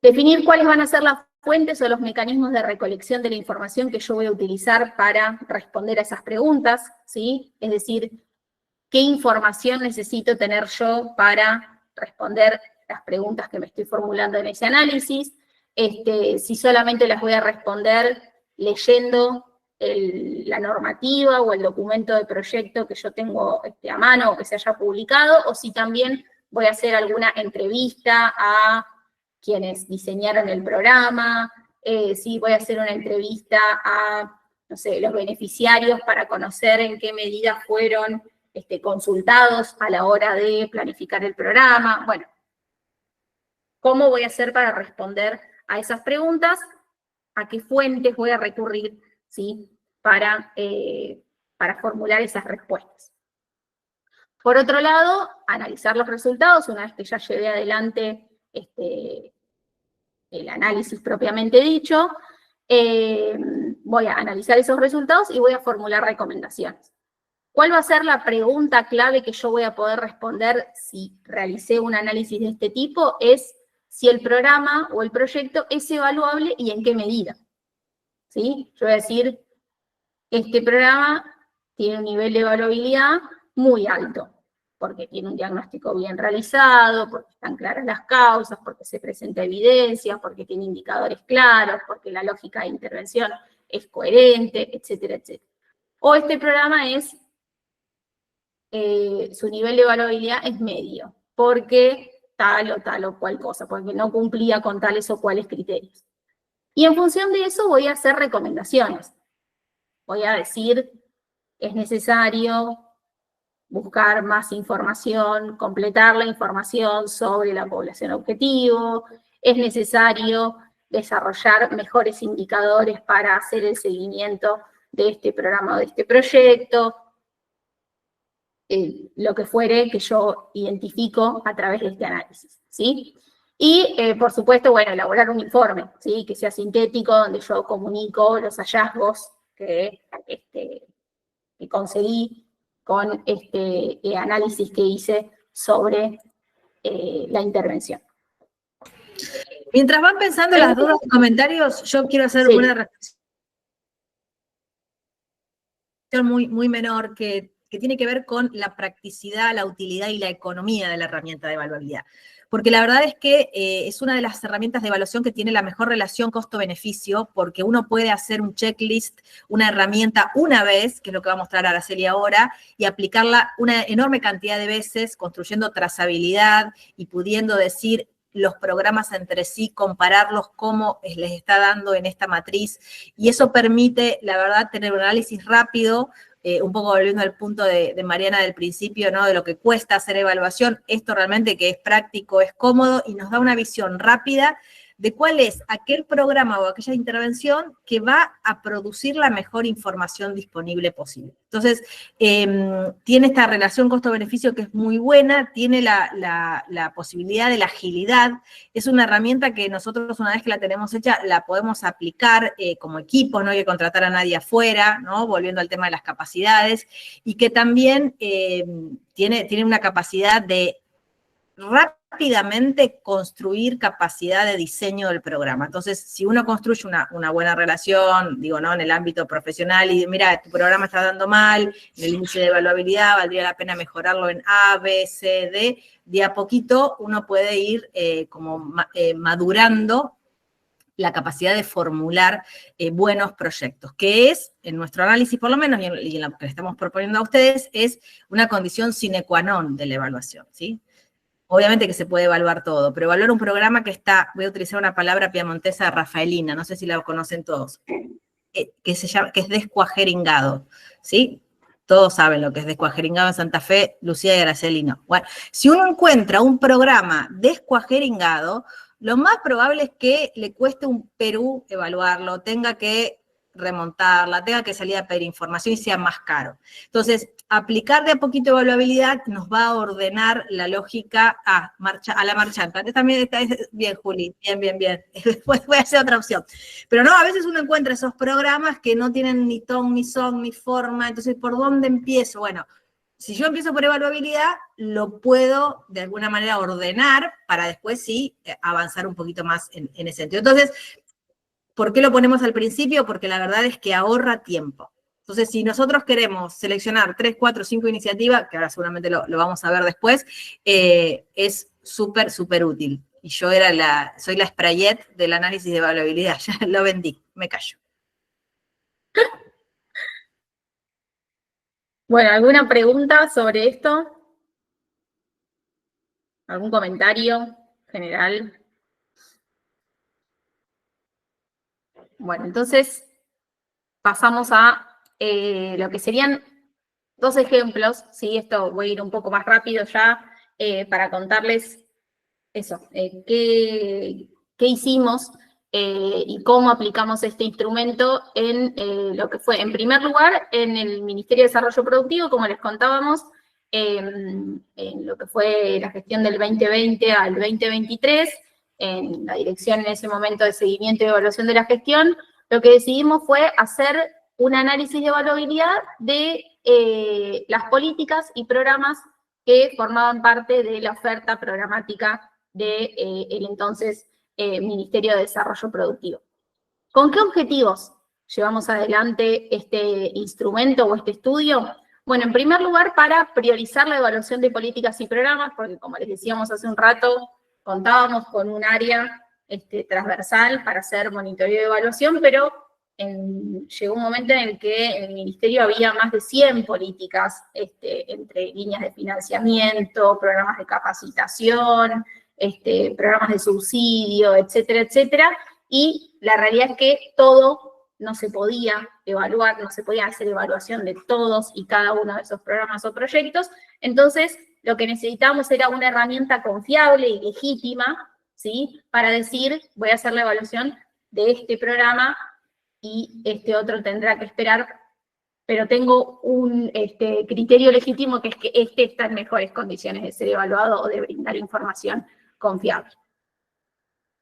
Definir cuáles van a ser las fuentes o los mecanismos de recolección de la información que yo voy a utilizar para responder a esas preguntas, ¿sí? Es decir, qué información necesito tener yo para responder las preguntas que me estoy formulando en ese análisis, si solamente las voy a responder leyendo la normativa o el documento de proyecto que yo tengo a mano o que se haya publicado, o si también voy a hacer alguna entrevista a quienes diseñaron el programa, si voy a hacer una entrevista a, no sé, los beneficiarios para conocer en qué medida fueron consultados a la hora de planificar el programa. Bueno, ¿cómo voy a hacer para responder a esas preguntas? ¿A qué fuentes voy a recurrir, ¿sí? para formular esas respuestas? Por otro lado, analizar los resultados. Una vez que ya llevé adelante el análisis propiamente dicho, voy a analizar esos resultados y voy a formular recomendaciones. ¿Cuál va a ser la pregunta clave que yo voy a poder responder si realicé un análisis de este tipo? Es si el programa o el proyecto es evaluable y en qué medida. ¿Sí? Yo voy a decir, este programa tiene un nivel de evaluabilidad muy alto, porque tiene un diagnóstico bien realizado, porque están claras las causas, porque se presenta evidencia, porque tiene indicadores claros, porque la lógica de intervención es coherente, etcétera, etcétera. O este programa es, su nivel de evaluabilidad es medio, porque tal o cual cosa, porque no cumplía con tales o cuales criterios. Y en función de eso voy a hacer recomendaciones. Voy a decir, es necesario buscar más información, completar la información sobre la población objetivo, es necesario desarrollar mejores indicadores para hacer el seguimiento de este programa o de este proyecto, lo que fuere que yo identifico a través de este análisis, ¿sí? Y, por supuesto, bueno, elaborar un informe, ¿sí? Que sea sintético, donde yo comunico los hallazgos que conseguí con este análisis que hice sobre la intervención. Mientras van pensando las dudas y comentarios, yo quiero hacer una reflexión muy menor que tiene que ver con la practicidad, la utilidad y la economía de la herramienta de evaluabilidad. Porque la verdad es que es una de las herramientas de evaluación que tiene la mejor relación costo-beneficio, porque uno puede hacer un checklist, una herramienta una vez, que es lo que va a mostrar Araceli ahora, y aplicarla una enorme cantidad de veces, construyendo trazabilidad y pudiendo decir los programas entre sí, compararlos, cómo les está dando en esta matriz. Y eso permite, la verdad, tener un análisis rápido, un poco volviendo al punto de Mariana del principio, ¿no? De lo que cuesta hacer evaluación. Esto realmente que es práctico, es cómodo y nos da una visión rápida de cuál es aquel programa o aquella intervención que va a producir la mejor información disponible posible. Entonces, tiene esta relación costo-beneficio que es muy buena, tiene la posibilidad de la agilidad, es una herramienta que nosotros una vez que la tenemos hecha, la podemos aplicar como equipo, no hay que contratar a nadie afuera, ¿no? Volviendo al tema de las capacidades, y que también tiene una capacidad de rápidamente construir capacidad de diseño del programa. Entonces, si uno construye una buena relación, digo, ¿no? En el ámbito profesional, y mira, tu programa está dando mal, en el índice de evaluabilidad, valdría la pena mejorarlo en A, B, C, D, de a poquito uno puede ir madurando la capacidad de formular buenos proyectos, que es, en nuestro análisis por lo menos, y en lo que le estamos proponiendo a ustedes, es una condición sine qua non de la evaluación, ¿sí? Obviamente que se puede evaluar todo, pero evaluar un programa que está, voy a utilizar una palabra piamontesa rafaelina, no sé si la conocen todos, que es descuajeringado, ¿sí? Todos saben lo que es descuajeringado en Santa Fe, Lucía y Araceli no. Bueno, si uno encuentra un programa descuajeringado, lo más probable es que le cueste un Perú evaluarlo, tenga que remontarla, tenga que salir a pedir información y sea más caro. Entonces, aplicar de a poquito evaluabilidad nos va a ordenar la lógica a la marchanta. También está bien, Juli, bien. Después voy a hacer otra opción. Pero no, a veces uno encuentra esos programas que no tienen ni ton, ni son, ni forma. Entonces, ¿por dónde empiezo? Bueno, si yo empiezo por evaluabilidad, lo puedo de alguna manera ordenar para después sí avanzar un poquito más en ese sentido. Entonces, ¿por qué lo ponemos al principio? Porque la verdad es que ahorra tiempo. Entonces, si nosotros queremos seleccionar 3, 4, 5 iniciativas, que ahora seguramente lo vamos a ver después, es súper útil. Y yo soy la Sprayet del análisis de evaluabilidad, ya lo vendí, me callo. Bueno, ¿alguna pregunta sobre esto? ¿Algún comentario general? Bueno, entonces pasamos a lo que serían 2 ejemplos, ¿sí? Esto voy a ir un poco más rápido ya para contarles eso, qué hicimos y cómo aplicamos este instrumento en lo que fue, en primer lugar, en el Ministerio de Desarrollo Productivo, como les contábamos, en lo que fue la gestión del 2020 al 2023, en la dirección en ese momento de seguimiento y evaluación de la gestión, lo que decidimos fue hacer un análisis de evaluabilidad de las políticas y programas que formaban parte de la oferta programática del entonces Ministerio de Desarrollo Productivo. ¿Con qué objetivos llevamos adelante este instrumento o este estudio? Bueno, en primer lugar, para priorizar la evaluación de políticas y programas, porque como les decíamos hace un rato, contábamos con un área transversal para hacer monitoreo de evaluación, pero llegó un momento en el que en el Ministerio había más de 100 políticas, entre líneas de financiamiento, programas de capacitación, programas de subsidio, etcétera, y la realidad es que todo no se podía evaluar, no se podía hacer evaluación de todos y cada uno de esos programas o proyectos. Entonces, lo que necesitábamos era una herramienta confiable y legítima, ¿sí? Para decir, voy a hacer la evaluación de este programa y este otro tendrá que esperar, pero tengo un criterio legítimo que es que está en mejores condiciones de ser evaluado o de brindar información confiable.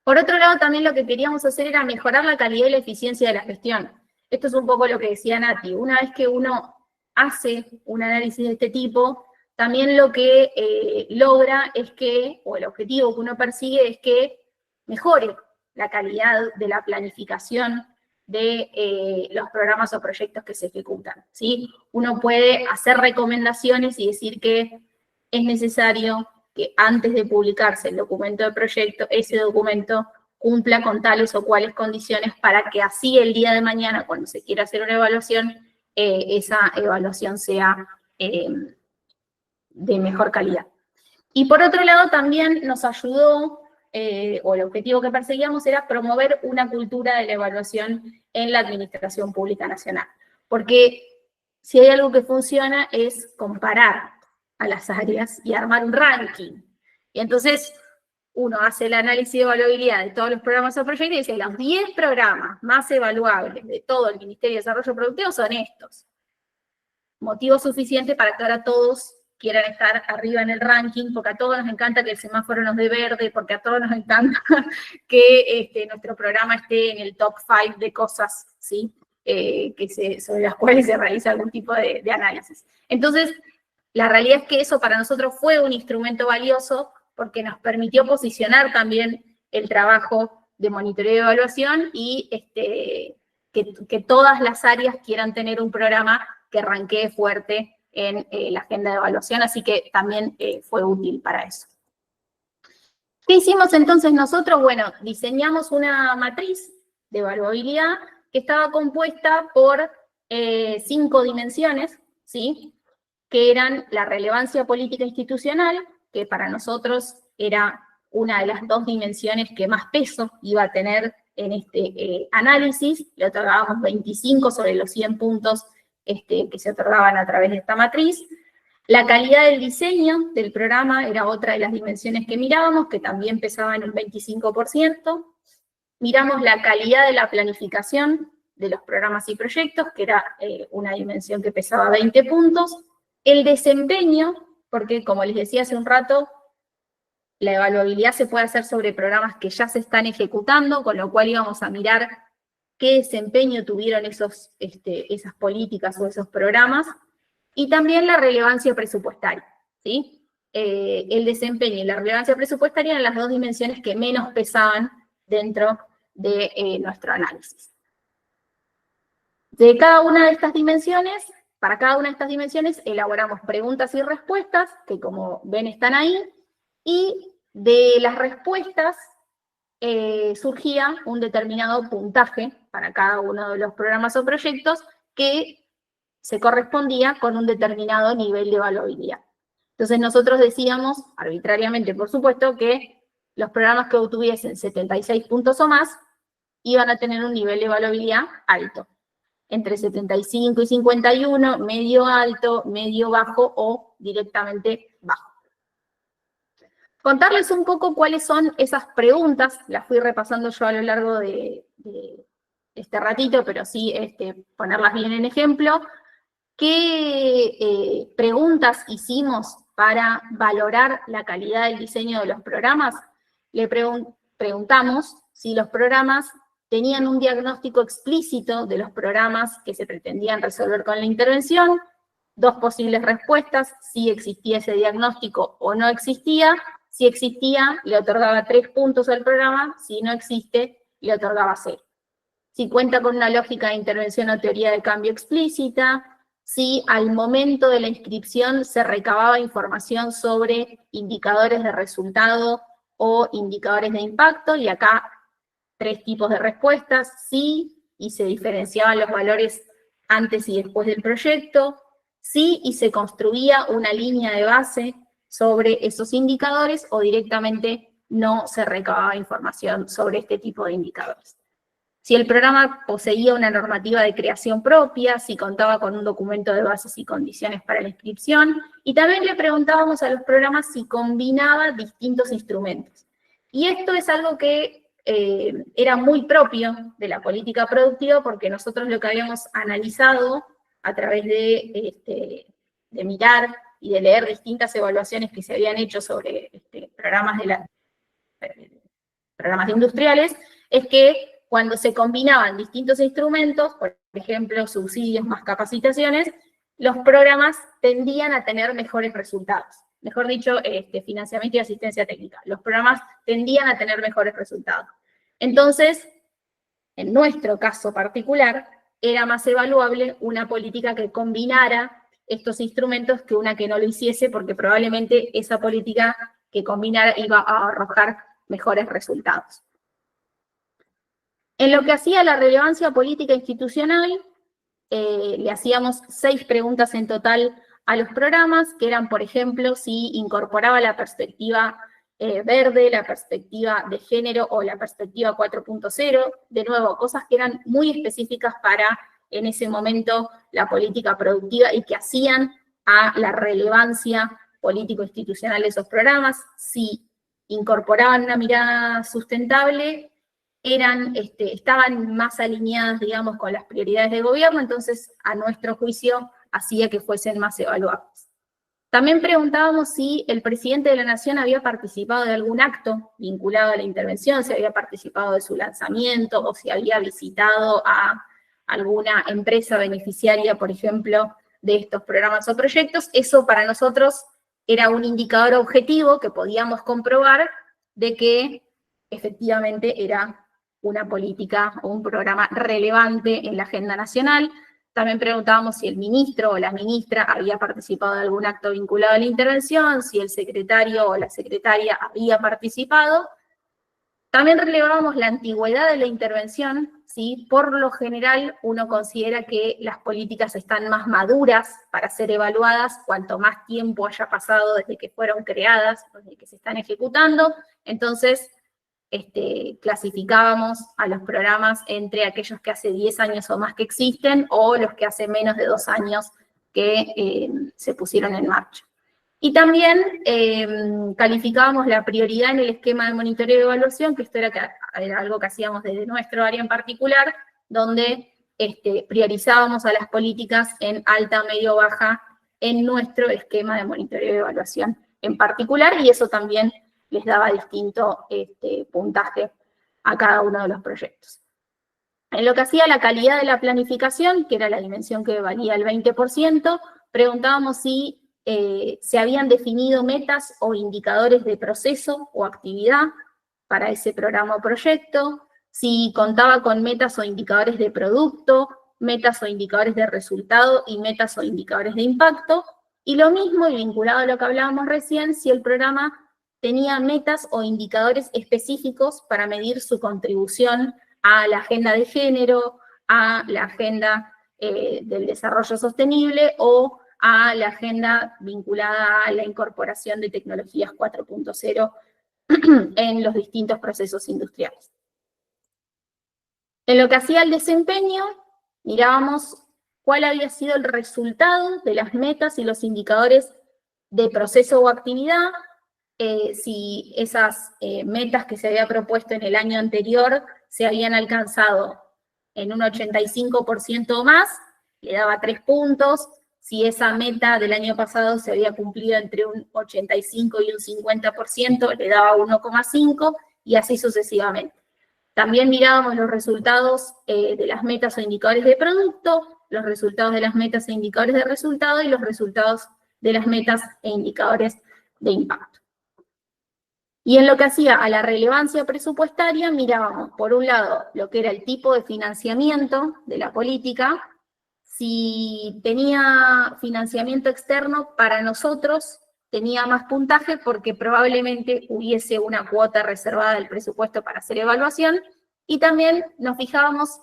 Por otro lado, también lo que queríamos hacer era mejorar la calidad y la eficiencia de la gestión. Esto es un poco lo que decía Nati. Una vez que uno hace un análisis de este tipo, también lo que logra es que, o el objetivo que uno persigue es que mejore la calidad de la planificación de los programas o proyectos que se ejecutan, ¿sí? Uno puede hacer recomendaciones y decir que es necesario que antes de publicarse el documento de proyecto, ese documento cumpla con tales o cuales condiciones para que así el día de mañana, cuando se quiera hacer una evaluación, esa evaluación sea de mejor calidad. Y por otro lado, también nos ayudó, o el objetivo que perseguíamos era promover una cultura de la evaluación en la Administración Pública Nacional. Porque si hay algo que funciona es comparar a las áreas y armar un ranking. Y entonces, uno hace el análisis de evaluabilidad de todos los programas o proyectos y dice, los 10 programas más evaluables de todo el Ministerio de Desarrollo Productivo son estos. Motivo suficiente para que ahora todos quieran estar arriba en el ranking, porque a todos nos encanta que el semáforo nos dé verde, porque a todos nos encanta que nuestro programa esté en el top 5 de cosas, ¿sí? Sobre las cuales se realiza algún tipo de análisis. Entonces, la realidad es que eso para nosotros fue un instrumento valioso porque nos permitió posicionar también el trabajo de monitoreo y evaluación y que todas las áreas quieran tener un programa que arranquee fuerte en la agenda de evaluación, así que también fue útil para eso. ¿Qué hicimos entonces nosotros? Bueno, diseñamos una matriz de evaluabilidad que estaba compuesta por 5 dimensiones, ¿sí? Que eran la relevancia política institucional, que para nosotros era una de las 2 dimensiones que más peso iba a tener en este análisis. Le otorgábamos 25 sobre los 100 puntos que se otorgaban a través de esta matriz. La calidad del diseño del programa era otra de las dimensiones que mirábamos, que también pesaba en un 25%. Miramos la calidad de la planificación de los programas y proyectos, que era una dimensión que pesaba 20 puntos. El desempeño, porque como les decía hace un rato, la evaluabilidad se puede hacer sobre programas que ya se están ejecutando, con lo cual íbamos a mirar qué desempeño tuvieron esas políticas o esos programas, y también la relevancia presupuestaria, ¿sí? El desempeño y la relevancia presupuestaria eran las 2 dimensiones que menos pesaban dentro de nuestro análisis. De cada una de estas dimensiones, para cada una de estas dimensiones, elaboramos preguntas y respuestas, que como ven están ahí, y de las respuestas surgía un determinado puntaje para cada uno de los programas o proyectos que se correspondía con un determinado nivel de evaluabilidad. Entonces nosotros decíamos, arbitrariamente por supuesto, que los programas que obtuviesen 76 puntos o más iban a tener un nivel de evaluabilidad alto. Entre 75 y 51, medio alto, medio bajo o directamente bajo. Contarles un poco cuáles son esas preguntas, las fui repasando yo a lo largo de este ratito, pero sí ponerlas bien en ejemplo. ¿Qué preguntas hicimos para valorar la calidad del diseño de los programas? Le preguntamos si los programas tenían un diagnóstico explícito de los programas que se pretendían resolver con la intervención. 2 posibles respuestas, si existía ese diagnóstico o no existía. Si existía, le otorgaba 3 puntos al programa, si no existe, le otorgaba 0. Si cuenta con una lógica de intervención o teoría de cambio explícita, si al momento de la inscripción se recababa información sobre indicadores de resultado o indicadores de impacto, y acá 3 tipos de respuestas: sí, y se diferenciaban los valores antes y después del proyecto; sí, y se construía una línea de base sobre esos indicadores; o directamente no se recababa información sobre este tipo de indicadores. Si el programa poseía una normativa de creación propia, si contaba con un documento de bases y condiciones para la inscripción, y también le preguntábamos a los programas si combinaba distintos instrumentos. Y esto es algo que era muy propio de la política productiva, porque nosotros lo que habíamos analizado a través de mirar y de leer distintas evaluaciones que se habían hecho sobre programas industriales, es que cuando se combinaban distintos instrumentos, por ejemplo, subsidios más capacitaciones, los programas tendían a tener mejores resultados. Mejor dicho, financiamiento y asistencia técnica. Los programas tendían a tener mejores resultados. Entonces, en nuestro caso particular, era más evaluable una política que combinara estos instrumentos que una que no lo hiciese, porque probablemente esa política que combinara iba a arrojar mejores resultados. En lo que hacía a la relevancia política institucional, le hacíamos 6 preguntas en total a los programas, que eran, por ejemplo, si incorporaba la perspectiva verde, la perspectiva de género o la perspectiva 4.0, de nuevo, cosas que eran muy específicas para, en ese momento, la política productiva y que hacían a la relevancia político-institucional de esos programas. Si incorporaban una mirada sustentable estaban más alineadas, digamos, con las prioridades del gobierno, entonces, a nuestro juicio, hacía que fuesen más evaluables. También preguntábamos si el presidente de la Nación había participado de algún acto vinculado a la intervención, si había participado de su lanzamiento, o si había visitado a alguna empresa beneficiaria, por ejemplo, de estos programas o proyectos. Eso para nosotros era un indicador objetivo que podíamos comprobar de que efectivamente era una política o un programa relevante en la agenda nacional. También preguntábamos si el ministro o la ministra había participado de algún acto vinculado a la intervención, si el secretario o la secretaria había participado. También relevábamos la antigüedad de la intervención, ¿sí? Por lo general, uno considera que las políticas están más maduras para ser evaluadas cuanto más tiempo haya pasado desde que fueron creadas, desde que se están ejecutando. Entonces, clasificábamos a los programas entre aquellos que hace 10 años o más que existen o los que hace menos de 2 años que se pusieron en marcha. Y también calificábamos la prioridad en el esquema de monitoreo y evaluación, que esto era algo que hacíamos desde nuestro área en particular, donde priorizábamos a las políticas en alta, medio, baja en nuestro esquema de monitoreo y evaluación en particular, y eso también les daba distinto puntaje a cada uno de los proyectos. En lo que hacía la calidad de la planificación, que era la dimensión que valía el 20%, preguntábamos si se habían definido metas o indicadores de proceso o actividad para ese programa o proyecto, si contaba con metas o indicadores de producto, metas o indicadores de resultado y metas o indicadores de impacto, y lo mismo, y vinculado a lo que hablábamos recién, si el programa tenía metas o indicadores específicos para medir su contribución a la agenda de género, a la agenda del desarrollo sostenible o a la agenda vinculada a la incorporación de tecnologías 4.0 en los distintos procesos industriales. En lo que hacía el desempeño, mirábamos cuál había sido el resultado de las metas y los indicadores de proceso o actividad, si esas metas que se había propuesto en el año anterior se habían alcanzado en un 85% o más, le daba 3 puntos, si esa meta del año pasado se había cumplido entre un 85 y un 50%, le daba 1,5, y así sucesivamente. También mirábamos los resultados de las metas o indicadores de producto, los resultados de las metas e indicadores de resultado y los resultados de las metas e indicadores de impacto. Y en lo que hacía a la relevancia presupuestaria, mirábamos, por un lado, lo que era el tipo de financiamiento de la política. Si tenía financiamiento externo, para nosotros tenía más puntaje porque probablemente hubiese una cuota reservada del presupuesto para hacer evaluación, y también nos fijábamos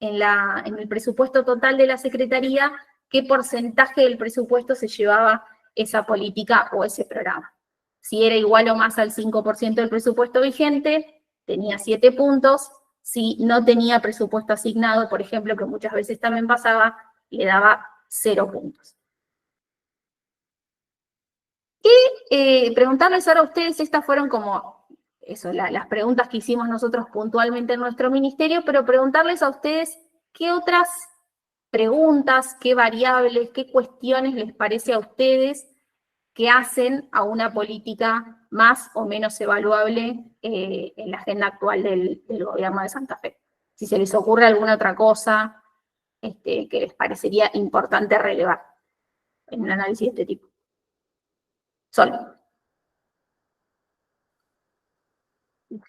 en el presupuesto total de la Secretaría, qué porcentaje del presupuesto se llevaba esa política o ese programa. Si era igual o más al 5% del presupuesto vigente, tenía 7 puntos. Si no tenía presupuesto asignado, por ejemplo, que muchas veces también pasaba, le daba 0 puntos. Y preguntarles ahora a ustedes, estas fueron como las preguntas que hicimos nosotros puntualmente en nuestro ministerio, pero preguntarles a ustedes qué otras preguntas, qué variables, qué cuestiones les parece a ustedes que hacen a una política más o menos evaluable en la agenda actual del gobierno de Santa Fe. Si se les ocurre alguna otra cosa que les parecería importante relevar en un análisis de este tipo. Sol.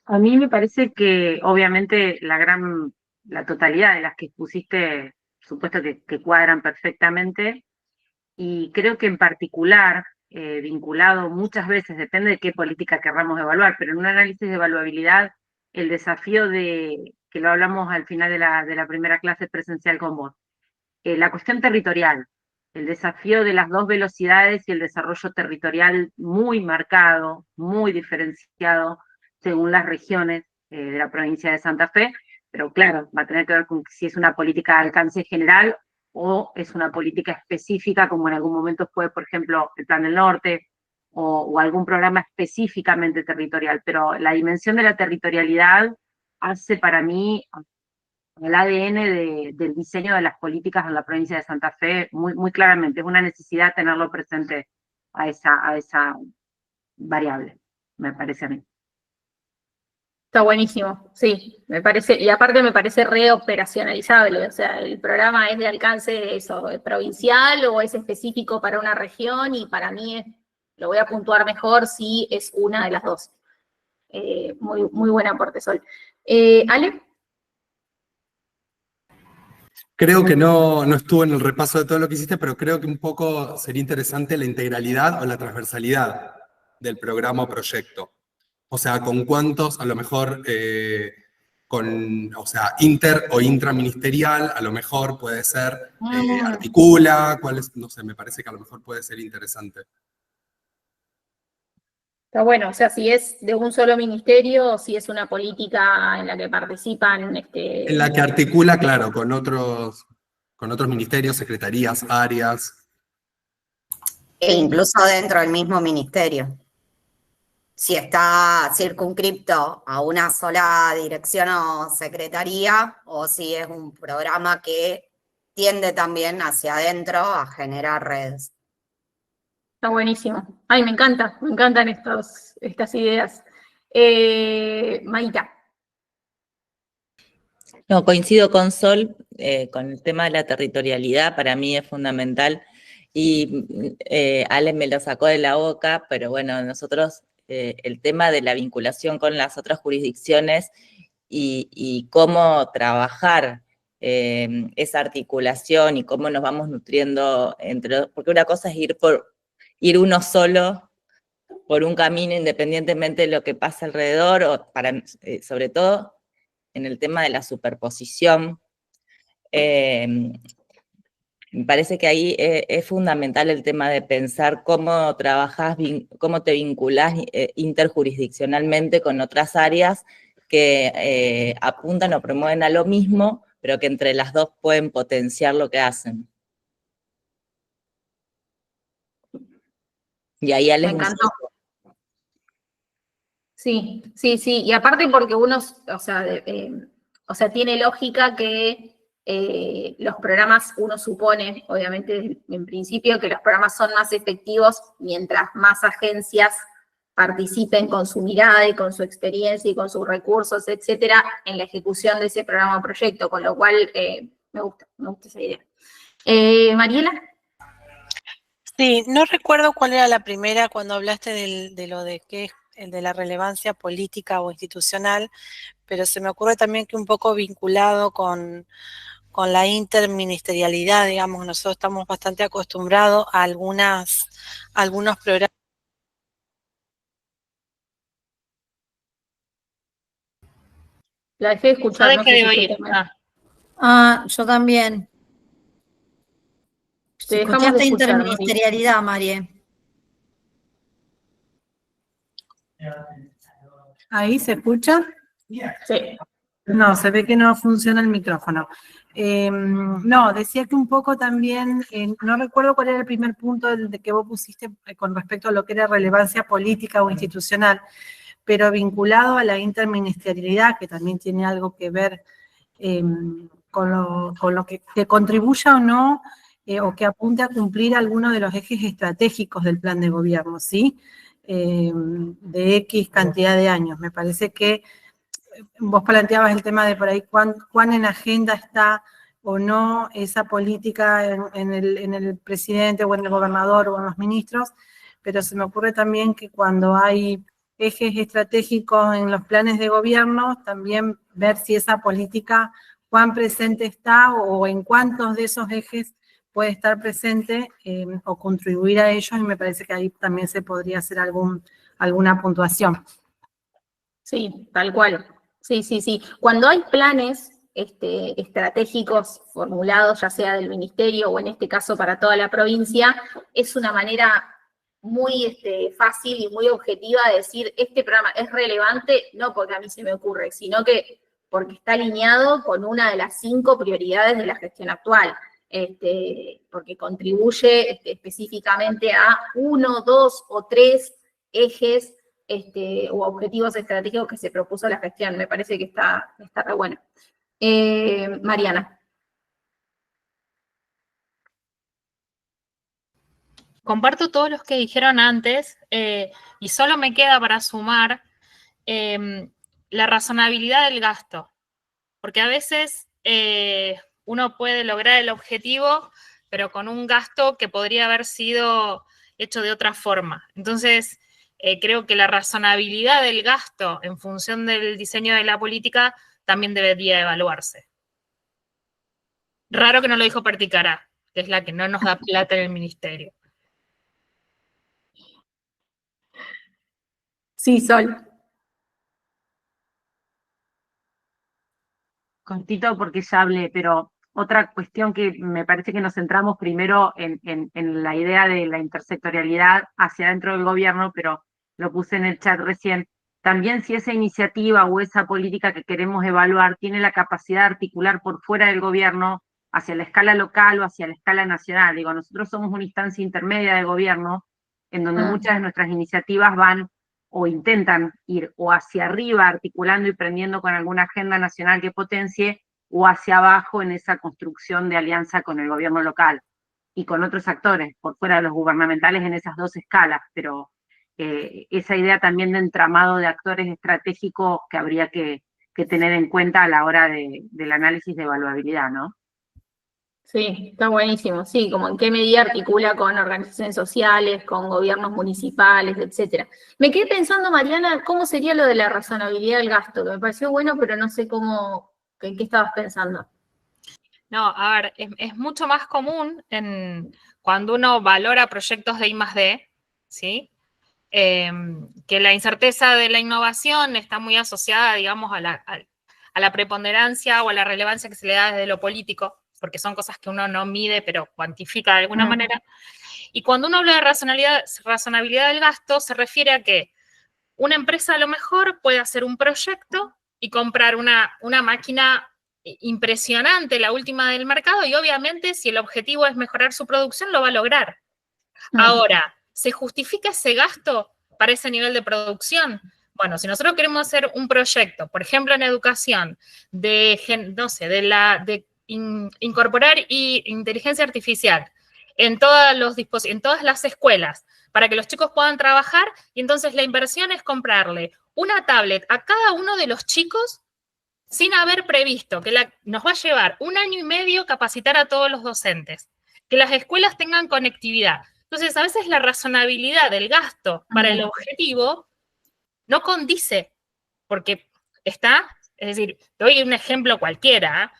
A mí me parece que obviamente la totalidad de las que pusiste, supuesto que cuadran perfectamente, y creo que en particular, vinculado muchas veces, depende de qué política querramos evaluar, pero en un análisis de evaluabilidad, el desafío que lo hablamos al final de la primera clase presencial con vos, la cuestión territorial, el desafío de las 2 velocidades y el desarrollo territorial muy marcado, muy diferenciado según las regiones de la provincia de Santa Fe, pero claro, va a tener que ver con si es una política de alcance general o es una política específica, como en algún momento fue, por ejemplo, el Plan del Norte, o algún programa específicamente territorial, pero la dimensión de la territorialidad hace para mí el ADN del diseño de las políticas en la provincia de Santa Fe muy, muy claramente. Es una necesidad tenerlo presente a esa variable, me parece a mí. Está buenísimo, sí, me parece, y aparte me parece reoperacionalizable, o sea, el programa es de alcance provincial o es específico para una región, y para mí lo voy a puntuar mejor si es una de las dos. Muy, muy buen aporte, Sol. ¿Ale? Creo que no estuvo en el repaso de todo lo que hiciste, pero creo que un poco sería interesante la integralidad o la transversalidad del programa o proyecto. O sea, con cuántos, a lo mejor, o sea, inter o intraministerial, a lo mejor puede ser, articula, no sé, me parece que a lo mejor puede ser interesante. Está bueno, o sea, si es de un solo ministerio o si es una política en la que participan. En la que articula, claro, con otros ministerios, secretarías, áreas. E incluso dentro del mismo ministerio. Si está circunscripto a una sola dirección o secretaría, o si es un programa que tiende también hacia adentro a generar redes. Está buenísimo. Ay, me encantan estas ideas. Maíta. No, coincido con Sol, con el tema de la territorialidad, para mí es fundamental, y Ale me lo sacó de la boca, pero bueno, nosotros el tema de la vinculación con las otras jurisdicciones y cómo trabajar esa articulación y cómo nos vamos nutriendo porque una cosa es ir uno solo por un camino independientemente de lo que pasa alrededor, o sobre todo en el tema de la superposición. Me parece que ahí es fundamental el tema de pensar cómo trabajás, cómo te vinculás interjurisdiccionalmente con otras áreas que apuntan o promueven a lo mismo, pero que entre las dos pueden potenciar lo que hacen. Y ahí Me encantó. Sí, y aparte porque uno, o sea, tiene lógica que los programas, uno supone, obviamente, en principio, que los programas son más efectivos mientras más agencias participen con su mirada y con su experiencia y con sus recursos, etcétera, en la ejecución de ese programa o proyecto, con lo cual me gusta esa idea. Mariela. Sí, no recuerdo cuál era la primera cuando hablaste de lo de qué es el de la relevancia política o institucional, pero se me ocurre también que un poco vinculado con la interministerialidad, digamos, nosotros estamos bastante acostumbrados a algunos programas. La dejé de escuchar. No dejé de oír. Yo también. Te dejamos de escuchar, interministerialidad, Marie. ¿Ahí se escucha? Sí. No, se ve que no funciona el micrófono. No, decía que un poco también, no recuerdo cuál era el primer punto de que vos pusiste con respecto a lo que era relevancia política o institucional, pero vinculado a la interministerialidad, que también tiene algo que ver con lo que contribuya o no, o que apunte a cumplir algunos de los ejes estratégicos del plan de gobierno, ¿sí? De X cantidad de años. Me parece que vos planteabas el tema de por ahí cuán en agenda está o no esa política en el presidente o en el gobernador o en los ministros, pero se me ocurre también que cuando hay ejes estratégicos en los planes de gobierno, también ver si esa política, cuán presente está o en cuántos de esos ejes puede estar presente o contribuir a ellos, y me parece que ahí también se podría hacer alguna puntuación. Sí, tal cual. Sí. Cuando hay planes estratégicos formulados, ya sea del ministerio o en este caso para toda la provincia, es una manera muy fácil y muy objetiva de decir, este programa es relevante, no porque a mí se me ocurre, sino que porque está alineado con una de las 5 prioridades de la gestión actual. porque contribuye específicamente a 1, 2 o 3 ejes o objetivos estratégicos que se propuso la gestión. Me parece que está re bueno. Mariana. Comparto todos los que dijeron antes y solo me queda para sumar la razonabilidad del gasto, porque a veces uno puede lograr el objetivo, pero con un gasto que podría haber sido hecho de otra forma. Entonces, creo que la razonabilidad del gasto en función del diseño de la política también debería evaluarse. Raro que no lo dijo Perticará, que es la que no nos da plata en el ministerio. Sí, Sol. Cortito porque ya hablé, pero otra cuestión que me parece que nos centramos primero en la idea de la intersectorialidad hacia dentro del gobierno, pero lo puse en el chat recién. También si esa iniciativa o esa política que queremos evaluar tiene la capacidad de articular por fuera del gobierno hacia la escala local o hacia la escala nacional. Digo, nosotros somos una instancia intermedia de gobierno en donde muchas de nuestras iniciativas van o intentan ir o hacia arriba articulando y prendiendo con alguna agenda nacional que potencie, o hacia abajo en esa construcción de alianza con el gobierno local y con otros actores, por fuera de los gubernamentales en esas dos escalas, pero esa idea también de entramado de actores estratégicos que habría que tener en cuenta a la hora del análisis de evaluabilidad, ¿no? Sí, está buenísimo. Sí, como en qué medida articula con organizaciones sociales, con gobiernos municipales, etcétera. Me quedé pensando, Mariana, ¿cómo sería lo de la razonabilidad del gasto? Que me pareció bueno, pero no sé cómo, ¿en qué estabas pensando? No, a ver, es mucho más común cuando uno valora proyectos de I+D, ¿sí? Que la incerteza de la innovación está muy asociada, digamos, a la preponderancia o a la relevancia que se le da desde lo político, porque son cosas que uno no mide, pero cuantifica de alguna manera. Y cuando uno habla de razonabilidad del gasto, se refiere a que una empresa a lo mejor puede hacer un proyecto y comprar una máquina impresionante, la última del mercado, y obviamente si el objetivo es mejorar su producción, lo va a lograr. Ahora, ¿se justifica ese gasto para ese nivel de producción? Bueno, si nosotros queremos hacer un proyecto, por ejemplo en educación, incorporar inteligencia artificial en todas las escuelas para que los chicos puedan trabajar, y entonces la inversión es comprarle una tablet a cada uno de los chicos sin haber previsto que nos va a llevar 1 año y medio capacitar a todos los docentes, que las escuelas tengan conectividad. Entonces, a veces la razonabilidad del gasto para el objetivo no condice, porque es decir, doy un ejemplo cualquiera,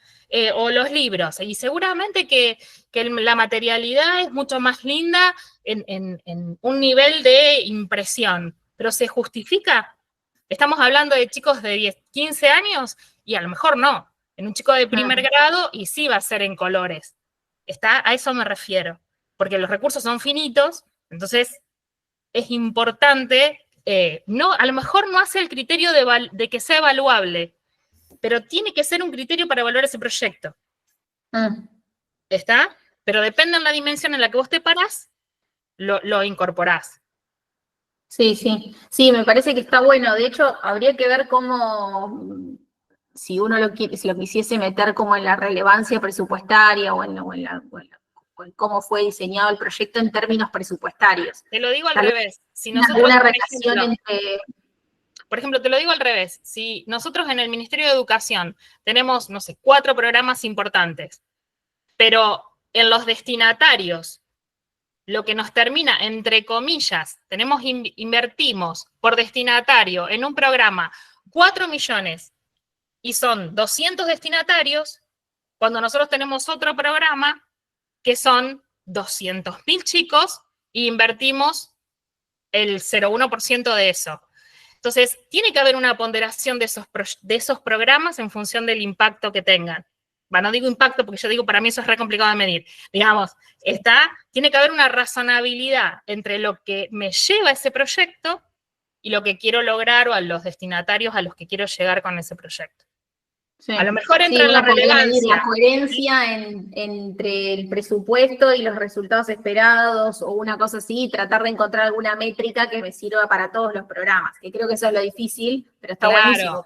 o los libros, y seguramente que la materialidad es mucho más linda en un nivel de impresión, pero ¿se justifica? Estamos hablando de chicos de 10, 15 años, y a lo mejor no. En un chico de primer grado, y sí va a ser en colores. A eso me refiero. Porque los recursos son finitos, entonces es importante, a lo mejor no hace el criterio de que sea evaluable, pero tiene que ser un criterio para evaluar ese proyecto. ¿Está? Pero depende de la dimensión en la que vos te parás, lo incorporás. Sí, sí. Sí, me parece que está bueno. De hecho, habría que ver cómo, si uno si lo quisiese meter como en la relevancia presupuestaria o en cómo fue diseñado el proyecto en términos presupuestarios. Te lo digo al revés. Si nosotros, una relación entre... Por ejemplo, te lo digo al revés. Si nosotros en el Ministerio de Educación tenemos, no sé, 4 programas importantes, pero en los destinatarios, lo que nos termina, entre comillas, invertimos por destinatario en un programa 4 millones y son 200 destinatarios, cuando nosotros tenemos otro programa que son 200.000 chicos y invertimos el 0,1% de eso. Entonces, tiene que haber una ponderación de esos programas en función del impacto que tengan. No digo impacto porque yo digo, para mí eso es re complicado de medir. Digamos, tiene que haber una razonabilidad entre lo que me lleva ese proyecto y lo que quiero lograr o a los destinatarios a los que quiero llegar con ese proyecto. Sí. A lo mejor entra en la relevancia. La coherencia entre el presupuesto y los resultados esperados, o una cosa así, tratar de encontrar alguna métrica que me sirva para todos los programas, que creo que eso es lo difícil, pero está buenísimo.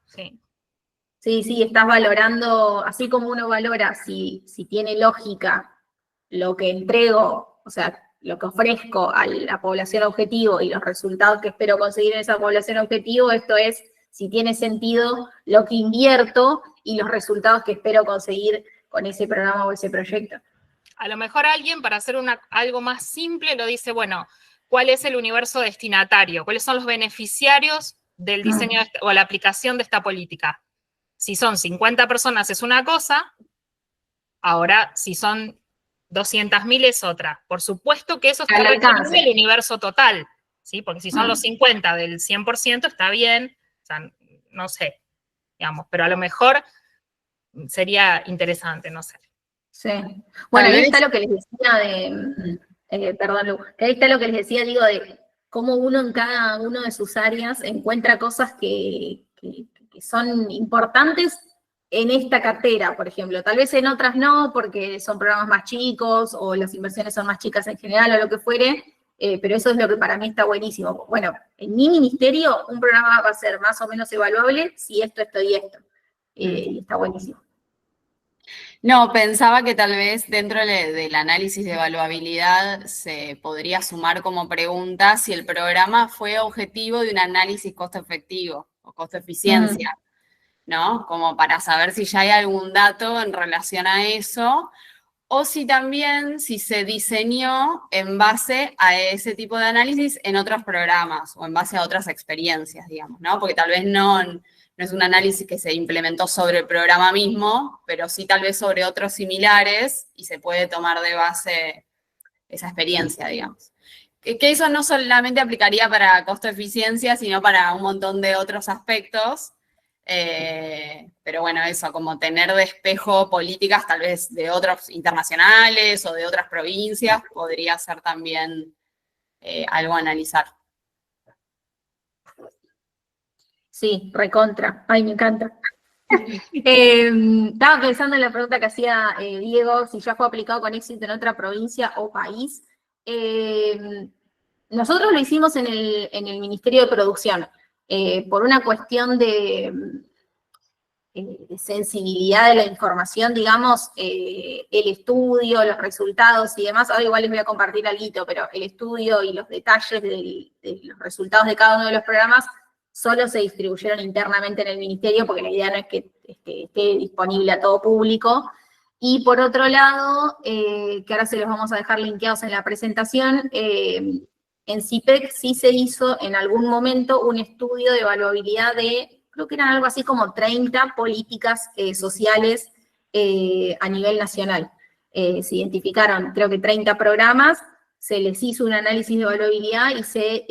Sí. Sí, estás valorando, así como uno valora si tiene lógica lo que entrego, o sea, lo que ofrezco a la población objetivo y los resultados que espero conseguir en esa población objetivo, esto es si tiene sentido lo que invierto y los resultados que espero conseguir con ese programa o ese proyecto. A lo mejor alguien, para hacer algo más simple, lo dice, bueno, ¿cuál es el universo destinatario? ¿Cuáles son los beneficiarios del diseño o la aplicación de esta política? Si son 50 personas es una cosa, ahora si son 200.000 es otra. Por supuesto que eso está refiriendo el universo total, ¿sí? Porque si son los 50 del 100% está bien, o sea, no sé, digamos, pero a lo mejor sería interesante, no sé. Sí. Bueno, ahí está lo que les decía perdón, Lu, ahí está lo que les decía, digo, de cómo uno en cada una de sus áreas encuentra cosas que son importantes en esta cartera, por ejemplo. Tal vez en otras no, porque son programas más chicos, o las inversiones son más chicas en general, o lo que fuere, pero eso es lo que para mí está buenísimo. Bueno, en mi ministerio un programa va a ser más o menos evaluable si esto y esto. Y está buenísimo. No, pensaba que tal vez dentro del análisis de evaluabilidad se podría sumar como pregunta si el programa fue objetivo de un análisis costo-efectivo o costo-eficiencia, ¿no? Como para saber si ya hay algún dato en relación a eso, o si también si se diseñó en base a ese tipo de análisis en otros programas o en base a otras experiencias, digamos, ¿no? Porque tal vez no es un análisis que se implementó sobre el programa mismo, pero sí tal vez sobre otros similares y se puede tomar de base esa experiencia, digamos. Que eso no solamente aplicaría para costo-eficiencia, sino para un montón de otros aspectos. Pero bueno, eso, como tener de espejo políticas tal vez de otros internacionales o de otras provincias, podría ser también algo a analizar. Sí, recontra. Ay, me encanta. Estaba pensando en la pregunta que hacía Diego, si ya fue aplicado con éxito en otra provincia o país. Nosotros lo hicimos en el Ministerio de Producción, por una cuestión de sensibilidad de la información, digamos, el estudio, los resultados y demás. Ahora igual les voy a compartir algo, pero el estudio y los detalles de los resultados de cada uno de los programas solo se distribuyeron internamente en el ministerio, porque la idea no es que esté disponible a todo público. Y por otro lado, que ahora se los vamos a dejar linkeados en la presentación, en CIPEC sí se hizo en algún momento un estudio de evaluabilidad de, creo que eran algo así como 30 políticas sociales a nivel nacional. Se identificaron, creo que 30 programas, se les hizo un análisis de evaluabilidad y se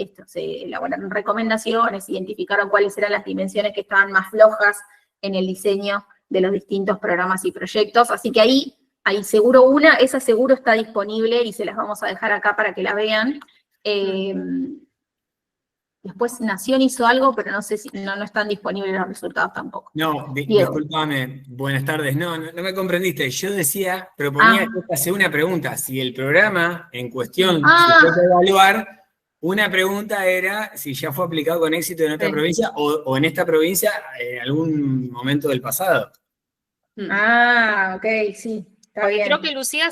elaboraron recomendaciones, identificaron cuáles eran las dimensiones que estaban más flojas en el diseño de los distintos programas y proyectos. Así que ahí seguro esa seguro está disponible y se las vamos a dejar acá para que la vean. Después Nación hizo algo, pero no sé si no están disponibles los resultados tampoco. No, discúlpame, buenas tardes. No me comprendiste. Yo proponía que hacer una pregunta. Si el programa en cuestión se puede evaluar, una pregunta era si ya fue aplicado con éxito en otra provincia o en esta provincia en algún momento del pasado. Ok, sí. Porque creo que Lucía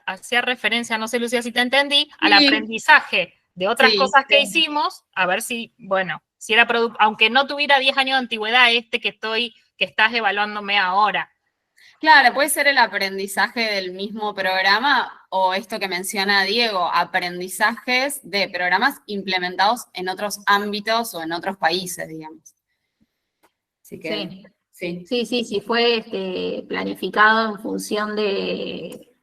hacía referencia, no sé Lucía si te entendí, al aprendizaje de otras cosas que hicimos, a ver si, bueno, si era aunque no tuviera 10 años de antigüedad que estás evaluándome ahora. Claro, puede ser el aprendizaje del mismo programa o esto que menciona Diego, aprendizajes de programas implementados en otros ámbitos o en otros países, digamos. Así que, sí, fue planificado en función de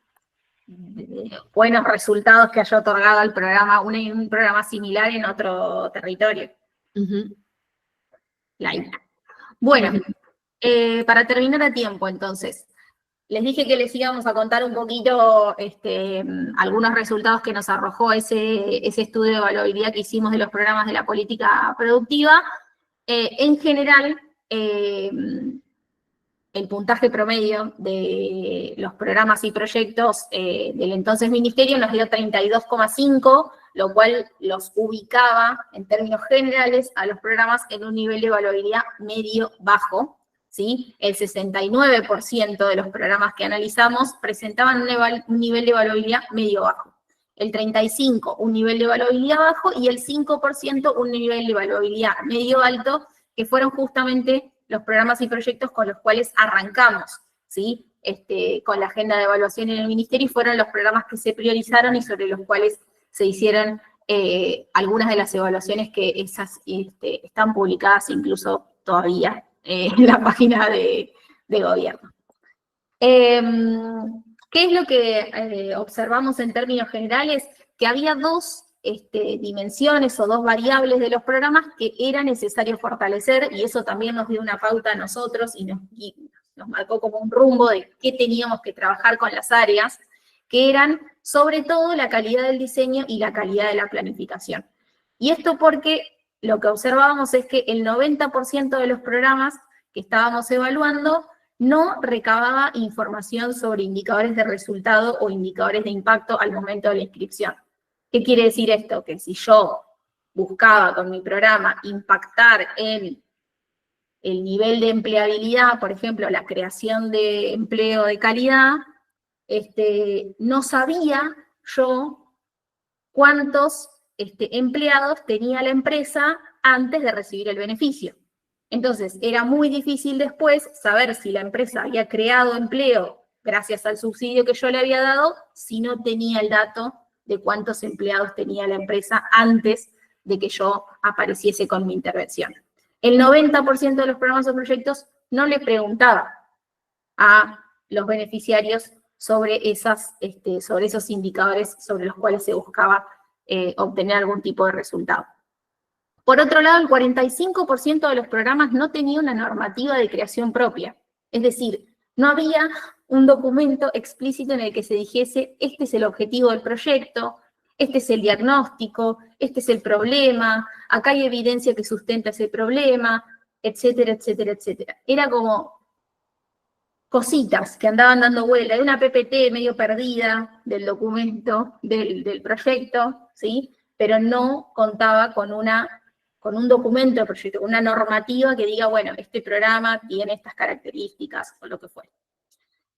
buenos resultados que haya otorgado al programa, un programa similar en otro territorio. Bueno, para terminar a tiempo, entonces, les dije que les íbamos a contar un poquito algunos resultados que nos arrojó ese estudio de evaluabilidad que hicimos de los programas de la política productiva. En general, el puntaje promedio de los programas y proyectos del entonces ministerio nos dio 32,5, lo cual los ubicaba en términos generales a los programas en un nivel de evaluabilidad medio-bajo, ¿sí? El 69% de los programas que analizamos presentaban un nivel de evaluabilidad medio-bajo. El 35% un nivel de evaluabilidad bajo y el 5% un nivel de evaluabilidad medio-alto, que fueron justamente los programas y proyectos con los cuales arrancamos, ¿sí? Con la agenda de evaluación en el ministerio, y fueron los programas que se priorizaron y sobre los cuales se hicieron algunas de las evaluaciones que esas están publicadas incluso todavía en la página de gobierno. ¿Qué es lo que observamos en términos generales? Que había dos dimensiones o dos variables de los programas que era necesario fortalecer, y eso también nos dio una pauta a nosotros y nos marcó como un rumbo de qué teníamos que trabajar con las áreas, que eran sobre todo la calidad del diseño y la calidad de la planificación. Y esto porque lo que observábamos es que el 90% de los programas que estábamos evaluando no recababa información sobre indicadores de resultado o indicadores de impacto al momento de la inscripción. ¿Qué quiere decir esto? Que si yo buscaba con mi programa impactar en el nivel de empleabilidad, por ejemplo, la creación de empleo de calidad, no sabía yo cuántos empleados tenía la empresa antes de recibir el beneficio. Entonces, era muy difícil después saber si la empresa había creado empleo gracias al subsidio que yo le había dado, si no tenía el dato de cuántos empleados tenía la empresa antes de que yo apareciese con mi intervención. El 90% de los programas o proyectos no le preguntaba a los beneficiarios sobre esos indicadores sobre los cuales se buscaba obtener algún tipo de resultado. Por otro lado, el 45% de los programas no tenía una normativa de creación propia. Es decir, no había un documento explícito en el que se dijese, este es el objetivo del proyecto, este es el diagnóstico, este es el problema, acá hay evidencia que sustenta ese problema, etcétera, etcétera, etcétera. Era como cositas que andaban dando vuelta, una PPT medio perdida del documento, del proyecto, ¿sí? Pero no contaba con un documento de proyecto, con una normativa que diga, bueno, este programa tiene estas características o lo que fuera.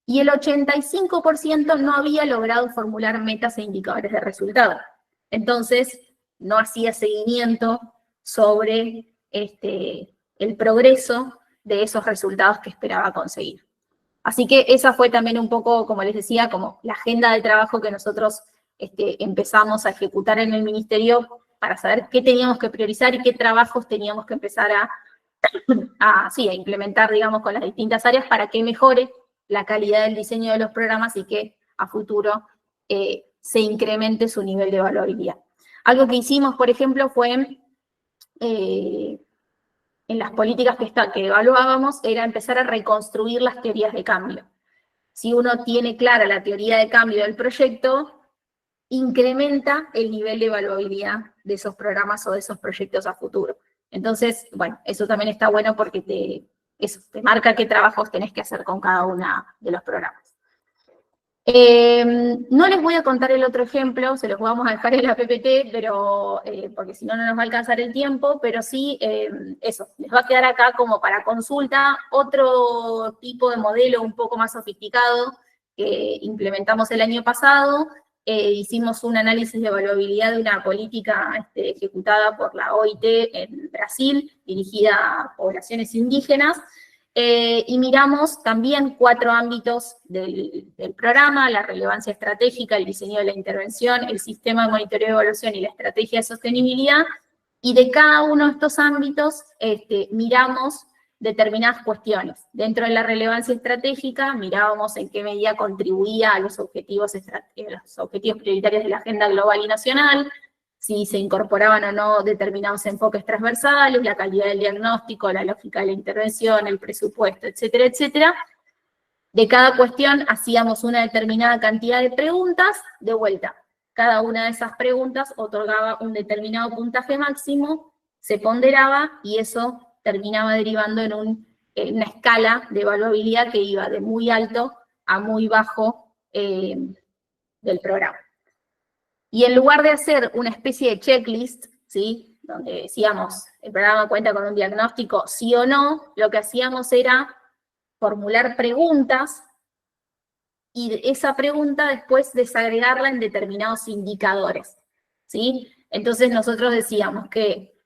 Y el 85% no había logrado formular metas e indicadores de resultado. Entonces, no hacía seguimiento sobre el progreso de esos resultados que esperaba conseguir. Así que esa fue también un poco, como les decía, como la agenda de trabajo que nosotros empezamos a ejecutar en el ministerio para saber qué teníamos que priorizar y qué trabajos teníamos que empezar a implementar, digamos, con las distintas áreas para que mejore la calidad del diseño de los programas y que a futuro se incremente su nivel de evaluabilidad. Algo que hicimos, por ejemplo, fue en las políticas que evaluábamos, era empezar a reconstruir las teorías de cambio. Si uno tiene clara la teoría de cambio del proyecto, incrementa el nivel de evaluabilidad de esos programas o de esos proyectos a futuro. Entonces, bueno, eso también está bueno porque te marca qué trabajos tenés que hacer con cada uno de los programas. No les voy a contar el otro ejemplo, se los vamos a dejar en la PPT, pero, porque si no, no nos va a alcanzar el tiempo, pero sí, eso, les va a quedar acá como para consulta otro tipo de modelo un poco más sofisticado que implementamos el año pasado. Hicimos un análisis de evaluabilidad de una política ejecutada por la OIT en Brasil, dirigida a poblaciones indígenas, y miramos también 4 ámbitos del programa: la relevancia estratégica, el diseño de la intervención, el sistema de monitoreo de evaluación y la estrategia de sostenibilidad, y de cada uno de estos ámbitos miramos determinadas cuestiones. Dentro de la relevancia estratégica, mirábamos en qué medida contribuía a los objetivos prioritarios de la agenda global y nacional, si se incorporaban o no determinados enfoques transversales, la calidad del diagnóstico, la lógica de la intervención, el presupuesto, etcétera, etcétera. De cada cuestión hacíamos una determinada cantidad de preguntas, de vuelta. Cada una de esas preguntas otorgaba un determinado puntaje máximo, se ponderaba y eso terminaba derivando en un una escala de evaluabilidad que iba de muy alto a muy bajo del programa. Y en lugar de hacer una especie de checklist, ¿sí?, donde decíamos, el programa cuenta con un diagnóstico sí o no, lo que hacíamos era formular preguntas y esa pregunta después desagregarla en determinados indicadores, ¿sí? Entonces nosotros decíamos que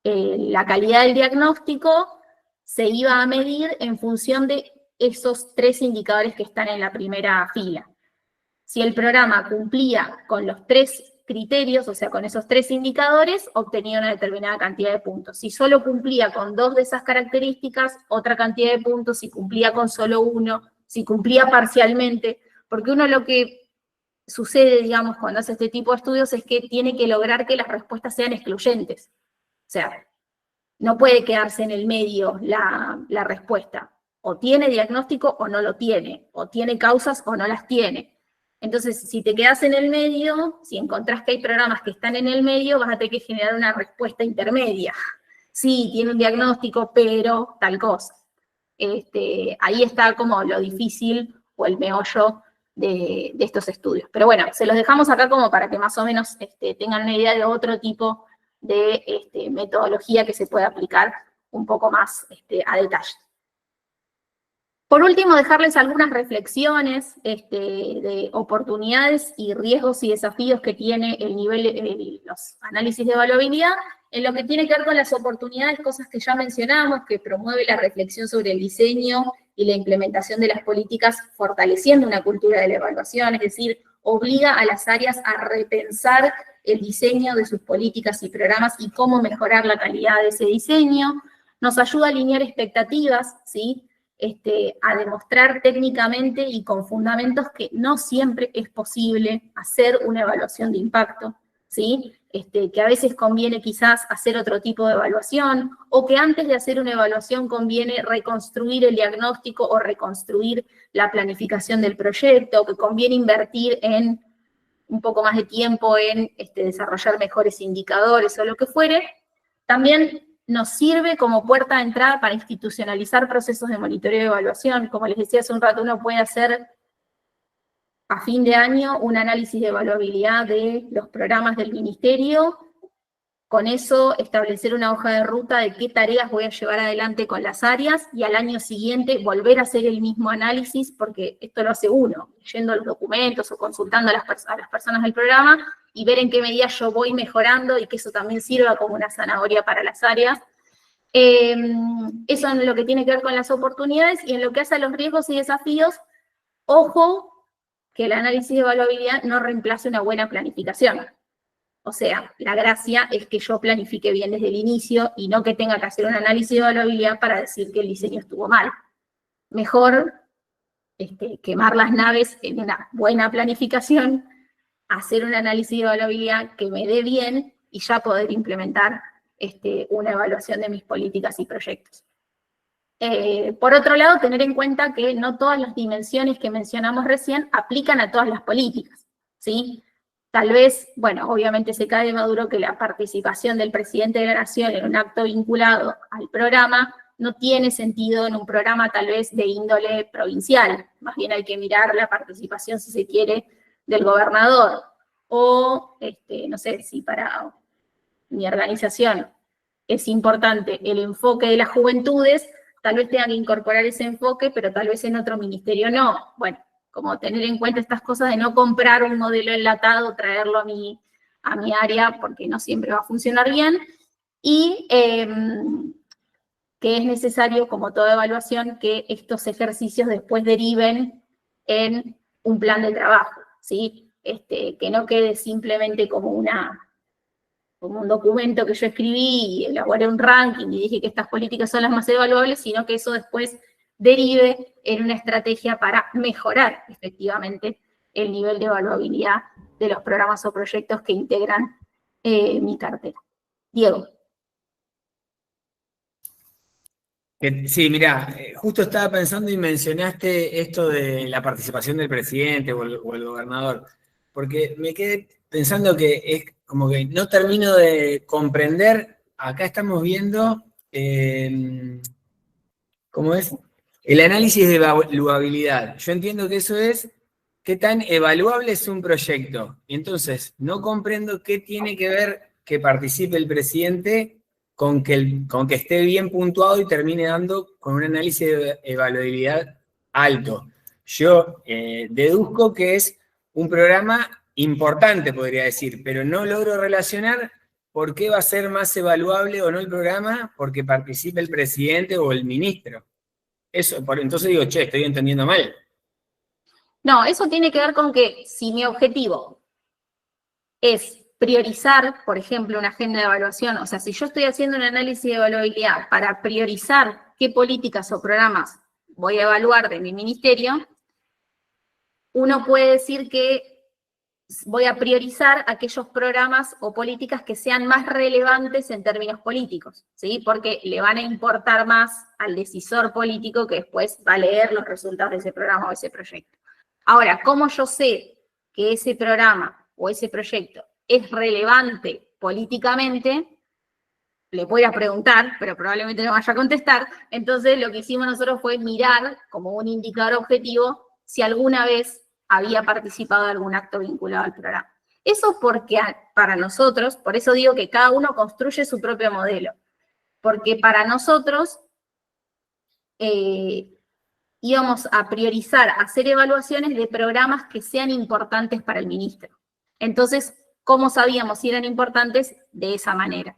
la calidad del diagnóstico se iba a medir en función de esos 3 indicadores que están en la primera fila. Si el programa cumplía con los 3 criterios, o sea, con esos 3 indicadores, obtenía una determinada cantidad de puntos. Si solo cumplía con 2 de esas características, otra cantidad de puntos. Si cumplía con solo 1, si cumplía parcialmente, porque uno lo que sucede, digamos, cuando hace este tipo de estudios es que tiene que lograr que las respuestas sean excluyentes. O sea, no puede quedarse en el medio la respuesta. O tiene diagnóstico o no lo tiene, o tiene causas o no las tiene. Entonces, si te quedas en el medio, si encontrás que hay programas que están en el medio, vas a tener que generar una respuesta intermedia. Sí, tiene un diagnóstico, pero tal cosa. Ahí está como lo difícil o el meollo de estos estudios. Pero bueno, se los dejamos acá como para que más o menos tengan una idea de otro tipo de metodología que se puede aplicar un poco más a detalle. Por último, dejarles algunas reflexiones de oportunidades y riesgos y desafíos que tiene el nivel, los análisis de evaluabilidad, en lo que tiene que ver con las oportunidades, cosas que ya mencionamos, que promueve la reflexión sobre el diseño y la implementación de las políticas, fortaleciendo una cultura de la evaluación, es decir, obliga a las áreas a repensar el diseño de sus políticas y programas y cómo mejorar la calidad de ese diseño. Nos ayuda a alinear expectativas, ¿sí?, a demostrar técnicamente y con fundamentos que no siempre es posible hacer una evaluación de impacto, ¿sí? Que a veces conviene quizás hacer otro tipo de evaluación, o que antes de hacer una evaluación conviene reconstruir el diagnóstico o reconstruir la planificación del proyecto, o que conviene invertir en un poco más de tiempo en desarrollar mejores indicadores o lo que fuere. También nos sirve como puerta de entrada para institucionalizar procesos de monitoreo y evaluación. Como les decía hace un rato, uno puede hacer a fin de año un análisis de evaluabilidad de los programas del ministerio, con eso establecer una hoja de ruta de qué tareas voy a llevar adelante con las áreas, y al año siguiente volver a hacer el mismo análisis, porque esto lo hace uno, leyendo los documentos o consultando a las personas del programa, y ver en qué medida yo voy mejorando y que eso también sirva como una zanahoria para las áreas. Eso en lo que tiene que ver con las oportunidades, y en lo que hace a los riesgos y desafíos, ojo que el análisis de evaluabilidad no reemplace una buena planificación. O sea, la gracia es que yo planifique bien desde el inicio y no que tenga que hacer un análisis de evaluabilidad para decir que el diseño estuvo mal. Mejor quemar las naves en una buena planificación, hacer un análisis de evaluabilidad que me dé bien y ya poder implementar una evaluación de mis políticas y proyectos. Por otro lado, tener en cuenta que no todas las dimensiones que mencionamos recién aplican a todas las políticas, ¿sí? Tal vez, bueno, obviamente se cae de maduro que la participación del presidente de la Nación en un acto vinculado al programa no tiene sentido en un programa tal vez de índole provincial. Más bien hay que mirar la participación, si se quiere, del gobernador. O, no sé, si para mi organización es importante el enfoque de las juventudes, tal vez tengan que incorporar ese enfoque, pero tal vez en otro ministerio no. Bueno, como tener en cuenta estas cosas de no comprar un modelo enlatado, traerlo a mi área, porque no siempre va a funcionar bien, y que es necesario, como toda evaluación, que estos ejercicios después deriven en un plan de trabajo, ¿sí? Que no quede simplemente como un documento que yo escribí y elaboré un ranking y dije que estas políticas son las más evaluables, sino que eso después derive en una estrategia para mejorar efectivamente el nivel de evaluabilidad de los programas o proyectos que integran mi cartera. Diego. Sí, mirá, justo estaba pensando y mencionaste esto de la participación del presidente o el gobernador, porque me quedé pensando que es como que no termino de comprender, acá estamos viendo ¿cómo es? El análisis de evaluabilidad. Yo entiendo que eso es qué tan evaluable es un proyecto. Y entonces, no comprendo qué tiene que ver que participe el presidente con que esté bien puntuado y termine dando con un análisis de evaluabilidad alto. Yo deduzco que es un programa importante, podría decir, pero no logro relacionar por qué va a ser más evaluable o no el programa porque participe el presidente o el ministro. Entonces digo, che, estoy entendiendo mal. No, eso tiene que ver con que si mi objetivo es priorizar, por ejemplo, una agenda de evaluación, o sea, si yo estoy haciendo un análisis de evaluabilidad para priorizar qué políticas o programas voy a evaluar de mi ministerio, uno puede decir que voy a priorizar aquellos programas o políticas que sean más relevantes en términos políticos, ¿sí? Porque le van a importar más al decisor político que después va a leer los resultados de ese programa o ese proyecto. Ahora, ¿cómo yo sé que ese programa o ese proyecto es relevante políticamente? Le voy a preguntar, pero probablemente no vaya a contestar. Entonces, lo que hicimos nosotros fue mirar como un indicador objetivo si alguna vez había participado de algún acto vinculado al programa. Eso porque para nosotros, por eso digo que cada uno construye su propio modelo, porque para nosotros íbamos a priorizar, hacer evaluaciones de programas que sean importantes para el ministro. Entonces, ¿cómo sabíamos si eran importantes? De esa manera.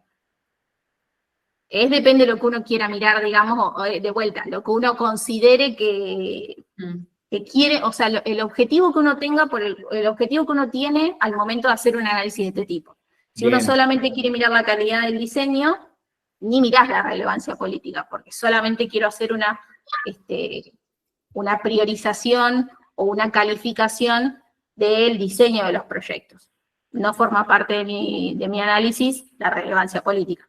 Depende de lo que uno quiera mirar, digamos, de vuelta, lo que uno considere que quiere, o sea, el objetivo que uno tenga, el objetivo que uno tiene al momento de hacer un análisis de este tipo. Si Bien. uno solamente quiere mirar la calidad del diseño, ni mirás la relevancia política, porque solamente quiero hacer una priorización o una calificación del diseño de los proyectos. No forma parte de mi análisis la relevancia política.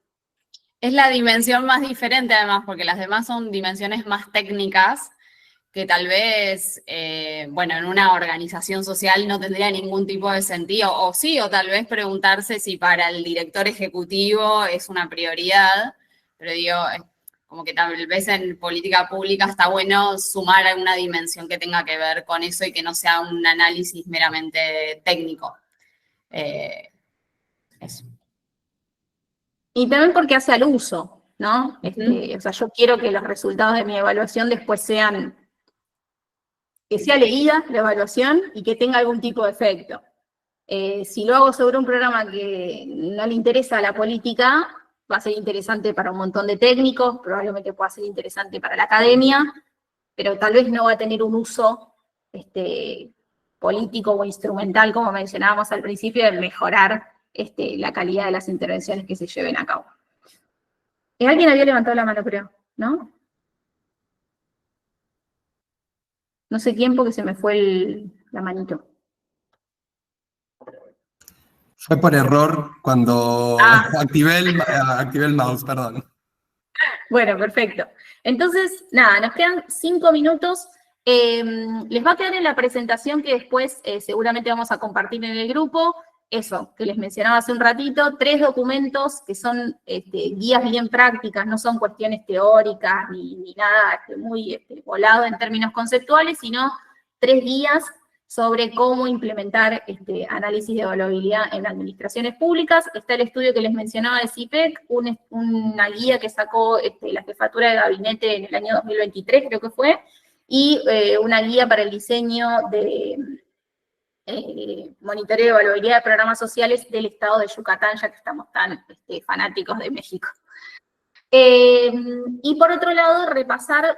Es la dimensión más diferente además, porque las demás son dimensiones más técnicas que tal vez, bueno, en una organización social no tendría ningún tipo de sentido, o sí, o tal vez preguntarse si para el director ejecutivo es una prioridad, pero digo, como que tal vez en política pública está bueno sumar alguna dimensión que tenga que ver con eso y que no sea un análisis meramente técnico. Eso. Y también porque hace al uso, ¿no? O sea, yo quiero que los resultados de mi evaluación después que sea leída la evaluación y que tenga algún tipo de efecto. Si lo hago sobre un programa que no le interesa a la política, va a ser interesante para un montón de técnicos, probablemente pueda ser interesante para la academia, pero tal vez no va a tener un uso político o instrumental, como mencionábamos al principio, de mejorar la calidad de las intervenciones que se lleven a cabo. Alguien había levantado la mano, creo, ¿no? No sé quién porque se me fue la manito. Fue por error cuando activé el mouse, perdón. Bueno, perfecto. Entonces, nada, nos quedan 5 minutos. Les va a quedar en la presentación que después seguramente vamos a compartir en el grupo. Eso, que les mencionaba hace un ratito, 3 documentos que son guías bien prácticas, no son cuestiones teóricas ni nada muy volado en términos conceptuales, sino 3 guías sobre cómo implementar análisis de evaluabilidad en administraciones públicas. Está el estudio que les mencionaba de CIPEC, una guía que sacó la jefatura de gabinete en el año 2023, creo que fue, y una guía para el diseño de monitoreo de evaluabilidad de programas sociales del estado de Yucatán, ya que estamos tan fanáticos de México. Y por otro lado, repasar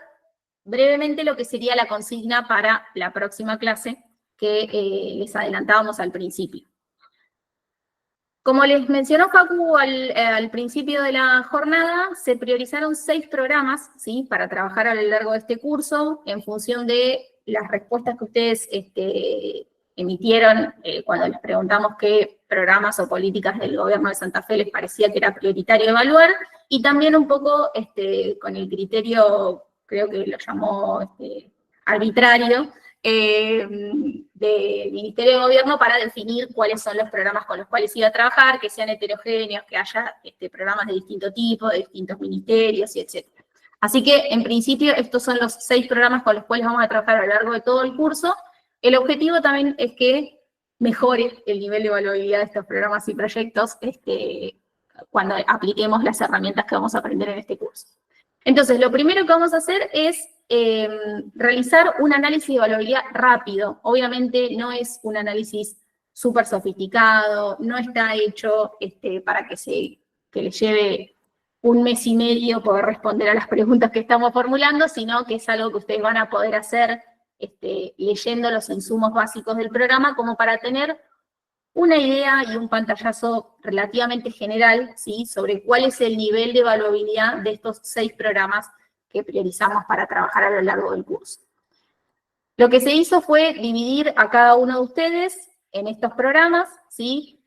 brevemente lo que sería la consigna para la próxima clase, que les adelantábamos al principio. Como les mencionó Facu al principio de la jornada, se priorizaron 6 programas, ¿sí?, para trabajar a lo largo de este curso, en función de las respuestas que ustedes emitieron cuando les preguntamos qué programas o políticas del gobierno de Santa Fe les parecía que era prioritario evaluar, y también un poco con el criterio, creo que lo llamó arbitrario, de Ministerio de Gobierno para definir cuáles son los programas con los cuales iba a trabajar, que sean heterogéneos, que haya programas de distinto tipo, de distintos ministerios, y etc. Así que, en principio, estos son los 6 programas con los cuales vamos a trabajar a lo largo de todo el curso. El objetivo también es que mejore el nivel de evaluabilidad de estos programas y proyectos cuando apliquemos las herramientas que vamos a aprender en este curso. Entonces, lo primero que vamos a hacer es realizar un análisis de evaluabilidad rápido. Obviamente no es un análisis súper sofisticado, no está hecho para que le lleve 1 mes y medio poder responder a las preguntas que estamos formulando, sino que es algo que ustedes van a poder hacer leyendo los insumos básicos del programa, como para tener una idea y un pantallazo relativamente general, ¿sí?, sobre cuál es el nivel de evaluabilidad de estos 6 programas que priorizamos para trabajar a lo largo del curso. Lo que se hizo fue dividir a cada uno de ustedes en estos programas, ¿sí?,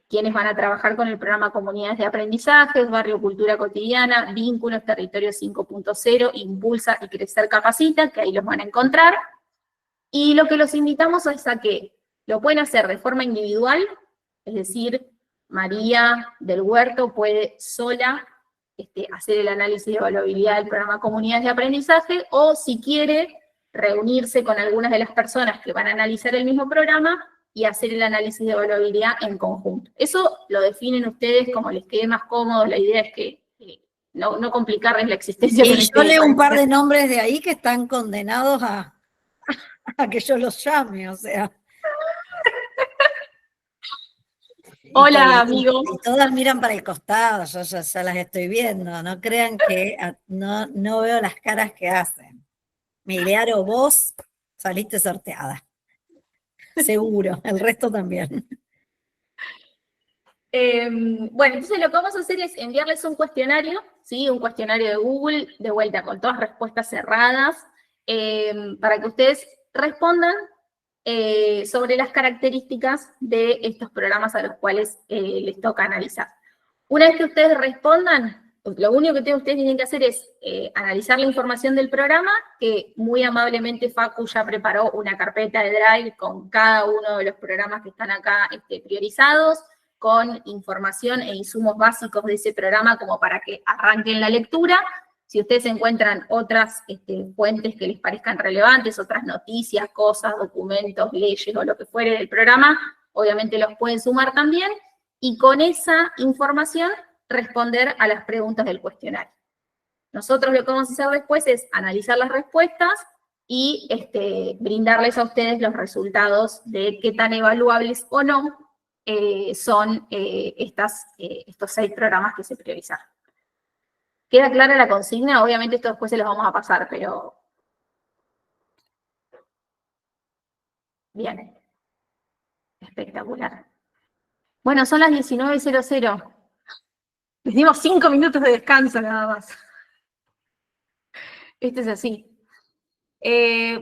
quienes van a trabajar con el programa Comunidades de Aprendizaje, Barrio Cultura Cotidiana, Vínculos, Territorio 5.0, Impulsa y Crecer Capacita, que ahí los van a encontrar. Y lo que los invitamos es a que lo pueden hacer de forma individual, es decir, María del Huerto puede sola hacer el análisis de evaluabilidad del programa Comunidades de Aprendizaje, o si quiere, reunirse con algunas de las personas que van a analizar el mismo programa y hacer el análisis de evaluabilidad en conjunto. Eso lo definen ustedes como les quede más cómodo. La idea es que no complicarles la existencia. Y yo leo un par de nombres de ahí que están condenados a que yo los llame, o sea. Hola, amigos. Y todas miran para el costado, yo ya las estoy viendo. No crean que no veo las caras que hacen. Miliaro, vos saliste sorteada. Seguro, el resto también. Bueno, entonces lo que vamos a hacer es enviarles un cuestionario, ¿sí? Un cuestionario de Google, de vuelta con todas respuestas cerradas, para que ustedes respondan sobre las características de estos programas a los cuales les toca analizar. Una vez que ustedes respondan, lo único que ustedes tienen que hacer es analizar la información del programa, que muy amablemente Facu ya preparó una carpeta de Drive con cada uno de los programas que están acá priorizados, con información e insumos básicos de ese programa como para que arranquen la lectura. Si ustedes encuentran otras fuentes que les parezcan relevantes, otras noticias, cosas, documentos, leyes o lo que fuere del programa, obviamente los pueden sumar también, y con esa información responder a las preguntas del cuestionario. Nosotros lo que vamos a hacer después es analizar las respuestas y brindarles a ustedes los resultados de qué tan evaluables o no son estos 6 programas que se priorizaron. ¿Queda clara la consigna? Obviamente esto después se los vamos a pasar, pero... Bien. Espectacular. Bueno, son las 19:00. Les dimos 5 minutos de descanso nada más. Esto es así.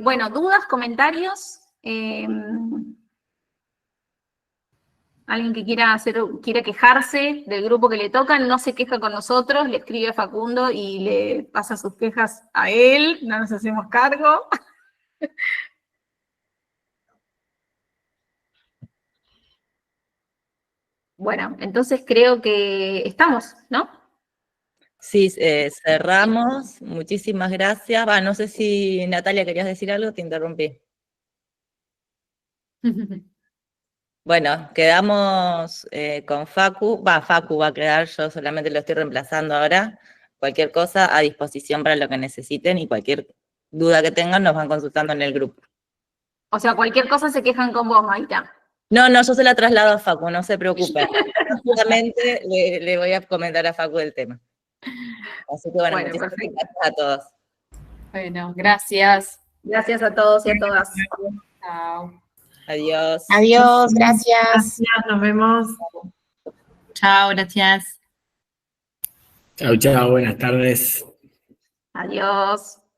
Bueno, ¿dudas, comentarios? Alguien que quiera quejarse del grupo que le toca, no se queja con nosotros, le escribe a Facundo y le pasa sus quejas a él, no nos hacemos cargo. Bueno, entonces creo que estamos, ¿no? Sí, cerramos. Muchísimas gracias. No sé si Natalia querías decir algo, te interrumpí. Bueno, quedamos con Facu. Facu va a quedar, yo solamente lo estoy reemplazando ahora. Cualquier cosa a disposición para lo que necesiten y cualquier duda que tengan nos van consultando en el grupo. O sea, cualquier cosa se quejan con vos, Maita. No, yo se la traslado a Facu, no se preocupe. Solamente le voy a comentar a Facu el tema. Así que bueno, muchísimas gracias a todos. Bueno, gracias. Gracias a todos y a todas. Chao. Adiós. Adiós, gracias. Gracias, nos vemos. Chao, gracias. Chao, chao, buenas tardes. Adiós.